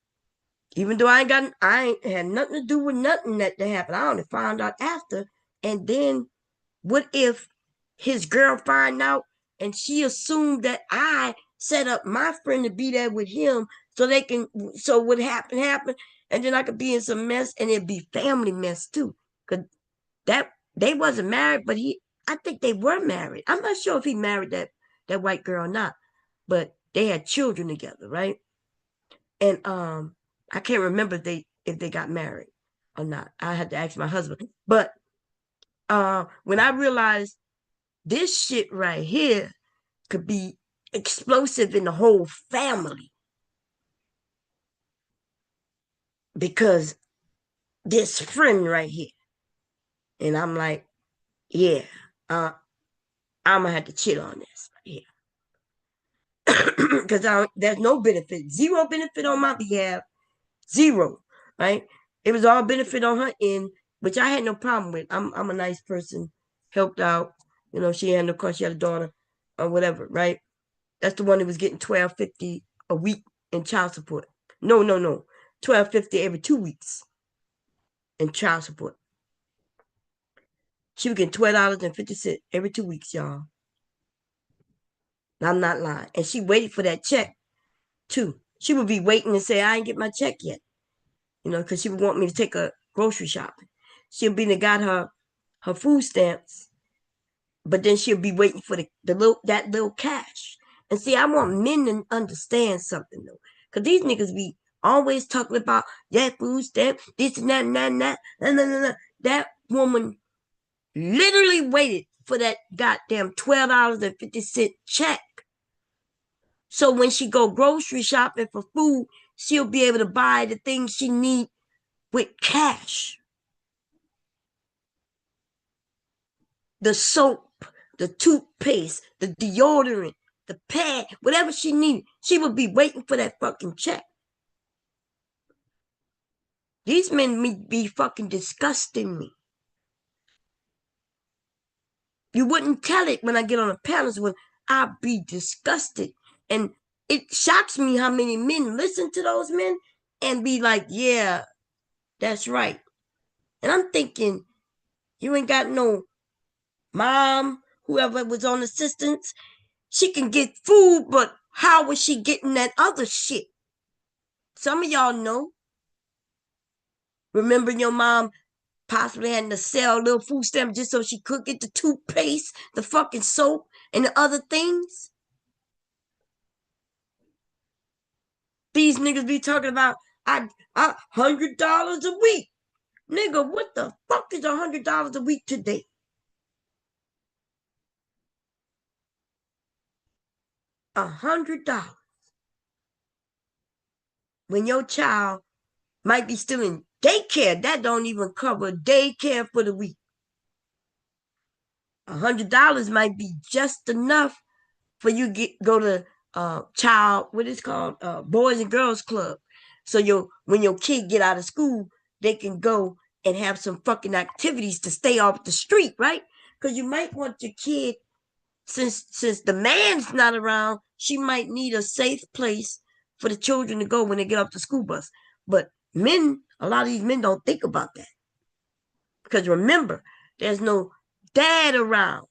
even though I ain't had nothing to do with nothing that happened. I only found out after. And then what if his girl find out and she assumed that I set up my friend to be there with him so what happened, and then I could be in some mess, and it'd be family mess too. Cause that they wasn't married, but I think they were married. I'm not sure if he married that white girl or not, but they had children together, right? And I can't remember if they got married or not. I had to ask my husband. But when I realized this shit right here could be explosive in the whole family, because this friend right here, and I'm like, yeah, uh, I'm gonna have to chill on this right here, because there's no benefit, zero benefit on my behalf, zero, right? It was all benefit on her end, which I had no problem with. I'm a nice person, helped out. She had, of course, she had a daughter or whatever, right? That's the one that was getting $12.50 a week in child support. No, $12.50 every 2 weeks in child support. She was getting $12.50 every 2 weeks, y'all. And I'm not lying. And she waited for that check too. She would be waiting and say, "I ain't get my check yet," because she would want me to take her grocery shopping. She'll be got her food stamps, but then she'll be waiting for that little cash. And see, I want men to understand something though, because these niggas be always talking about that food stamp, this and that and that and that. That woman literally waited for that goddamn $12.50 check. So when she go grocery shopping for food, she'll be able to buy the things she need with cash. The soap, the toothpaste, the deodorant, the pad, whatever she needed, she would be waiting for that fucking check. These men be fucking disgusting me. You wouldn't tell it when I get on the panels when I'd be disgusted. And it shocks me how many men listen to those men and be like, yeah, that's right. And I'm thinking, you ain't got no mom, whoever was on assistance. She can get food, but how was she getting that other shit? Some of y'all know. Remember your mom possibly having to sell a little food stamp just so she could get the toothpaste, the fucking soap, and the other things? These niggas be talking about $100 a week. Nigga, what the fuck is $100 a week today? $100 when your child might be still in daycare. That don't even cover daycare for the week. $100 might be just enough for you go to child, what is called, boys and girls club. So when your kid get out of school, they can go and have some fucking activities to stay off the street, right? Because you might want your kid, since the man's not around, she might need a safe place for the children to go when they get off the school bus. But men, a lot of these men don't think about that. Because remember, there's no dad around.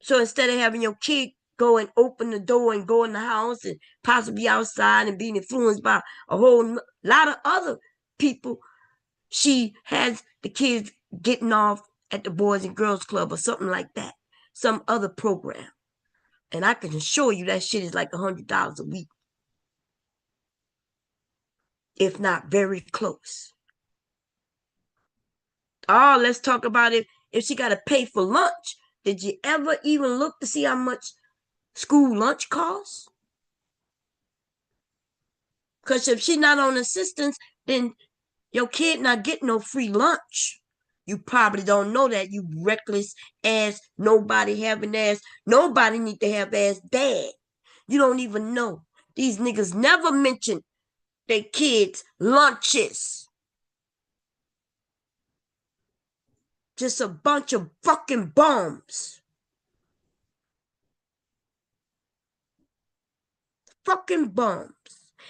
So instead of having your kid go and open the door and go in the house and possibly outside and being influenced by a whole lot of other people, she has the kids getting off at the Boys and Girls Club or something like that, some other program. And I can assure you that shit is like $100 a week, if not very close. Oh, let's talk about it. If she got to pay for lunch, did you ever even look to see how much school lunch costs? Because if she's not on assistance, then your kid not getting no free lunch. You probably don't know that, you reckless ass, nobody having ass, nobody need to have ass dad. You don't even know. These niggas never mention their kids' lunches. Just a bunch of fucking bums. Fucking bums.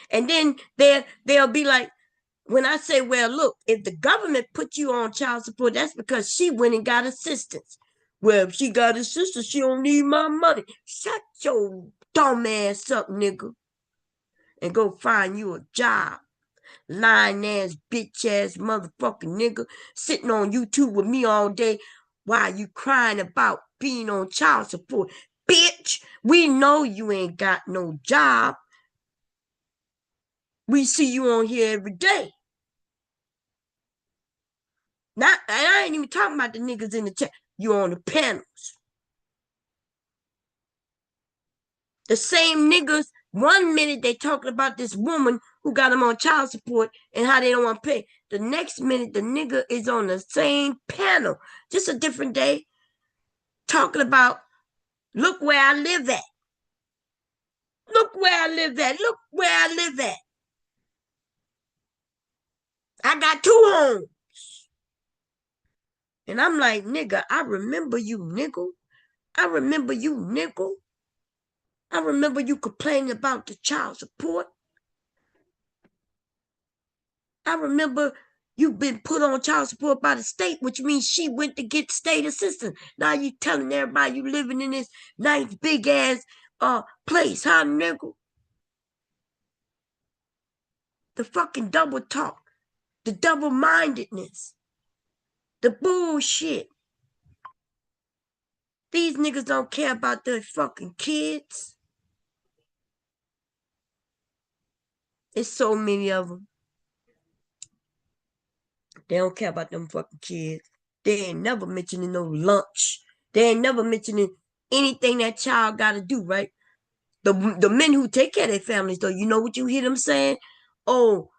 And then they'll be like, when I say, well, look, if the government put you on child support, that's because she went and got assistance. Well, if she got assistance, she don't need my money. Shut your dumb ass up, nigga, and go find you a job. Lying ass, bitch ass motherfucking nigga sitting on YouTube with me all day while you crying about being on child support. Bitch, we know you ain't got no job. We see you on here every day. Not, and I ain't even talking about the niggas in the chat. You on the panels. The same niggas, one minute they talking about this woman who got them on child support and how they don't want to pay. The next minute, the nigga is on the same panel, just a different day, talking about, look where I live at. Look where I live at. Look where I live at. I got 2 homes. And I'm like, nigga, I remember you, nigga. I remember you, nigga. I remember you complaining about the child support. I remember you've been put on child support by the state, which means she went to get state assistance. Now you telling everybody you living in this nice big ass place, huh, nigga? The fucking double talk, the double mindedness, the bullshit. These niggas don't care about their fucking kids. It's so many of them. They don't care about them fucking kids. They ain't never mentioning no lunch. They ain't never mentioning anything that child got to do, right? The men who take care of their families, though, you know what you hear them saying? Oh,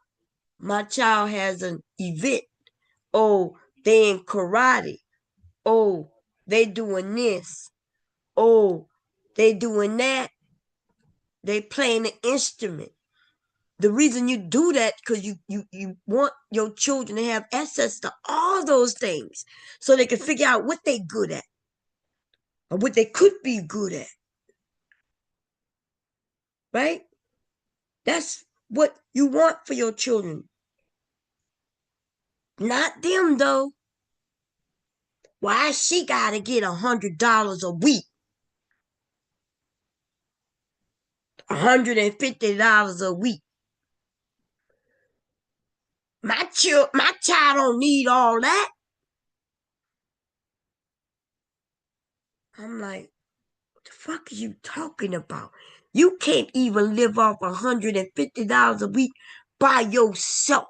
my child has an event. Oh, they in karate. Oh, they doing this. Oh, they doing that. They playing the instrument. The reason you do that because you want your children to have access to all those things so they can figure out what they good at or what they could be good at. Right? That's what you want for your children. Not them though. Why she gotta get $100 a week? $150 a week. My child don't need all that. I'm like, what the fuck are you talking about? You can't even live off $150 a week by yourself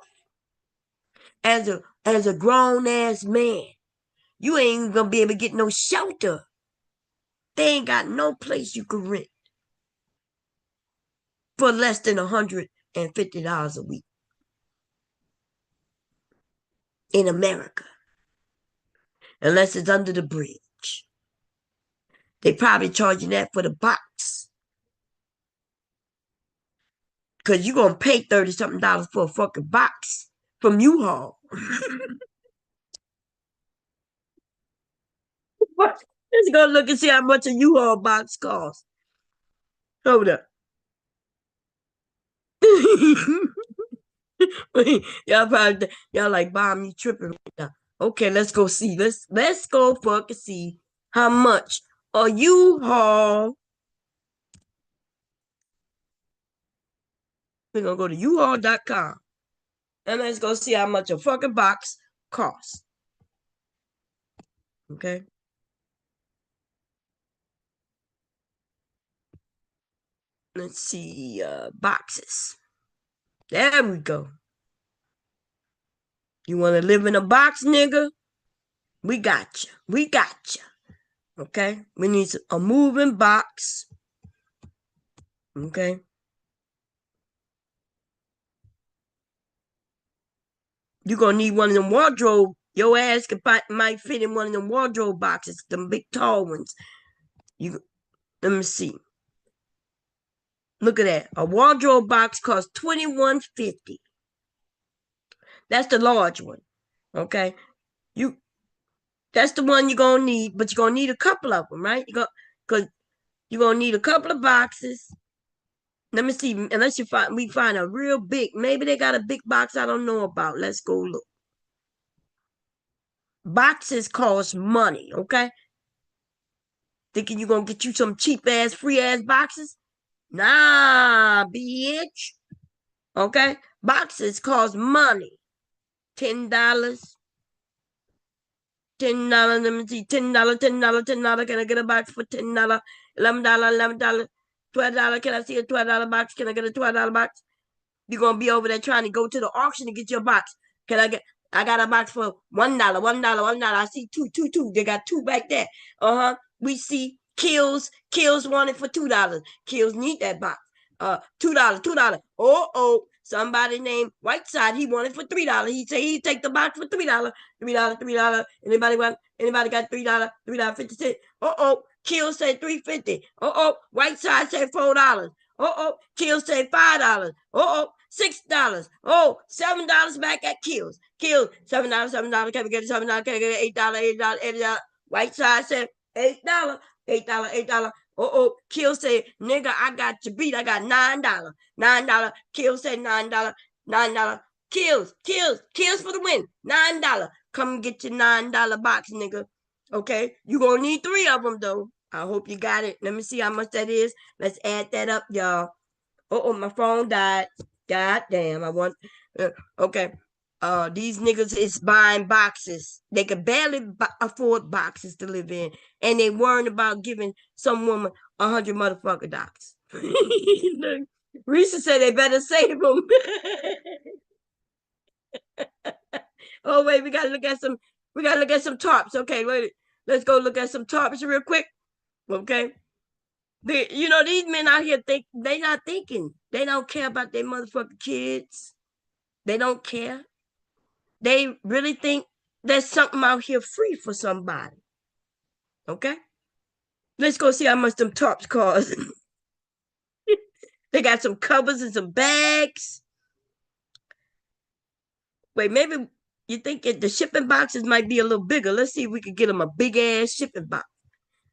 as a grown ass man. You ain't even gonna be able to get no shelter. They ain't got no place you can rent for less than $150 a week in America, unless it's under the bridge. They probably charging that for the box. Cause you gonna pay 30 something dollars for a fucking box from U-Haul. Let's go look and see how much a U-Haul box costs. Hold up. y'all like bomb you tripping right now. Okay, let's go see. Let's go fucking see how much a U-Haul. We're gonna go to uhaul.com and let's go see how much a fucking box costs. Okay. Let's see boxes. There we go. You want to live in a box, nigga? We got you. We got you. Okay? We need a moving box. Okay? You're going to need one of them wardrobe. Your ass might fit in one of them wardrobe boxes, them big tall ones. Let me see. Look at that. A wardrobe box costs $21.50. That's the large one. Okay? That's the one you're going to need, but you're going to need a couple of them, right? Because you're going to need a couple of boxes. Let me see. Unless we find a real big, maybe they got a big box I don't know about. Let's go look. Boxes cost money, okay? Thinking you're going to get you some cheap ass, free ass boxes? Nah, bitch. Okay? Boxes cost money. $10. $10. Let me see. $10, $10, $10. Can I get a box for $10? $11, $11. $12. Can I see a $12 box? Can I get a $12 box? You're gonna be over there trying to go to the auction to get your box. Can I got a box for $1, $1, $1. I see two. They got two back there. We see Kills wanted for $2. Kills need that box. $2. Oh, somebody named Whiteside, he wanted for $3. He said he'd take the box for $3. $3. Anybody got $3? $3.50. Kill said $3.50. Whiteside said $4. Kills said $5. $6. $7 back at Kills. Kills $7. Can we get $7? Can I get $8? $8. Whiteside said $8. $8. Kill said, nigga, I got you beat. I got $9. $9. Kill said $9. $9. Kills for the win. $9. Come get your $9 box, nigga. Okay, you gonna need 3 of them though. I hope you got it. Let me see how much that is. Let's add that up, y'all. My phone died. God damn, I want. Okay. These niggas is buying boxes. They could barely afford boxes to live in, and they worrying about giving some woman 100 motherfucker dollars. Risa said they better save them. Oh wait, we gotta look at some. We gotta look at some tarps. Okay, wait. Let's go look at some tarps real quick. Okay. These men out here they not thinking. They don't care about their motherfucking kids. They don't care. They really think there's something out here free for somebody. Okay? Let's go see how much them tops cost. They got some covers and some bags. Wait, maybe you think the shipping boxes might be a little bigger. Let's see if we could get them a big ass shipping box.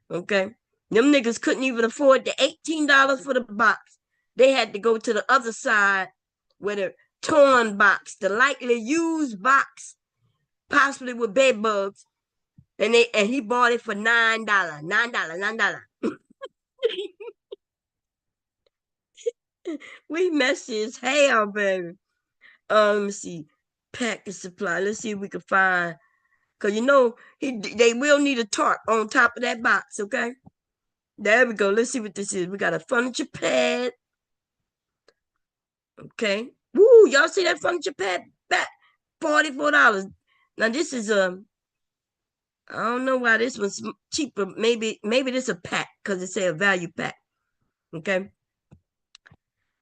Okay. Them niggas couldn't even afford the $18 for the box. They had to go to the other side where the torn box, the lightly used box, possibly with bed bugs. And he bought it for $9. $9. We messy as hell, baby. Let me see. Package supply. Let's see if we can find. Cause they will need a tarp on top of that box, okay? There we go. Let's see what this is. We got a furniture pad. Okay. Woo, y'all see that furniture pad back? $44. Now this is I don't know why this one's cheaper. Maybe this a pack because it say a value pack. Okay.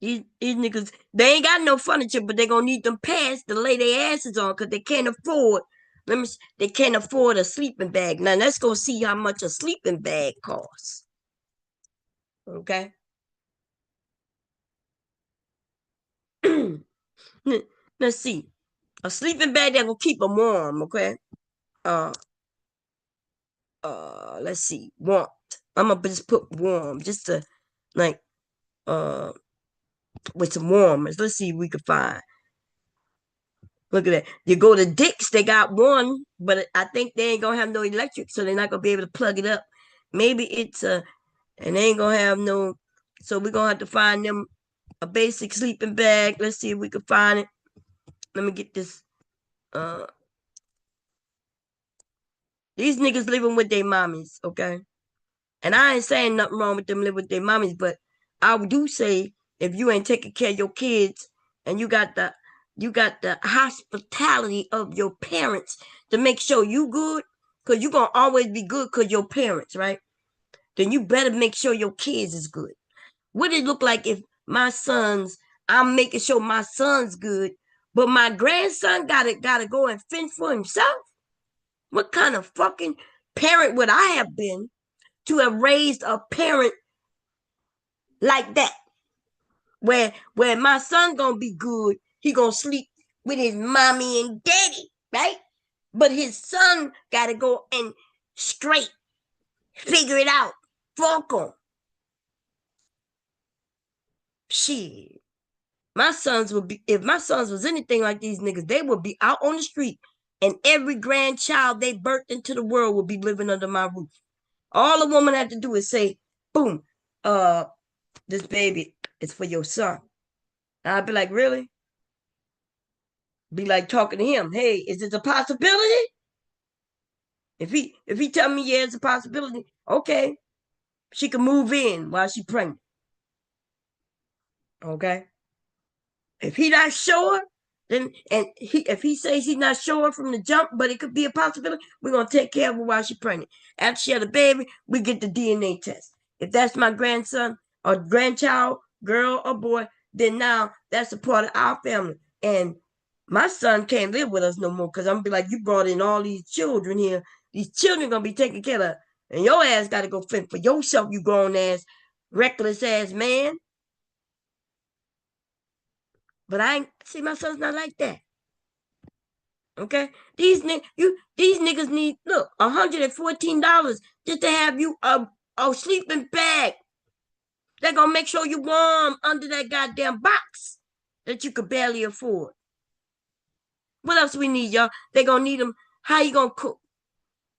These niggas, they ain't got no furniture, but they gonna need them pads to lay their asses on because they can't afford. They can't afford a sleeping bag. Now let's go see how much a sleeping bag costs. Okay. Let's see. A sleeping bag that will keep them warm, okay? Uh let's see. Warmth. I'm gonna just put warm just to like with some warmers. Let's see if we can find. Look at that. You go to Dick's, they got one, but I think they ain't gonna have no electric, so they're not gonna be able to plug it up. Maybe it's and they ain't gonna have no, so we're gonna have to find them a basic sleeping bag. Let's see if we can find it. Let me get this. These niggas living with their mommies, okay? And I ain't saying nothing wrong with them living with their mommies, but I do say if you ain't taking care of your kids and you got the hospitality of your parents to make sure you good, because you're gonna always be good because your parents, right? Then you better make sure your kids is good. What it look like if I'm making sure my son's good, but my grandson gotta go and fend for himself? What kind of fucking parent would I have been to have raised a parent like that? Where my son gonna be good, he gonna sleep with his mommy and daddy, right? But his son gotta go and straight figure it out. Fuck him. Shit. My sons would be, if my sons was anything like these niggas, they would be out on the street and every grandchild they birthed into the world would be living under my roof. All a woman had to do is say, boom, this baby is for your son. And I'd be like, really? Be like talking to him. Hey, is it a possibility? If he tell me yeah, it's a possibility, okay, she can move in while she pregnant. Okay. If he not sure, then if he says he's not sure from the jump, but it could be a possibility, we're gonna take care of her while she's pregnant. After she had a baby, we get the DNA test. If that's my grandson or grandchild, girl or boy, then now that's a part of our family. And my son can't live with us no more because I'm gonna be like, you brought in all these children here. These children gonna be taken care of, and your ass gotta go fend for yourself, you grown ass, reckless ass man. But I ain't see my son's not like that. Okay, these niggas need look $114 just to have you a sleeping bag. They're gonna make sure you warm under that goddamn box that you could barely afford. What else we need, y'all? They gonna need them. How you gonna cook?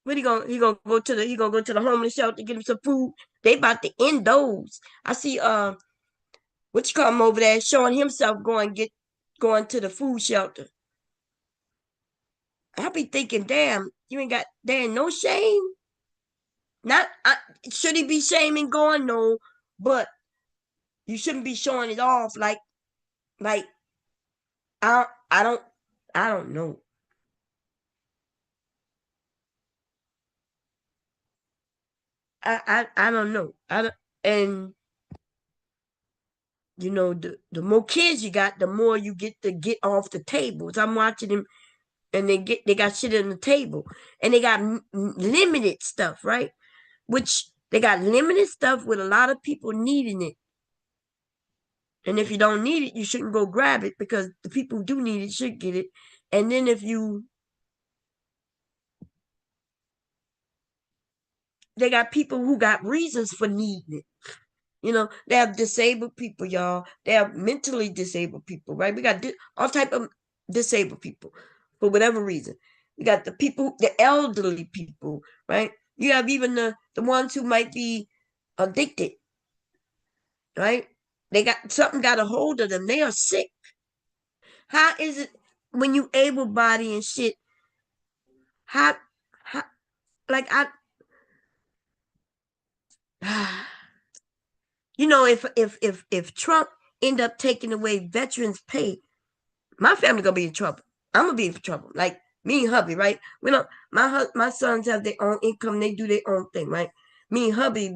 What he gonna go to the homeless shelter get him some food? They about to end those. I see what you call him over there showing himself going to the food shelter. I be thinking, damn, you ain't got damn no shame. Not should he be shaming going? No, but you shouldn't be showing it off like I I don't I don't know. I don't know. I don't, and the more kids you got, the more you get to get off the tables. I'm watching them, and they got shit on the table, and they got limited stuff, right? Which they got limited stuff with a lot of people needing it. And if you don't need it, you shouldn't go grab it because the people who do need it should get it. And then they got people who got reasons for needing it. They have disabled people, y'all. They have mentally disabled people, right? We got all type of disabled people for whatever reason. We got the elderly people, right? You have even the ones who might be addicted, right? They got a hold of them. They are sick. How is it when you able body and shit? How, how like I if Trump end up taking away veterans pay, my family gonna be in trouble. I'm gonna be in trouble. Like me and hubby, right? We don't. My sons have their own income. They do their own thing, right? Me and hubby,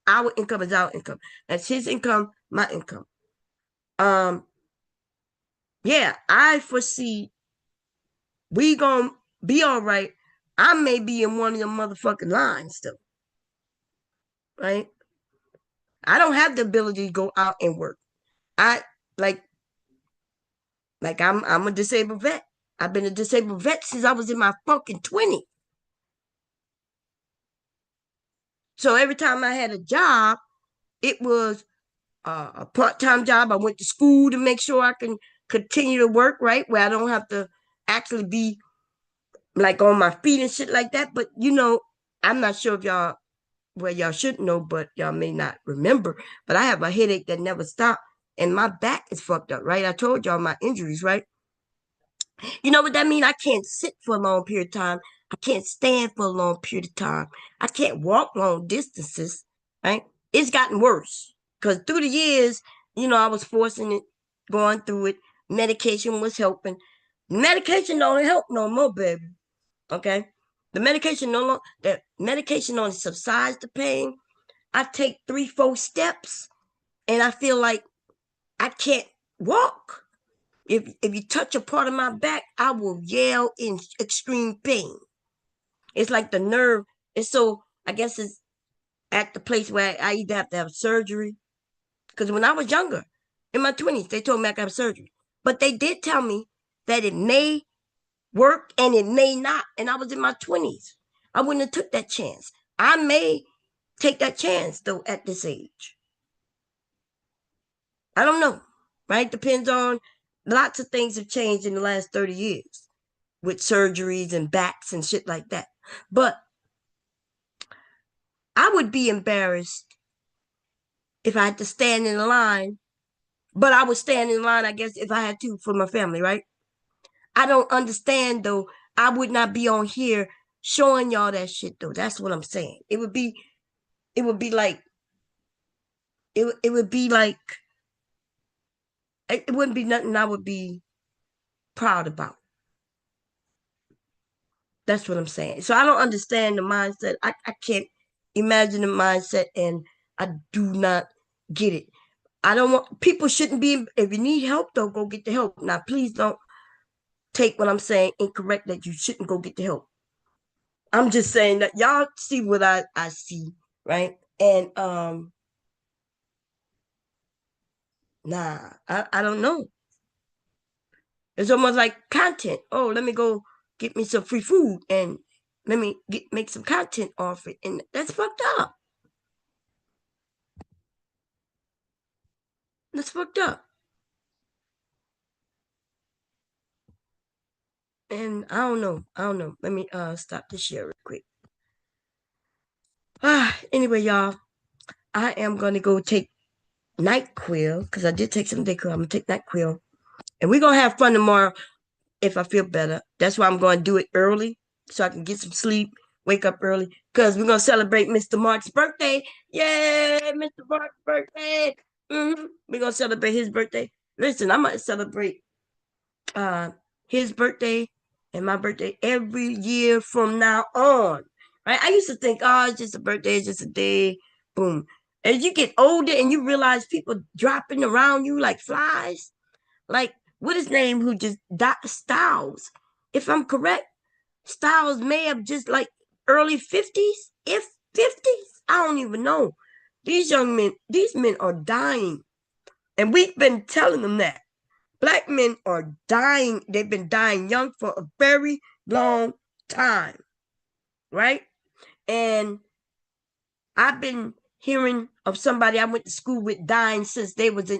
our income is our income. That's his income, my income. Um, yeah, I foresee we gonna be all right. I may be in one of your motherfucking lines still, right? I don't have the ability to go out and work. I like I'm a disabled vet. I've been a disabled vet since I was in my fucking 20s. So every time I had a job, it was a part-time job. I went to school to make sure I can continue to work, right? Where I don't have to actually be like on my feet and shit like that. But I'm not sure if y'all should know, but y'all may not remember. But I have a headache that never stopped, and my back is fucked up, right? I told y'all my injuries, right? You know what that means? I can't sit for a long period of time. I can't stand for a long period of time. I can't walk long distances, right? It's gotten worse because through the years, I was forcing it, going through it. Medication was helping. Medication don't help no more, baby. Okay? The medication only subsides the pain. I take 3-4 steps and I feel like I can't walk. If you touch a part of my back, I will yell in extreme pain. It's like the nerve. It's so I guess it's at the place where I either have to have surgery. Because when I was younger, in my 20s, they told me I could have surgery. But they did tell me that it may work and it may not. And I was in my 20s. I wouldn't have took that chance. I may take that chance though at this age. I don't know. Right? Depends on lots of things have changed in the last 30 years with surgeries and backs and shit like that. But I would be embarrassed if I had to stand in line, but I would stand in line, I guess, if I had to for my family, right? I don't understand though. I would not be on here showing y'all that shit though. That's what I'm saying. It would be like it would be like it wouldn't be nothing I would be proud about. That's what I'm saying. So I don't understand the mindset. I can't imagine the mindset and I do not get it. I don't want people shouldn't be if you need help though, go get the help. Now please don't take what I'm saying incorrect that you shouldn't go get the help. I'm just saying that y'all see what I see, right? And I don't know. It's almost like content. Oh, let me go get me some free food and let me make some content off it. And that's fucked up. That's fucked up. And I don't know. I don't know. Let me stop this share real quick. Anyway, y'all, I am gonna go take NyQuil because I did take some Dayquil. I'm gonna take NyQuil, and we're gonna have fun tomorrow if I feel better. That's why I'm gonna do it early so I can get some sleep, wake up early because we're gonna celebrate Mr. Mark's birthday. Yay, Mr. Mark's birthday! We're gonna celebrate his birthday. Listen, I might celebrate uh his birthday and my birthday every year from now on. Right? I used to think, oh, it's just a birthday, it's just a day. Boom. As you get older and you realize people dropping around you like flies, like what is his name who just Dr. Styles? If I'm correct, Styles may have just like early 50s, if 50s. I don't even know. These young men, these men are dying. And we've been telling them that. Black men are dying. They've been dying young for a very long time, right? And I've been hearing of somebody I went to school with dying since they was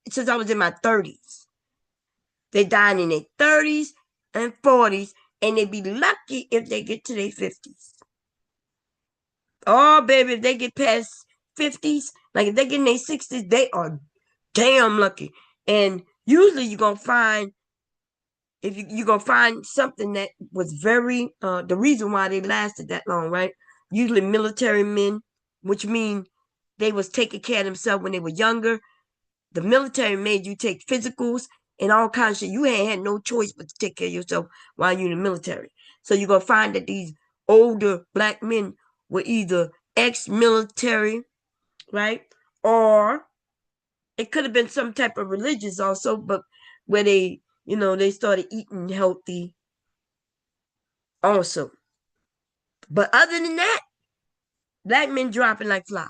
since I was in my 30s. They died in their 30s and 40s, and they be lucky if they get to their 50s. Oh, baby, if they get past 50s, like if they get in their 60s, they are damn lucky. And usually you're going to find, if you're going to find something that was very, the reason why they lasted that long, right? Usually military men, which mean they was taking care of themselves when they were younger. The military made you take physicals and all kinds of shit. You ain't had no choice but to take care of yourself while you're in the military. So you're going to find that these older black men were either ex-military, right? Or it could have been some type of religious also, but where they, they started eating healthy also. But other than that, black men dropping like flies.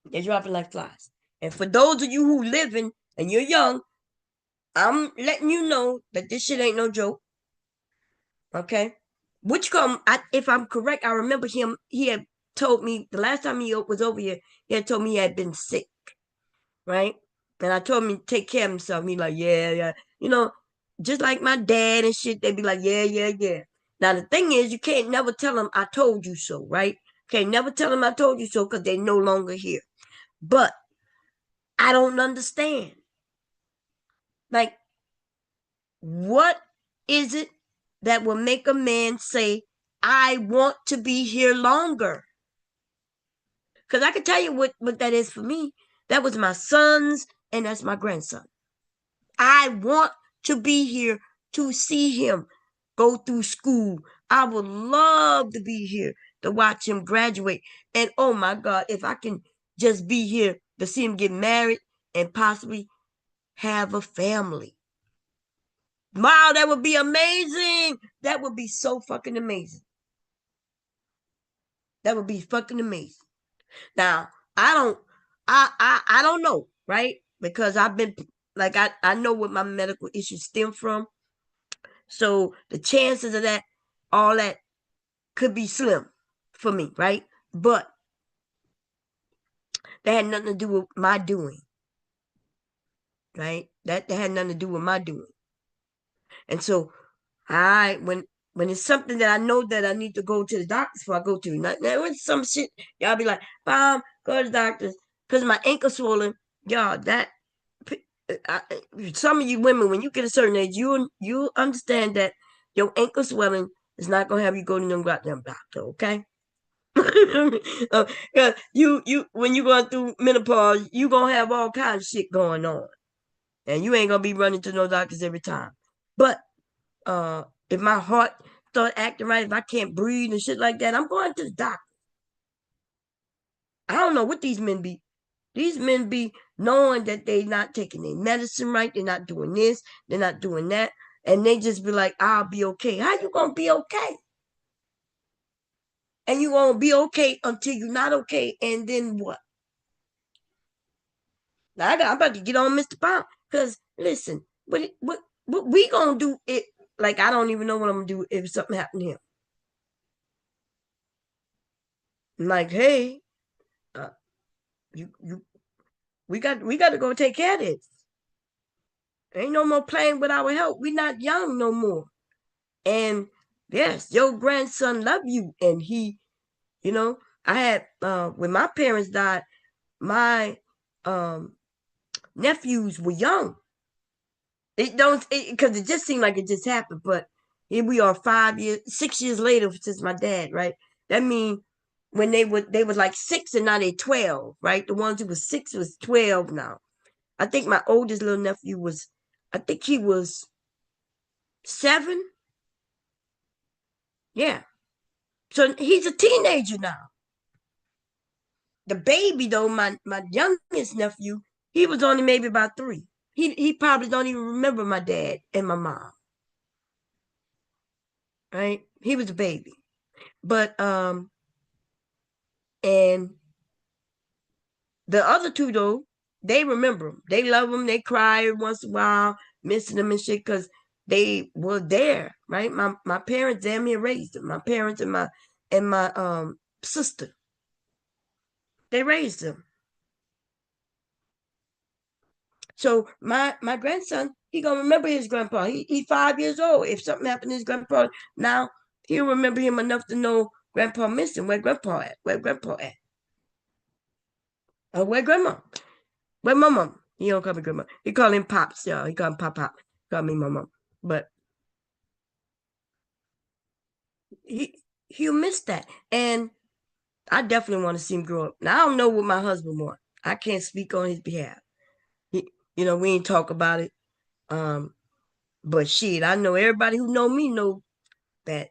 They're dropping like flies. And for those of you who living and you're young, I'm letting you know that this shit ain't no joke. Okay? If I'm correct, I remember him, he had told me the last time he was over here, he had told me he had been sick. Right? And I told him to take care of himself. He like, yeah, yeah. Just like my dad and shit, they be like, yeah, yeah, yeah. Now the thing is, you can't never tell them I told you so, right? Can't never tell them I told you so because they no longer here. But I don't understand. Like, what is it that will make a man say, I want to be here longer? Because I can tell you what that is for me. That was my son's and that's my grandson. I want to be here to see him go through school. I would love to be here to watch him graduate. And oh my God, if I can just be here to see him get married and possibly have a family. Wow, that would be amazing. That would be so fucking amazing. That would be fucking amazing. Now, I don't know, right? Because I've been like I know what my medical issues stem from. So the chances of that, all that could be slim for me, right? But that had nothing to do with my doing, right? That had nothing to do with my doing. And so when it's something that I know that I need to go to the doctors for, I go to. Now when some shit, y'all be like, Mom, go to the doctors. Because my ankle swollen, y'all, some of you women, when you get a certain age, you understand that your ankle swelling is not going to have you go to no goddamn doctor, okay? You when you going through menopause, you gonna have all kinds of shit going on, and you ain't gonna be running to no doctors every time. But if my heart start acting right, if I can't breathe and shit like that, I'm going to the doctor. I don't know what these men be. These men be knowing that they not taking their medicine right, they're not doing this, they're not doing that, and they just be like, "I'll be okay." How you gonna be okay? And you gonna be okay until you're not okay, and then what? Now I'm about to get on Mr. Pound because listen, what we gonna do? It like I don't even know what I'm gonna do if something happened to him. I'm like, hey, uh, you we got to go take care of this. Ain't no more playing with our health. We not young no more. And yes, your grandson love you, and he, I had when my parents died, my um nephews were young. It don't because it just seemed like it just happened, but here we are 5 years, 6 years later since my dad, right? That means when they was like 6 and now they 12, right? The ones who was 6 was 12 now. I think my oldest little nephew was, I think he was 7. Yeah. So he's a teenager now. The baby though, my youngest nephew, he was only maybe about 3. He probably don't even remember my dad and my mom. Right? He was a baby. But and the other two though, they remember them. They love them. They cry once in a while, missing them and shit, because they were there, right? My parents damn near raised them. My parents and my sister, they raised them. So my grandson, he gonna remember his grandpa. He 5 years old. If something happened to his grandpa now, he'll remember him enough to know grandpa missing. Where grandpa at? Where grandpa at? Where grandma? Where my mom? He don't call me grandma. He call him pops, y'all. He call him pop pop. He call me my mom. But he'll miss that. And I definitely want to see him grow up. Now I don't know what my husband wants. I can't speak on his behalf. We ain't talk about it. But shit, I know everybody who know me know that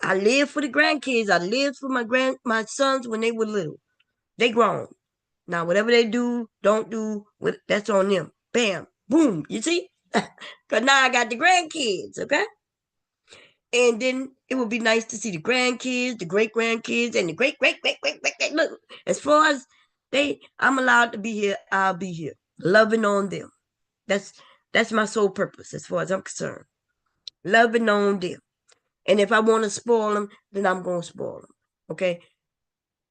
I live for the grandkids. I lived for my sons when they were little. They grown. Now whatever they do, don't do, that's on them. Bam, boom. You see? Cause now I got the grandkids, okay? And then it would be nice to see the grandkids, the great grandkids, and the great great great great great. great. Look, as far as I'm allowed to be here. I'll be here, loving on them. That's that's my sole purpose, as far as I'm concerned. Loving on them. And if I want to spoil them, then I'm gonna spoil them. Okay,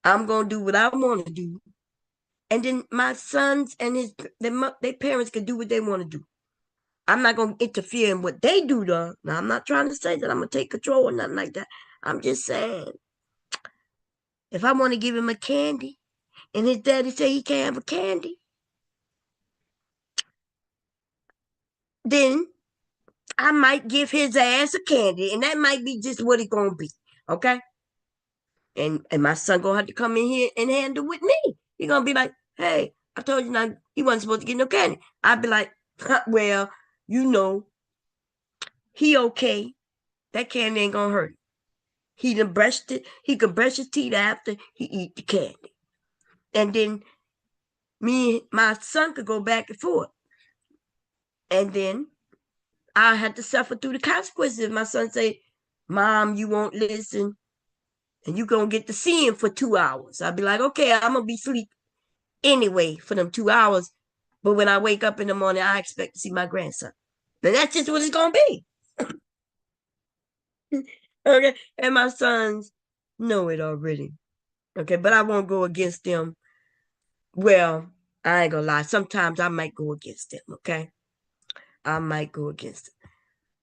I'm gonna do what I want to do, and then my sons and their parents can do what they want to do. I'm not gonna interfere in what they do, though. Now, I'm not trying to say that I'm gonna take control or nothing like that. I'm just saying, if I want to give him a candy, and his daddy say he can't have a candy, then I might give his ass a candy, and that might be just what it's gonna be. Okay? And my son gonna have to come in here and handle with me. He gonna be like, hey, I told you not he wasn't supposed to get no candy. I'd be like, well, you know, he okay. That candy ain't gonna hurt him. He done brushed it. He could brush his teeth after he eat the candy. And then my son could go back and forth. And then I had to suffer through the consequences. If my son say, Mom, you won't listen, and you gonna get to see him for 2 hours. I'd be like, okay, I'm gonna be asleep anyway for them 2 hours. But when I wake up in the morning, I expect to see my grandson. And that's just what it's gonna be. Okay. And my sons know it already. Okay, but I won't go against them. Well, I ain't gonna lie. Sometimes I might go against them, okay? I might go against it.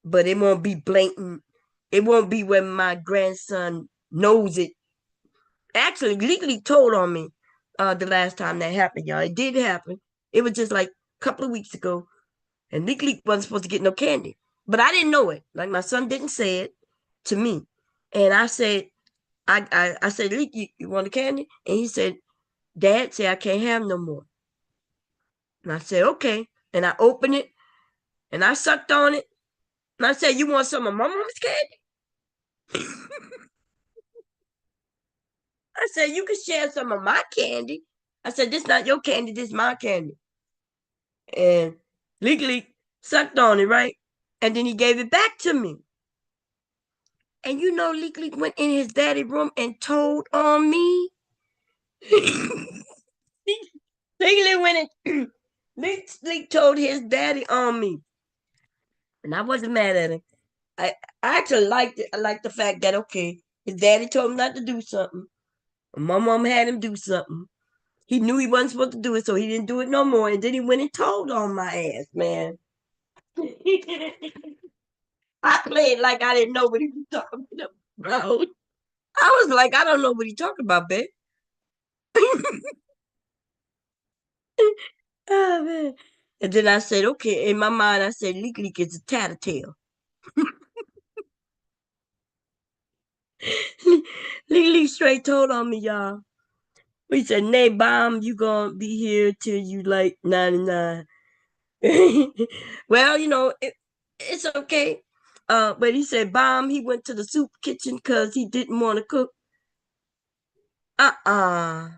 But it won't be blatant. It won't be when my grandson knows it. Actually, legally told on me the last time that happened, y'all. It did happen. It was just like a couple of weeks ago. And legally wasn't supposed to get no candy. But I didn't know it. Like my son didn't say it to me. And I said, I said, Leak, you want a candy? And he said, Dad said I can't have no more. And I said, okay. And I opened it and I sucked on it. And I said, you want some of my mama's candy? I said, you can share some of my candy. I said, this not your candy, this my candy. And legally sucked on it, right? And then he gave it back to me. And you know, legally went in his daddy room and told on me. Legally went and Leak told his daddy on me. And I wasn't mad at him. I actually liked it. I liked the fact that, okay, his daddy told him not to do something. My mom had him do something. He knew he wasn't supposed to do it, so he didn't do it no more. And then he went and told on my ass, man. I played like I didn't know what he was talking about. I was like, I don't know what he's talking about, babe. Oh, man. And then I said, okay, in my mind, I said, Leak Leak is a tattletale. Leak Leak straight told on me, y'all. He said, Nay, Bomb, you gonna be here till you like 99. Well, it's okay. But he said, Bomb, he went to the soup kitchen because he didn't want to cook. Uh-uh.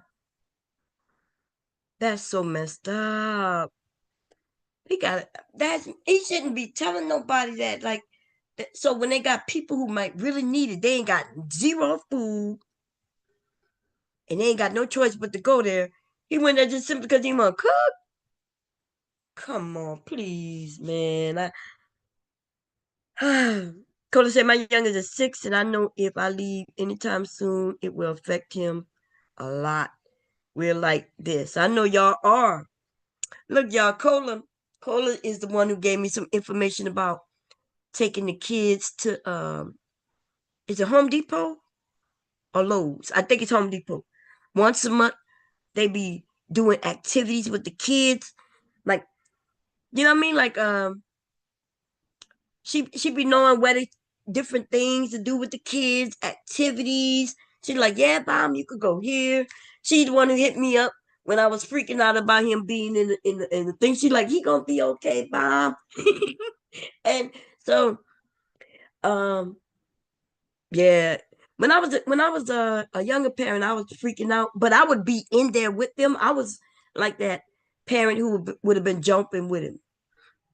That's so messed up. He shouldn't be telling nobody that. Like, so when they got people who might really need it, they ain't got zero food and they ain't got no choice but to go there. He went there just simply because he want to cook. Come on, please, man. Cola said my youngest is 6, and I know if I leave anytime soon, it will affect him a lot. We're like this. I know y'all are. Look, y'all, Cola is the one who gave me some information about taking the kids to is it Home Depot or Lowe's? I think it's Home Depot. Once a month, they be doing activities with the kids. Like, you know what I mean? Like she be knowing what different things to do with the kids, activities. She's like, yeah, Mom, you could go here. She's the one who hit me up when I was freaking out about him being in the thing. She's like, he gonna be okay, Mom. And so um yeah. When I was a younger parent, I was freaking out, but I would be in there with them. I was like that parent who would have been jumping with him.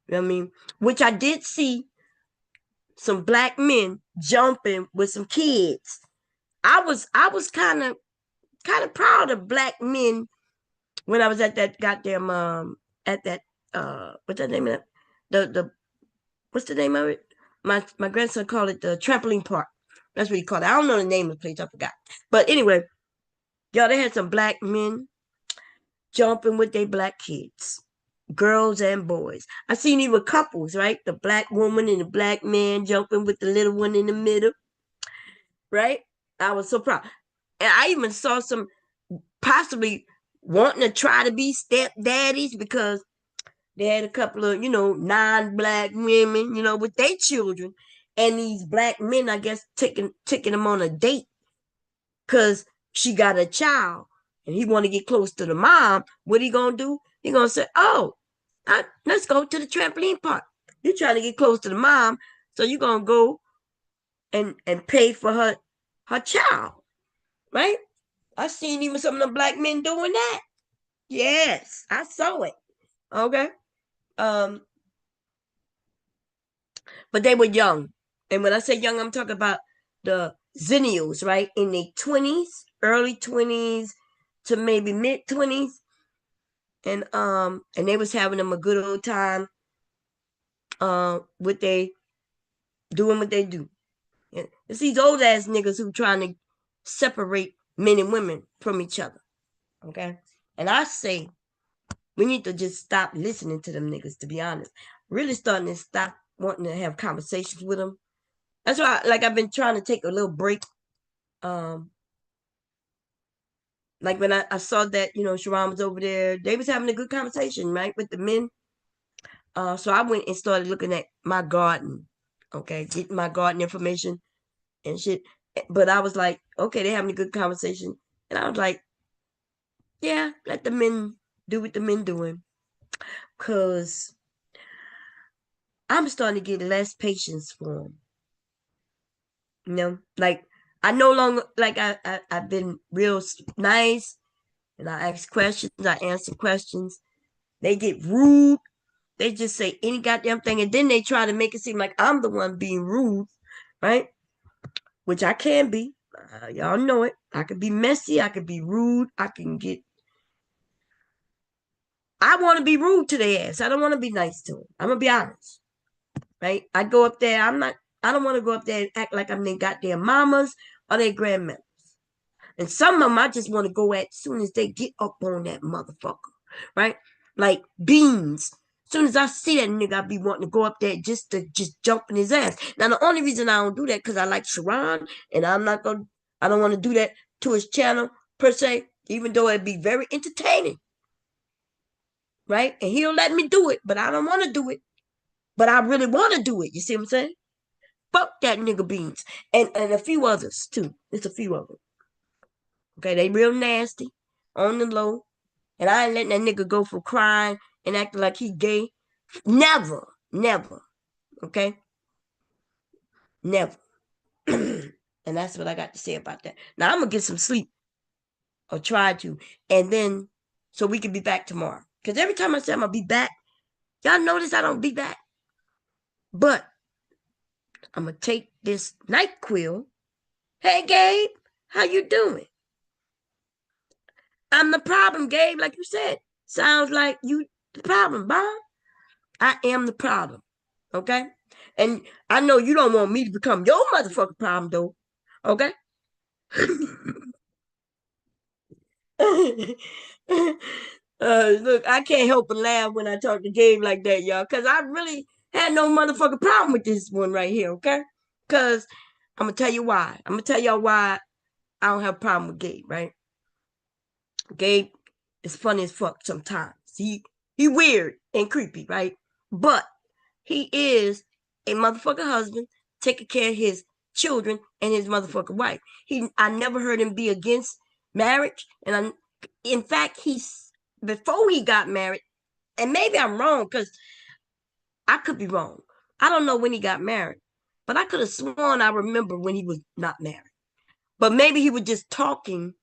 You know what I mean? Which I did see some black men jumping with some kids. I was kind of proud of black men when I was at that goddamn at that what's that name of it? The what's the name of it? My grandson called it the trampoline park. That's what he called it. I don't know the name of the place. I forgot. But anyway, y'all, they had some black men jumping with their black kids, girls and boys. I seen even couples, right? The black woman and the black man jumping with the little one in the middle, right? I was so proud. And I even saw some possibly wanting to try to be stepdaddies because they had a couple of, non-black women, with their children. And these black men, I guess, taking them on a date because she got a child and he want to get close to the mom. What he gonna do? He gonna say, "Oh, let's go to the trampoline park." You trying to get close to the mom, so you gonna go and pay for her child, right? I seen even some of the black men doing that. Yes, I saw it. Okay. Um, but they were young. And when I say young, I'm talking about the zennials, right? In their 20s, early 20s to maybe mid 20s. And they was having them a good old time with they doing what they do. And it's these old ass niggas who trying to separate men and women from each other. Okay? And I say we need to just stop listening to them niggas, to be honest. Really starting to stop wanting to have conversations with them. That's why, like, I've been trying to take a little break. Um, like when I saw that, Sharon was over there, they was having a good conversation, right, with the men. So I went and started looking at my garden, okay, getting my garden information and shit. But I was like, okay, they having a good conversation. And I was like, yeah, let the men do what the men doing. Cause I'm starting to get less patience for them. Like I no longer like I've been real nice and I ask questions, I answer questions. They get rude. They just say any goddamn thing, and then they try to make it seem like I'm the one being rude, right? Which I can be. Y'all know it. I could be messy. I could be rude. I can get. I want to be rude to their ass. I don't want to be nice to them. I'm gonna be honest, right? I go up there. I'm not. I don't want to go up there and act like I'm their goddamn mamas or their grandmothers. And some of them I just want to go at as soon as they get up on that motherfucker, right? Like beans. As soon as I see that nigga, I be wanting to go up there just to just jump in his ass. Now the only reason I don't do that because I like Sharon, and I don't want to do that to his channel per se, even though it'd be very entertaining, right? And he'll let me do it, but I don't want to do it. But I really want to do it. You see what I'm saying? Fuck that nigga beans, and a few others too. It's a few of them. Okay, they real nasty on the low. And I ain't letting that nigga go for crying and acting like he gay. Never, never. Okay? Never. And that's what I got to say about that. Now I'm gonna get some sleep or try to. And then so we can be back tomorrow. Because every time I say I'm gonna be back, y'all notice I don't be back. But I'm gonna take this NyQuil. Hey Gabe, how you doing? I'm the problem, Gabe. Like you said, sounds like you the problem, Bob. I am the problem. Okay? And I know you don't want me to become your motherfucking problem, though. Okay? Look, I can't help but laugh when I talk to Gabe like that, y'all, because I really had no motherfucking problem with this one right here, okay? Because I'm going to tell you why. I'm going to tell y'all why I don't have a problem with Gabe, right? Gabe is funny as fuck sometimes. He weird and creepy, right? But he is a motherfucking husband taking care of his children and his motherfucking wife. I never heard him be against marriage, and in fact, he's before he got married, and maybe I'm wrong because I could be wrong. I don't know when he got married, but I could have sworn I remember when he was not married. But maybe he was just talking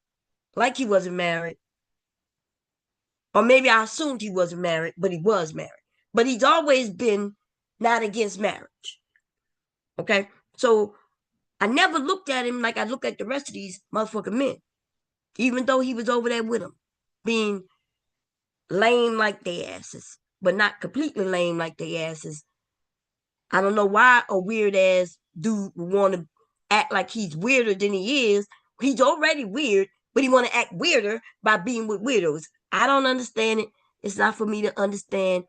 like he wasn't married, or maybe I assumed he wasn't married, but he was married. But he's always been not against marriage. Okay, so I never looked at him like I look at the rest of these motherfucking men, even though he was over there with them, being lame like they asses, but not completely lame like they asses. I don't know why a weird ass dude would want to act like he's weirder than he is. He's already weird, but he want to act weirder by being with weirdos. I don't understand it. It's not for me to understand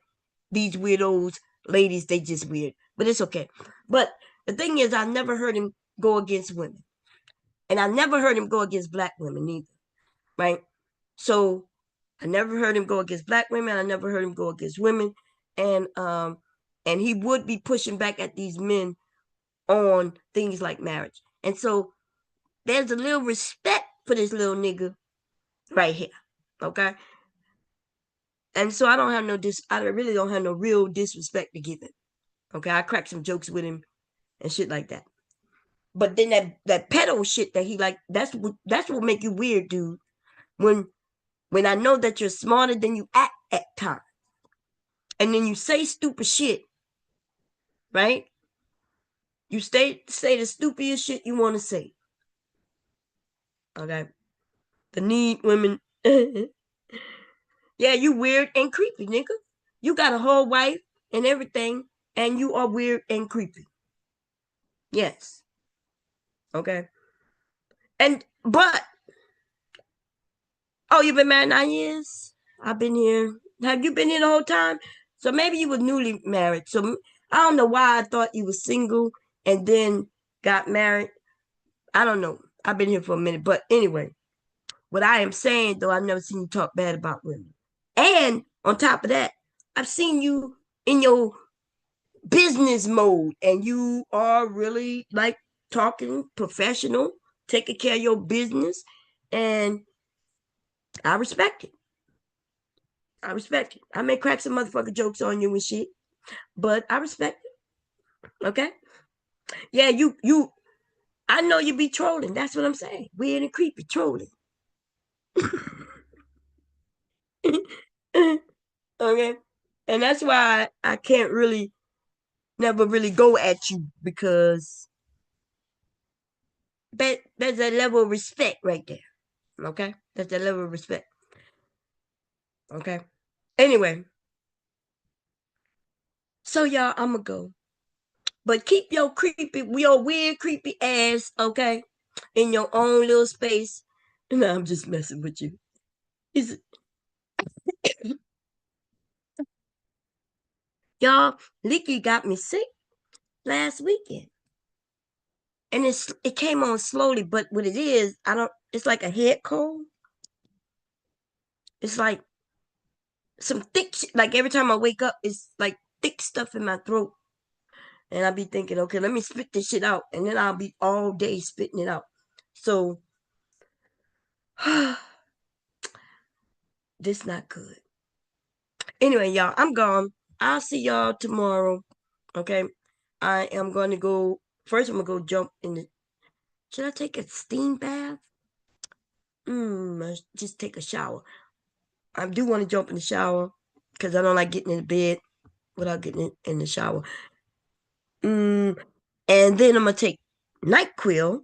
these weirdos, ladies. They just weird, but it's okay. But the thing is, I never heard him go against women, and I never heard him go against black women either. Right? So I never heard him go against black women. I never heard him go against women, and and he would be pushing back at these men on things like marriage. And so there's a little respect for this little nigga right here. Okay. And so I don't have I really don't have no real disrespect to give him. Okay. I crack some jokes with him and shit like that. But then that pedo shit that he like, that's what make you weird, dude. When I know that you're smarter than you act at times. And then you say stupid shit, right? You say the stupidest shit you want to say. Okay. The need women. Yeah, you weird and creepy, nigga. You got a whole wife and everything, and you are weird and creepy. Yes. Okay. But oh, you've been married 9 years? I've been here. Have you been here the whole time? So maybe you were newly married. So I don't know why I thought you were single and then got married. I don't know. I've been here for a minute. But anyway, what I am saying though, I've never seen you talk bad about women. And on top of that, I've seen you in your business mode and you are really like talking professional, taking care of your business. And I respect it. I respect it. I may crack some motherfucking jokes on you and shit, but I respect it. Okay? Yeah, you I know you be trolling. That's what I'm saying. Weird and creepy trolling. Okay? And that's why I can't really never really go at you because there's a level of respect right there. Okay? That's a level of respect. Okay? Anyway, so y'all, I'ma go. But keep your weird, creepy ass, okay, in your own little space. No, I'm just messing with you. Y'all, Licky got me sick last weekend. And it came on slowly, but what it is, it's like a head cold. It's like some thick shit. Like every time I wake up, it's like thick stuff in my throat. And I'll be thinking, okay, let me spit this shit out. And then I'll be all day spitting it out. So this not good. Anyway, y'all, I'm gone. I'll see y'all tomorrow. Okay. I am going to go. First, I'm going to go jump in the. Should I take a steam bath? Just take a shower. I do want to jump in the shower because I don't like getting in bed without getting in the shower. And then I'm going to take NyQuil,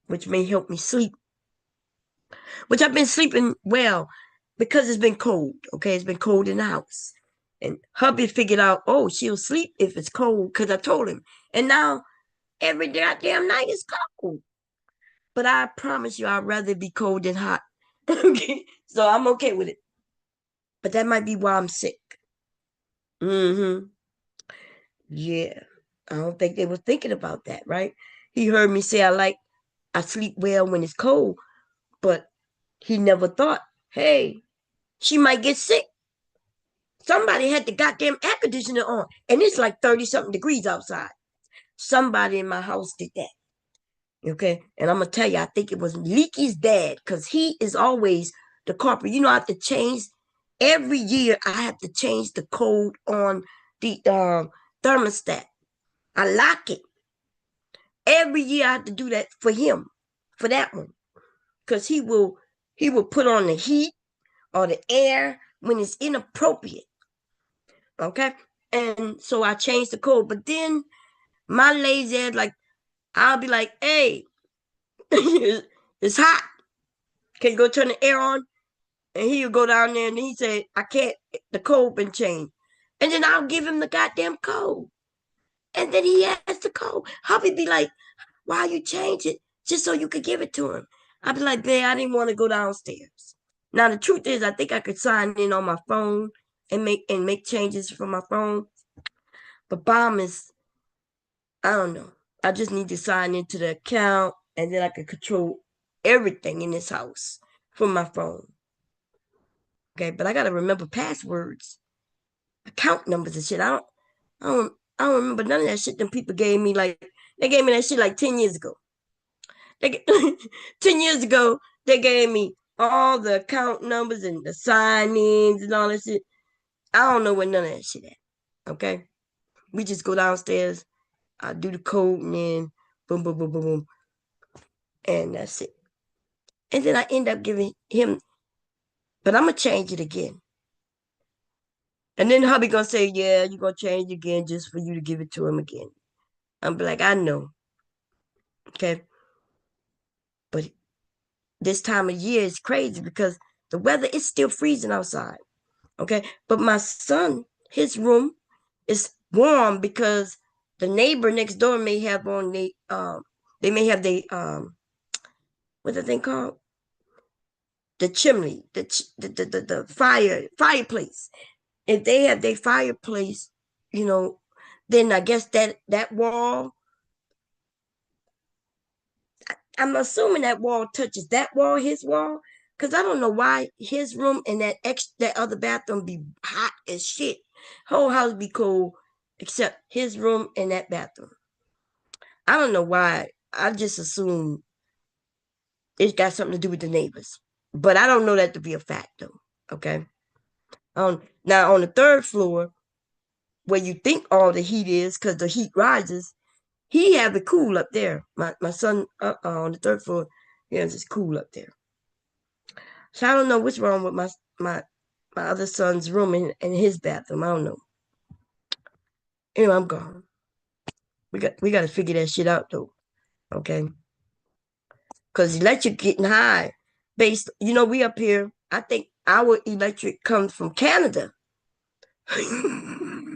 which may help me sleep which I've been sleeping well because it's been cold. Okay, it's been cold in the house. And hubby figured out, oh, she'll sleep if it's cold because I told him. And now every goddamn night is cold. But I promise you, I'd rather be cold than hot. Okay, so I'm okay with it. But that might be why I'm sick. Mm-hmm. Yeah. I don't think they were thinking about that, right? He heard me say I sleep well when it's cold, but he never thought, hey, she might get sick. Somebody had the goddamn air conditioner on, and it's like 30 something degrees outside. Somebody in my house did that. Okay. And I'm gonna tell you, I think it was Leaky's dad, because he is always the carpenter. I have to change every year. I have to change the code on the thermostat. I lock it every year. I have to do that for him, for that one, because he will put on the heat or the air when it's inappropriate. Okay. And so I changed the code, but then my lazy ass, like, I'll be like, hey, it's hot. Can you go turn the air on? And he'll go down there and he said, I can't, the code been changed. And then I'll give him the goddamn code. And then he has the code. Hubby be like, why you change it? Just so you could give it to him. I'd be like, man, I didn't want to go downstairs. Now the truth is I think I could sign in on my phone and make changes from my phone. But bomb is, I don't know. I just need to sign into the account and then I can control everything in this house from my phone. Okay, but I gotta remember passwords, account numbers and shit. I don't, I don't remember none of that shit. Them people gave me like they gave me that shit like 10 years ago. They 10 years ago they gave me all the account numbers and the sign-ins and all that shit. I don't know where none of that shit at. Okay, we just go downstairs. I do the code and then boom, boom, boom, boom, boom, and that's it. And then I end up giving him, but I'm gonna change it again. And then hubby gonna say, yeah, you gonna change again just for you to give it to him again. I'm be like, I know. Okay. But this time of year is crazy because the weather is still freezing outside. Okay. But my son, his room is warm because the neighbor next door may have on they may have what's the thing called? The chimney, the fireplace. If they have their fireplace, you know, then I guess that wall, I'm assuming that wall touches that wall, his wall, because I don't know why his room and that other bathroom be hot as shit. Whole house be cold except his room and that bathroom. I don't know why. I just assume it's got something to do with the neighbors, but I don't know that to be a fact though. Okay. Now on the third floor, where you think all the heat is, because the heat rises, he have it cool up there. My son on the third floor, he has it cool up there. So I don't know what's wrong with my my other son's room and his bathroom. I don't know. Anyway, I'm gone. We got to figure that shit out though. Okay, because electric getting high. Based, we up here. I think our electric comes from Canada. I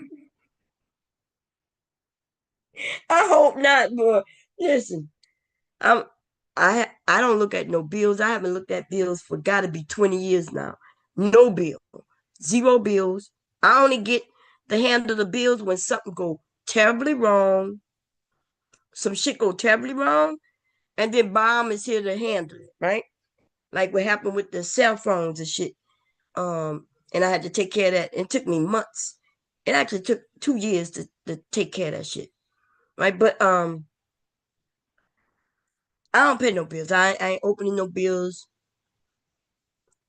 hope not, boy. Listen, I'm I don't look at no bills. I haven't looked at bills for gotta be 20 years now. No bill. Zero bills. I only get the handle the bills when something go terribly wrong. Some shit go terribly wrong, and then Bomb is here to handle it, right? Like what happened with the cell phones and shit. And I had to take care of that. It took me months. It actually took 2 years to take care of that shit. Right. But I don't pay no bills. I ain't opening no bills.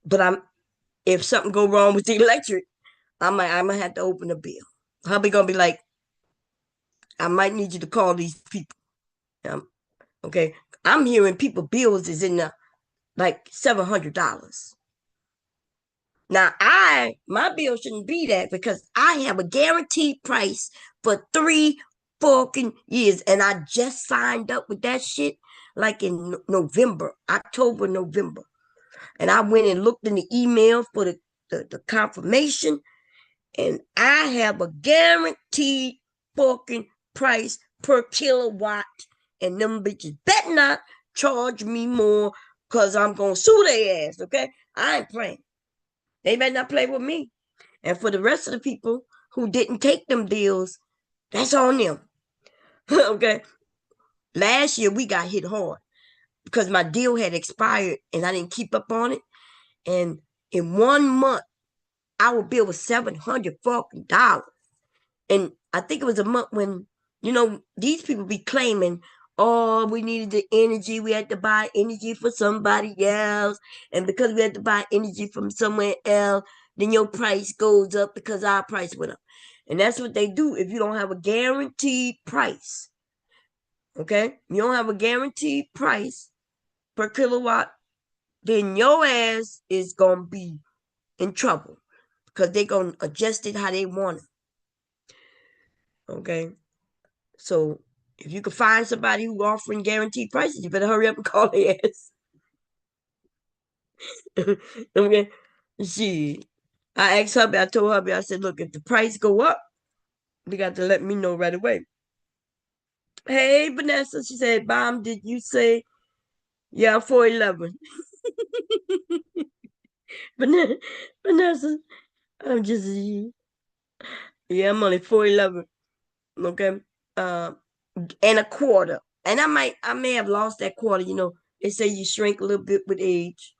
But if something go wrong with the electric, I might have to open a bill. Hubby gonna be like, I might need you to call these people. Okay. I'm hearing people bills is in the like $700. Now my bill shouldn't be that because I have a guaranteed price for 3 fucking years, and I just signed up with that shit like in November, October, November. And I went and looked in the email for the confirmation, and I have a guaranteed fucking price per kilowatt. And them bitches better not charge me more, because I'm going to sue their ass, okay? I ain't playing. They better not play with me. And for the rest of the people who didn't take them deals, that's on them. Okay? Last year, we got hit hard because my deal had expired and I didn't keep up on it. And in 1 month, our bill was $700 fucking dollars. And I think it was a month when, these people be claiming, oh, we needed the energy. We had to buy energy for somebody else. And because we had to buy energy from somewhere else, then your price goes up because our price went up. And that's what they do if you don't have a guaranteed price. Okay? You don't have a guaranteed price per kilowatt, then your ass is going to be in trouble because they're going to adjust it how they want it. Okay? So if you can find somebody who's offering guaranteed prices, you better hurry up and call their ass. Okay? See, I asked hubby, I told hubby, I said, look, if the price go up, you got to let me know right away. Hey, Vanessa, she said, Mom, did you say, yeah, 411? Vanessa, I'm just, yeah, I'm only 411. Okay? Uh, and a quarter. And I may have lost that quarter, They say you shrink a little bit with age.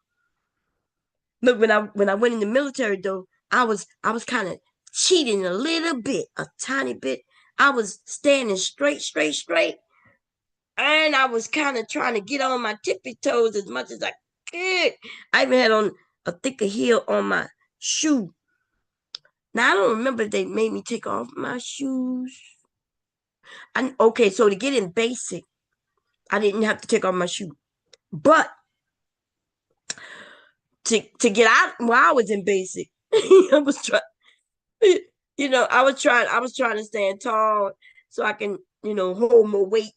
Look, when I went in the military though, I was kind of cheating a little bit, a tiny bit. I was standing straight, straight, straight. And I was kind of trying to get on my tippy toes as much as I could. I even had on a thicker heel on my shoe. Now I don't remember if they made me take off my shoes. Okay, so to get in basic, I didn't have to take off my shoe. But to get out while I was in basic, I was trying, I was trying to stand tall so I can, hold more weight.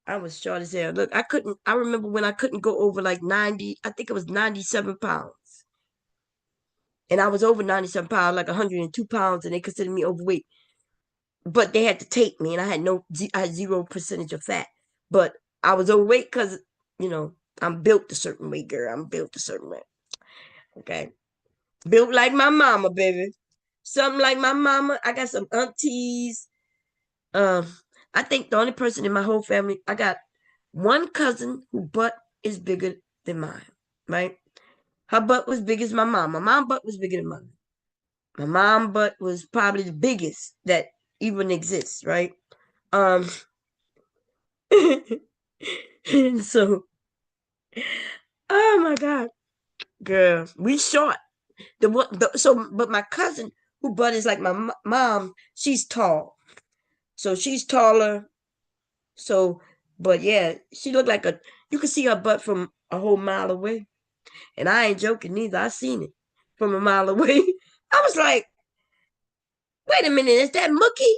I was short as hell. Look, I remember when I couldn't go over like 90, I think it was 97 pounds. And I was over 97 pounds, like 102 pounds, and they considered me overweight. But they had to take me, and I had 0% of fat. But I was overweight because, I'm built a certain way, girl. I'm built a certain way. Okay. Built like my mama, baby. Something like my mama. I got some aunties. Um, I think the only person in my whole family, I got one cousin whose butt is bigger than mine, right? Her butt was big as my mom. My mom butt was bigger than mine. My mom butt was probably the biggest that even exists, right? Um, and so, oh my God, girl, we short. But my cousin, who butt is like my mom, she's tall. So she's taller. So, but yeah, she looked like you could see her butt from a whole mile away. And I ain't joking neither. I seen it from a mile away. I was like, wait a minute, is that Mookie?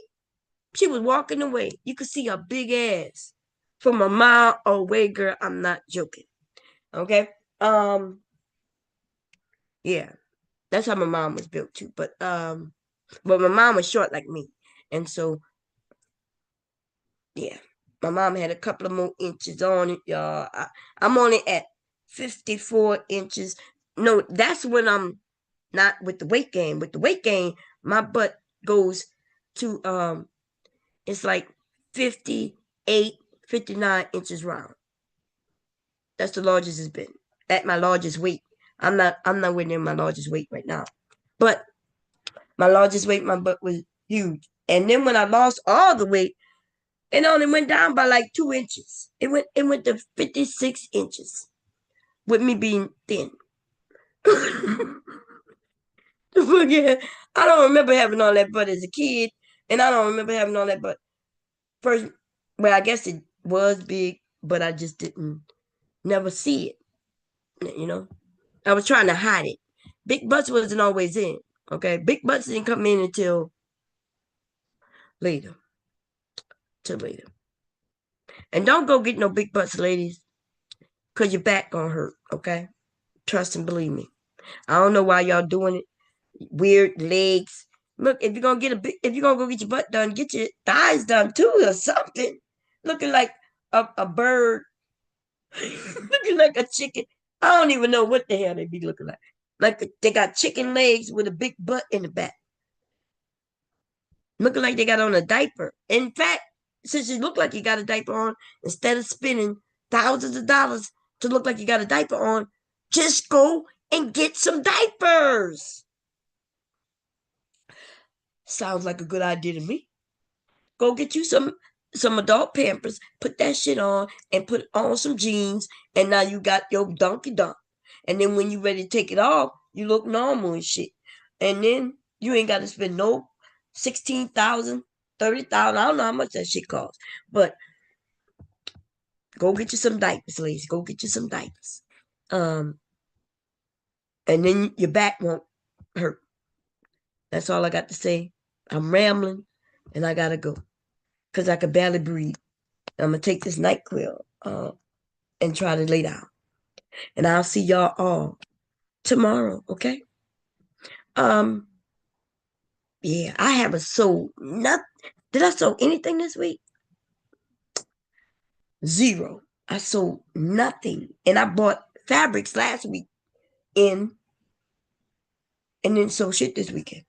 She was walking away. You could see her big ass from a mile away, girl. I'm not joking. Okay. Yeah. That's how my mom was built too. But my mom was short like me. And so yeah. My mom had a couple of more inches on it, y'all. I'm only at 54 inches. No, that's when I'm not with the weight gain. With the weight gain, my butt goes to it's like 58, 59 inches round. That's the largest it's been. At my largest weight. I'm nowhere near my largest weight right now. But my largest weight, my butt was huge. And then when I lost all the weight, it only went down by like 2 inches. It went to 56 inches with me being thin. Yeah, I don't remember having all that butt as a kid, and I don't remember having all that butt first. Well, I guess it was big, but I just didn't never see it. I was trying to hide it. Big butts wasn't always in. Okay, big butts didn't come in until later. Till later. And don't go get no big butts, ladies, cause your back gonna hurt. Okay. Trust and believe me. I don't know why y'all doing it. Weird legs. Look, if you're gonna go get your butt done, get your thighs done too or something. Looking like a bird, looking like a chicken. I don't even know what the hell they be looking like. Like they got chicken legs with a big butt in the back. Looking like they got on a diaper. In fact, since you look like you got a diaper on, instead of spending thousands of dollars to look like you got a diaper on, just go and get some diapers. Sounds like a good idea to me. Go get you some adult Pampers, put that shit on, and put on some jeans, and now you got your donkey donk. And then when you ready to take it off, you look normal and shit. And then you ain't got to spend no 16,000, 30,000. I don't know how much that shit costs, but go get you some diapers, ladies. Go get you some diapers. Um, and then your back won't hurt. That's all I got to say. I'm rambling, and I gotta go because I can barely breathe. I'm gonna take this NyQuil and try to lay down. And I'll see y'all all tomorrow, okay? Um, yeah, I haven't sold nothing. Did I sold anything this week? Zero. I sold nothing. And I bought fabrics last week in and then sold shit this weekend.